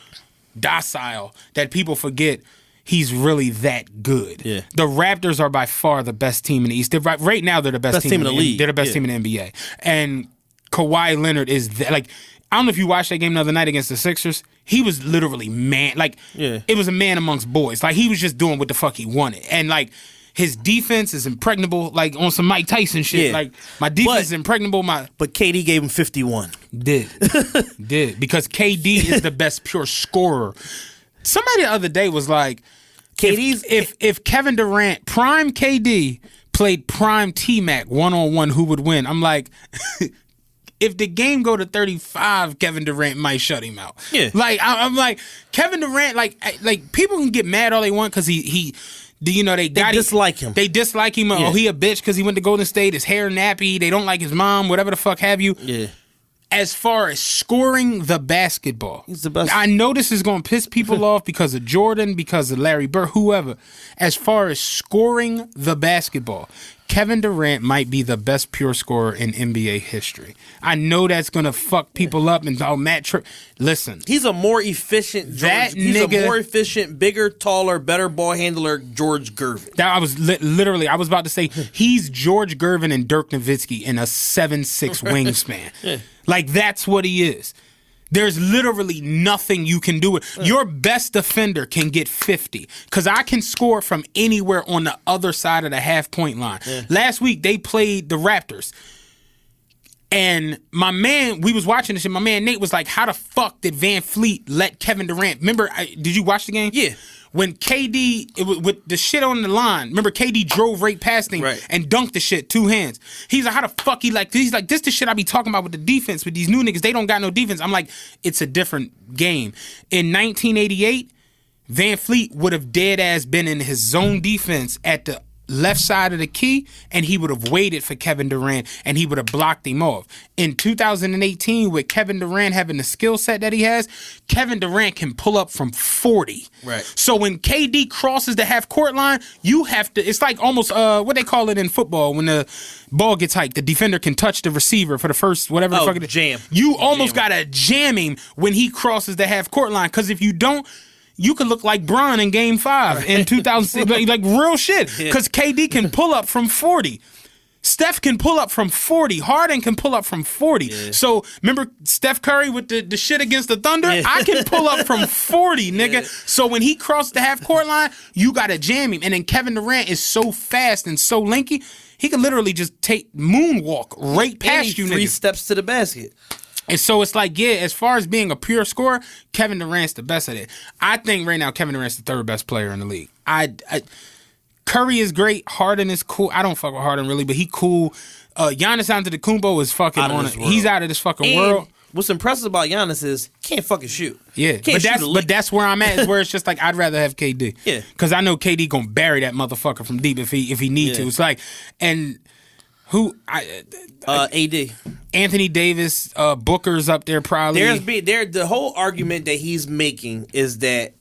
docile that people forget he's really that good. Yeah. The Raptors are by far the best team in the East. Right now, they're the best team in the league. They're the best team in the NBA. And Kawhi Leonard is like, I don't know if you watched that game the other night against the Sixers. He was literally man. Like, it was a man amongst boys. Like, he was just doing what the fuck he wanted. And like, his defense is impregnable, like on some Mike Tyson shit. Yeah. Like, my defense is impregnable. But KD gave him 51. Did. Because KD is the best pure scorer. Somebody the other day was like, KD's if Kevin Durant, prime KD, played prime T-Mac one-on-one, who would win? I'm like, if the game go to 35, Kevin Durant might shut him out. Yeah. Like, I'm like, Kevin Durant, like people can get mad all they want because they dislike him. They dislike him. Yeah. Oh, he a bitch because he went to Golden State. His hair nappy. They don't like his mom. Whatever the fuck have you. Yeah. As far as scoring the basketball, he's the best. I know this is going to piss people off because of Jordan, because of Larry Bird, whoever. As far as scoring the basketball, Kevin Durant might be the best pure scorer in NBA history. I know that's going to fuck people up and listen. He's a more efficient He's a more efficient, bigger, taller, better ball handler, George Gervin. That I was literally, I was about to say, he's George Gervin and Dirk Nowitzki in a 7'6" wingspan. Yeah. Like, that's what he is. There's literally nothing you can do. Your best defender can get 50 because I can score from anywhere on the other side of the half-point line. Yeah. Last week, they played the Raptors. And my man, we was watching this, and my man Nate was like, how the fuck did Van Fleet let Kevin Durant... Remember, did you watch the game? Yeah. When KD, with the shit on the line, remember KD drove right past him and dunked the shit, two hands. He's like, how the fuck he's like, this the shit I be talking about with the defense, with these new niggas, they don't got no defense. I'm like, it's a different game. In 1988, Van Fleet would have dead ass been in his zone defense at the left side of the key, and he would have waited for Kevin Durant, and he would have blocked him off. In 2018, with Kevin Durant having the skill set that he has, Kevin Durant can pull up from 40. Right. So when KD crosses the half-court line, you have to, it's like almost, what they call it in football, when the ball gets hiked, the defender can touch the receiver for the first, whatever the fuck it is. Jam. You almost got to jam him when he crosses the half-court line, because if you don't, you could look like Bron in Game 5 in 2006, like real shit. Because KD can pull up from 40. Steph can pull up from 40. Harden can pull up from 40. Yeah. So remember Steph Curry with the shit against the Thunder? Yeah. I can pull up from 40, nigga. Yeah. So when he crossed the half-court line, you got to jam him. And then Kevin Durant is so fast and so lanky, he can literally just moonwalk right past you, nigga. 3 steps to the basket. And so it's like, yeah, as far as being a pure scorer, Kevin Durant's the best at it. I think right now Kevin Durant's the third best player in the league. Curry is great. Harden is cool. I don't fuck with Harden really, but he cool. Giannis Antetokounmpo is fucking on it. He's out of this fucking world. What's impressive about Giannis is can't fucking shoot. Yeah, but that's where I'm at. Is where it's just like I'd rather have KD. Yeah, because I know KD gonna bury that motherfucker from deep if he need to. It's like AD. Anthony Davis, Booker's up there probably. The whole argument that he's making is that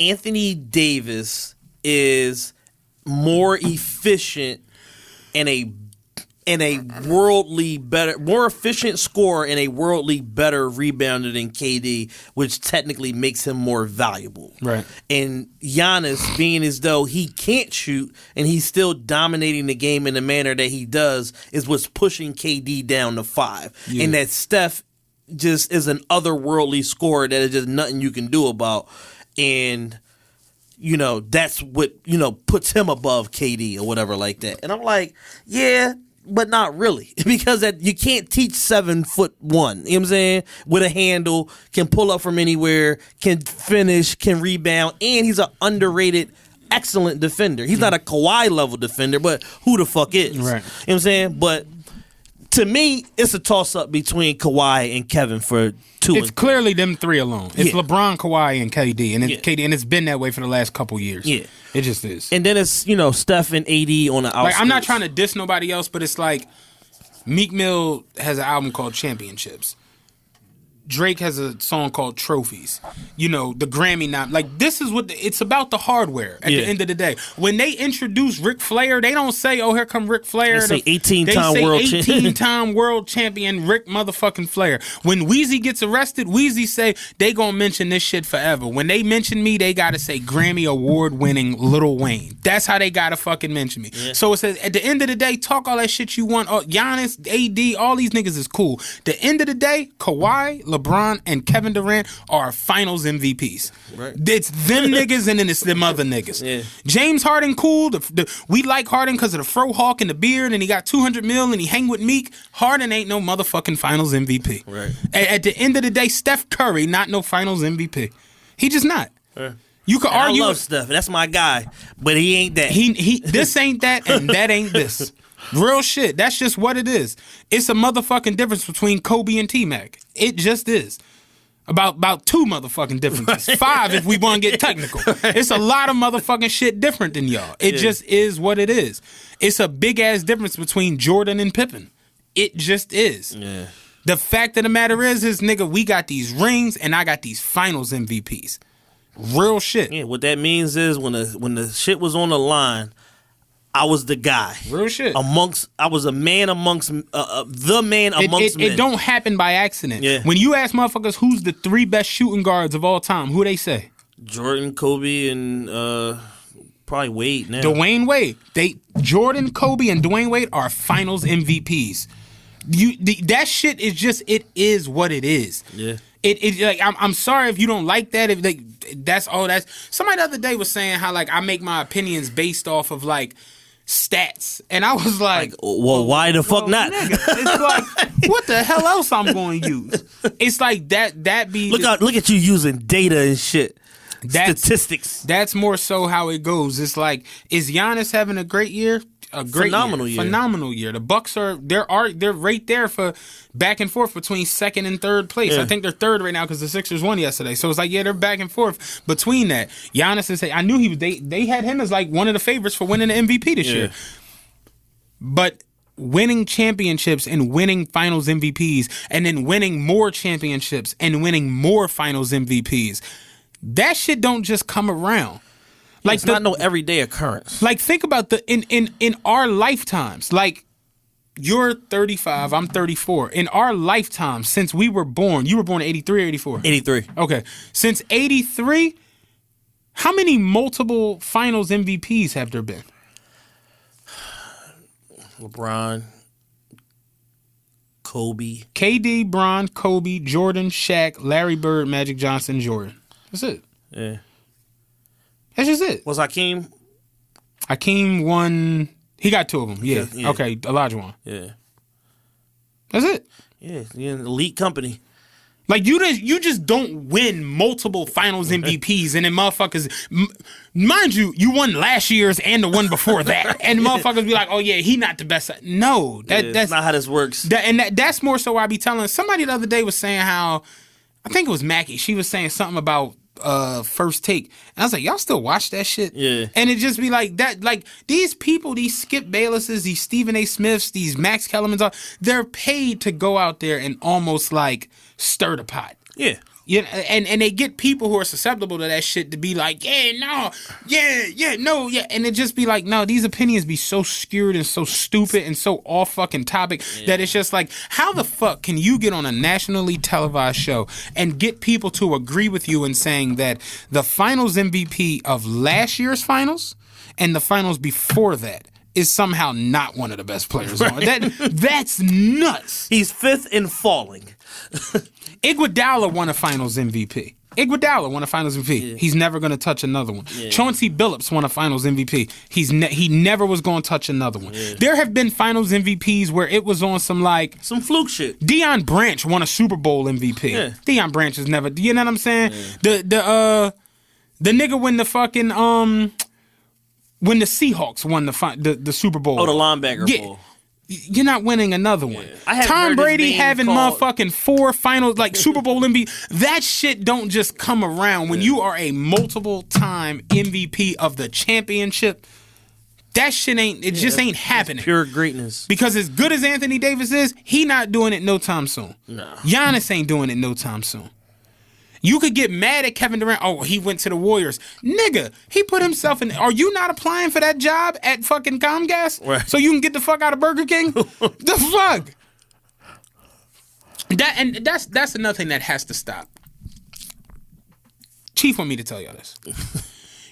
Anthony Davis is more efficient and a worldly better, more efficient scorer and a worldly better rebounder than KD, which technically makes him more valuable. Right. And Giannis, being as though he can't shoot and he's still dominating the game in the manner that he does, is what's pushing KD down to 5. Yeah. And that Steph just is an otherworldly scorer that is just nothing you can do about. And that's what, puts him above KD or whatever like that. And I'm like, yeah, but not really. Because you can't teach 7'1". You know what I'm saying? With a handle, can pull up from anywhere, can finish, can rebound, and he's an underrated, excellent defender. He's not a Kawhi level defender, but who the fuck is? Right. You know what I'm saying? But to me, it's a toss-up between Kawhi and Kevin for 2. It's clearly them 3 alone. It's LeBron, Kawhi, and KD, and KD, and it's been that way for the last couple years. Yeah, it just is. And then it's Steph and AD on the outskirts. Like, I'm not trying to diss nobody else, but it's like Meek Mill has an album called Championships. Drake has a song called Trophies. The Grammy like this is what it's about, the hardware at the end of the day. When they introduce Ric Flair, they don't say, "Oh, here come Ric Flair." They say 18-time world champion Ric motherfucking Flair. When Weezy gets arrested, Weezy say they gonna mention this shit forever. When they mention me, they gotta say Grammy award winning Lil Wayne. That's how they gotta fucking mention me. Yeah. So it says at the end of the day, talk all that shit you want. Giannis, AD, all these niggas is cool. The end of the day, Kawhi, LeBron, and Kevin Durant are finals MVPs. Right. It's them niggas and then it's them other niggas. Yeah. James Harden, cool. We like Harden because of the fro hawk and the beard, and he got $200 million and he hang with Meek. Harden ain't no motherfucking finals MVP. Right. At the end of the day, Steph Curry, not no finals MVP. He just not. Yeah. You could argue. I love Steph. That's my guy. But he ain't that. This ain't that and that ain't this. Real shit. That's just what it is. It's a motherfucking difference between Kobe and T-Mac. It just is. About 2 motherfucking differences. 5 if we want to get technical. It's a lot of motherfucking shit different than y'all. It just is what it is. It's a big-ass difference between Jordan and Pippen. It just is. Yeah. The fact of the matter is, nigga, we got these rings and I got these finals MVPs. Real shit. Yeah, what that means is when the shit was on the line, I was the guy. Real shit. I was a man amongst the man amongst men. It don't happen by accident. Yeah. When you ask motherfuckers who's the 3 best shooting guards of all time, who they say? Jordan, Kobe, and probably Wade now. Dwayne Wade. Jordan, Kobe, and Dwayne Wade are finals MVPs. That shit is just, it is what it is. Yeah. I'm sorry if you don't like that. That's somebody the other day was saying how I make my opinions based off of stats, and I was like, well, why the fuck not? Nigga, it's like, what the hell else I'm going to use? It's like that be look at you using data and shit. Statistics. That's more so how it goes. It's like, is Giannis having a great year? A great phenomenal year. The Bucks they're right there for back and forth between 2nd and 3rd place. Yeah. I think they're 3rd right now because the Sixers won yesterday. So it's like, they're back and forth between that. Giannis is, I knew he was. They had him as one of the favorites for winning the MVP this year. But winning championships and winning finals MVPs and then winning more championships and winning more finals MVPs, that shit don't just come around. It's not no everyday occurrence. Think about in our lifetimes. You're 35, I'm 34. In our lifetime, since we were born, you were born in 83 or 84? 83. Okay. Since 83, how many multiple finals MVPs have there been? LeBron, Kobe. KD, Bron, Kobe, Jordan, Shaq, Larry Bird, Magic Johnson, Jordan. That's it. Yeah. That's just it. Was Hakeem? Hakeem won. He got 2 of them. Yeah. Okay. Elijah won. Yeah. That's it. Yeah. You're in an elite company. Like, you just don't win multiple finals MVPs, and then motherfuckers, mind you, you won last year's and the one before that, and motherfuckers be like, oh yeah, he not the best. No, that's not how this works. That's more so why I be telling somebody the other day was saying how, I think it was Mackie, she was saying something about First Take, and I was like, y'all still watch that shit? Yeah. And it just be like that, like these people, these Skip Baylesses, these Stephen A. Smiths, these Max Kellermans, they're paid to go out there and almost like stir the pot. Yeah. Yeah, and they get people who are susceptible to that shit to be like, yeah, no, yeah, no, yeah. And it just be like, no, these opinions be so skewed and so stupid and so off fucking topic that it's just like, how the fuck can you get on a nationally televised show and get people to agree with you in saying that the finals MVP of last year's finals and the finals before that is somehow not one of the best players on? That's nuts. He's fifth and falling. Iguodala won a finals MVP. Yeah. He's never going to touch another one. Yeah. Chauncey Billups won a finals MVP. He never was going to touch another one. Yeah. There have been finals MVPs where it was on some fluke shit. Deion Branch won a Super Bowl MVP. Yeah. Deion Branch has never, you know what I'm saying? Yeah. The nigga when the fucking when the Seahawks won the Super Bowl. Oh, the linebacker bowl. You're not winning another one. Tom Brady having motherfucking 4 finals, like Super Bowl MVP. That shit don't just come around when you are a multiple time MVP of the championship. That shit ain't happening. Pure greatness. Because as good as Anthony Davis is, he not doing it no time soon. No. Giannis ain't doing it no time soon. You could get mad at Kevin Durant. Oh, he went to the Warriors. Nigga, he put himself in. Are you not applying for that job at fucking Comcast? Right. So you can get the fuck out of Burger King? The fuck? That's another thing that has to stop. Chief want me to tell y'all this.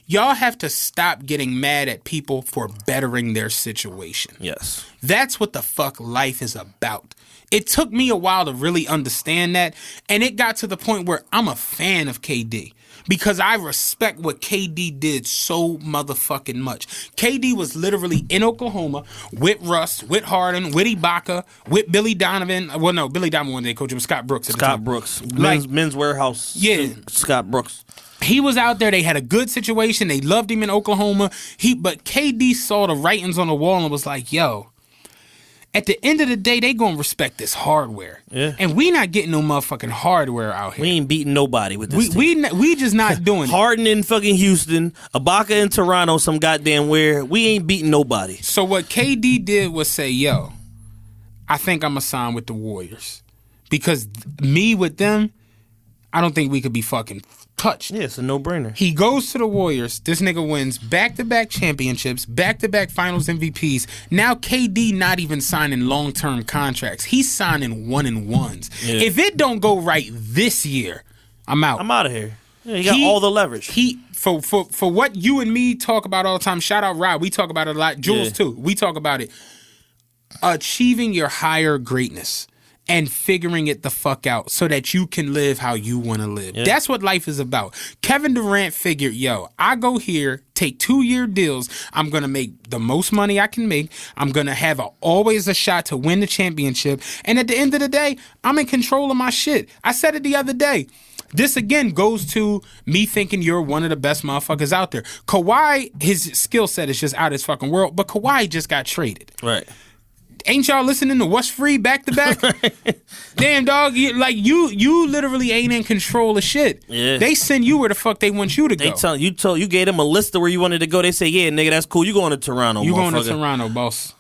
Y'all have to stop getting mad at people for bettering their situation. Yes. That's what the fuck life is about. It took me a while to really understand that, and it got to the point where I'm a fan of KD because I respect what KD did so motherfucking much. KD was literally in Oklahoma with Russ, with Harden, with Ibaka, with Billy Donovan. Well, no, Billy Donovan one day coach him, Scott Brooks at the time. Scott Brooks. Men's Warehouse. Yeah. Scott Brooks. He was out there. They had a good situation. They loved him in Oklahoma. But KD saw the writings on the wall and was like, yo, at the end of the day, they gonna respect this hardware. Yeah. And we not getting no motherfucking hardware out here. We ain't beating nobody with this team. We just not doing it. Harden in fucking Houston, Ibaka in Toronto, some goddamn where. We ain't beating nobody. So what KD did was say, yo, I think I'm gonna sign with the Warriors. Because me with them, I don't think we could be fucking touched. Yeah, it's a no-brainer. He goes to the Warriors. This nigga wins back-to-back championships, back-to-back finals MVPs. Now KD not even signing long-term contracts. He's signing 1-and-1s. Yeah. If it don't go right this year, I'm out. I'm out of here. Yeah, he got all the leverage. For what you and me talk about all the time, shout out Rob, we talk about it a lot. Jules too, we talk about it. Achieving your higher greatness and figuring it the fuck out so that you can live how you want to live. Yeah. That's what life is about. Kevin Durant figured, yo, I go here, take 2-year deals. I'm going to make the most money I can make. I'm going to have always a shot to win the championship. And at the end of the day, I'm in control of my shit. I said it the other day. This, again, goes to me thinking you're one of the best motherfuckers out there. Kawhi, his skill set is just out of his fucking world, but Kawhi just got traded. Right. Ain't y'all listening to What's Free back to back? Damn, dog. You literally ain't in control of shit. Yeah. They send you where the fuck they want you to go. You gave them a list of where you wanted to go. They say, yeah, nigga, that's cool. You going to Toronto, You going to Toronto, boss.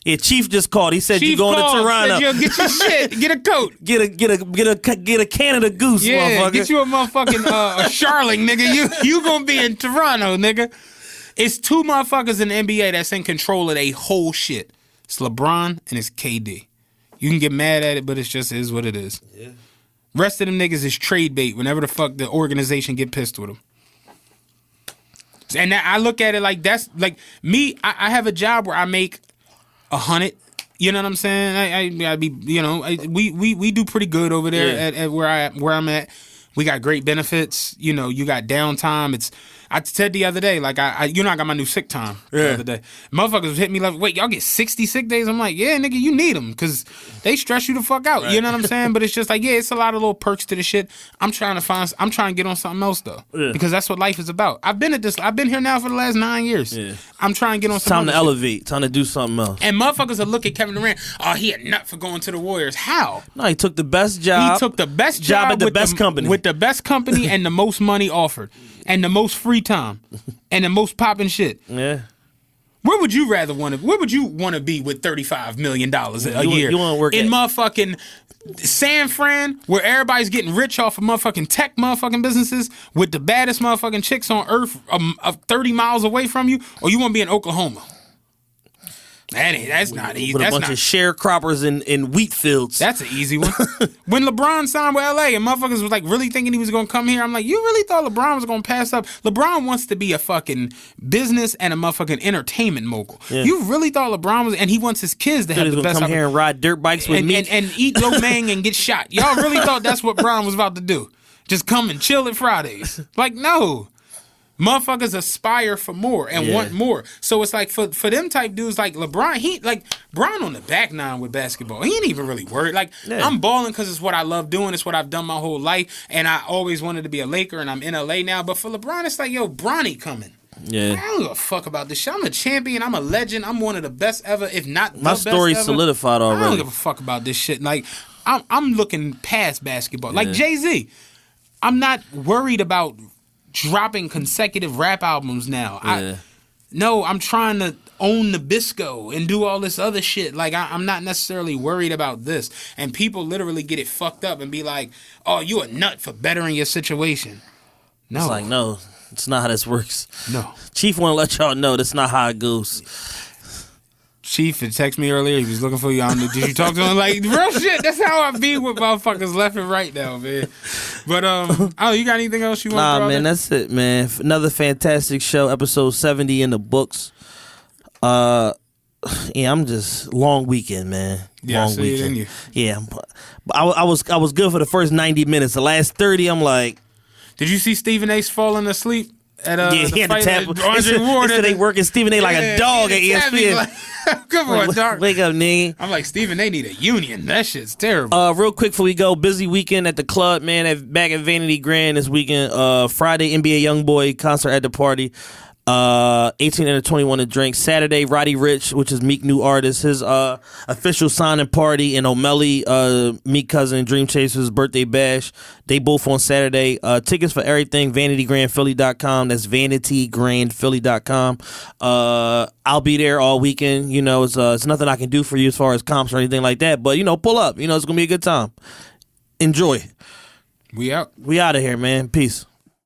Yeah, Chief just called. He said you going to Toronto. Said, yo, get your shit. Get a coat. Get a Canada Goose, motherfucker. Get you a motherfucking a Charling, nigga. You gonna be in Toronto, nigga. It's 2 motherfuckers in the NBA that's in control of they whole shit. It's LeBron and it's KD. You can get mad at it, but it just is what it is. Yeah. Rest of them niggas is trade bait whenever the fuck the organization get pissed with them. And I look at it like that's like me. I have a job where I make 100. You know what I'm saying? I be we do pretty good over there at where I'm at. We got great benefits. You know, you got downtime. I said the other day, like, I got my new sick time the other day. Motherfuckers was hitting me like, wait, y'all get 60 sick days? I'm like, yeah, nigga, you need them because they stress you the fuck out. Right. You know what I'm saying? But it's just like, yeah, it's a lot of little perks to the shit. I'm trying to get on something else, though. Yeah. Because that's what life is about. I've been here now for the last 9 years. Yeah. I'm trying to get on something else. Time to elevate. Time to do something else. And motherfuckers will look at Kevin Durant, oh, he a nut for going to the Warriors. How? No, he took the best job. He took the best job at the best company. With the best company and the most money offered. And the most free time. And the most popping shit. Yeah. Where would you want to be with $35 million a year? You want to work in motherfucking San Fran, where everybody's getting rich off of motherfucking tech motherfucking businesses with the baddest motherfucking chicks on earth 30 miles away from you? Or you want to be in Oklahoma? That's not easy. With a bunch of sharecroppers in wheat fields. That's an easy one. When LeBron signed with LA and motherfuckers was like really thinking he was going to come here, I'm like, you really thought LeBron was going to pass up? LeBron wants to be a fucking business and a motherfucking entertainment mogul. Yeah. You really thought LeBron was, and he wants his kids to have the best. Come here and ride dirt bikes with me and eat lo mein and get shot. Y'all really thought that's what Bron was about to do? Just come and chill at Fridays? Like, no. Motherfuckers aspire for more and want more. So it's like for them type dudes like LeBron, Bron on the back nine with basketball. He ain't even really worried. Like, I'm balling because it's what I love doing. It's what I've done my whole life. And I always wanted to be a Laker and I'm in LA now. But for LeBron, it's like, yo, Bronny coming. Yeah. I don't give a fuck about this shit. I'm a champion. I'm a legend. I'm one of the best ever, if not the best ever. My story's solidified already. I don't give a fuck about this shit. Like, I'm looking past basketball. Like Jay-Z. I'm not worried about dropping consecutive rap albums now. I'm trying to own Nabisco and do all this other shit. Like, I'm not necessarily worried about this. And people literally get it fucked up and be like, oh, you a nut for bettering your situation. No. It's like, no, it's not how this works. No. Chief want to let y'all know that's not how it goes. Chief had texted me earlier. He was looking for you. I don't know. Did you talk to him? Like, real shit. That's how I be with motherfuckers left and right now, man. But, you got anything else you want to Nah, man, that's it, man. Another fantastic show. Episode 70 in the books. I'm just long weekend, man. Yeah, long weekend. You. Yeah, but I was good for the first 90 minutes. The last 30, I'm like. Did you see Stephen A. falling asleep? At, he had to tap. They working Stephen A. like a dog at ESPN. Like, come on, dog. Wake up, nigga. I'm like, Stephen A. need a union. That shit's terrible. Real quick before we go, busy weekend at the club, man. Back at Vanity Grand this weekend. Friday, NBA YoungBoy concert at the party. 18 and 21 to drink. Saturday, Roddy Ricch, which is Meek new artist, his official signing party in O'Malley, Meek cousin Dream Chasers birthday bash. They both on Saturday. Tickets for everything, VanityGrandPhilly.com. That's VanityGrandPhilly.com. I'll be there all weekend. You know, it's nothing I can do for you as far as comps or anything like that, but pull up. It's gonna be a good time. Enjoy. We out. We out of here, man. Peace.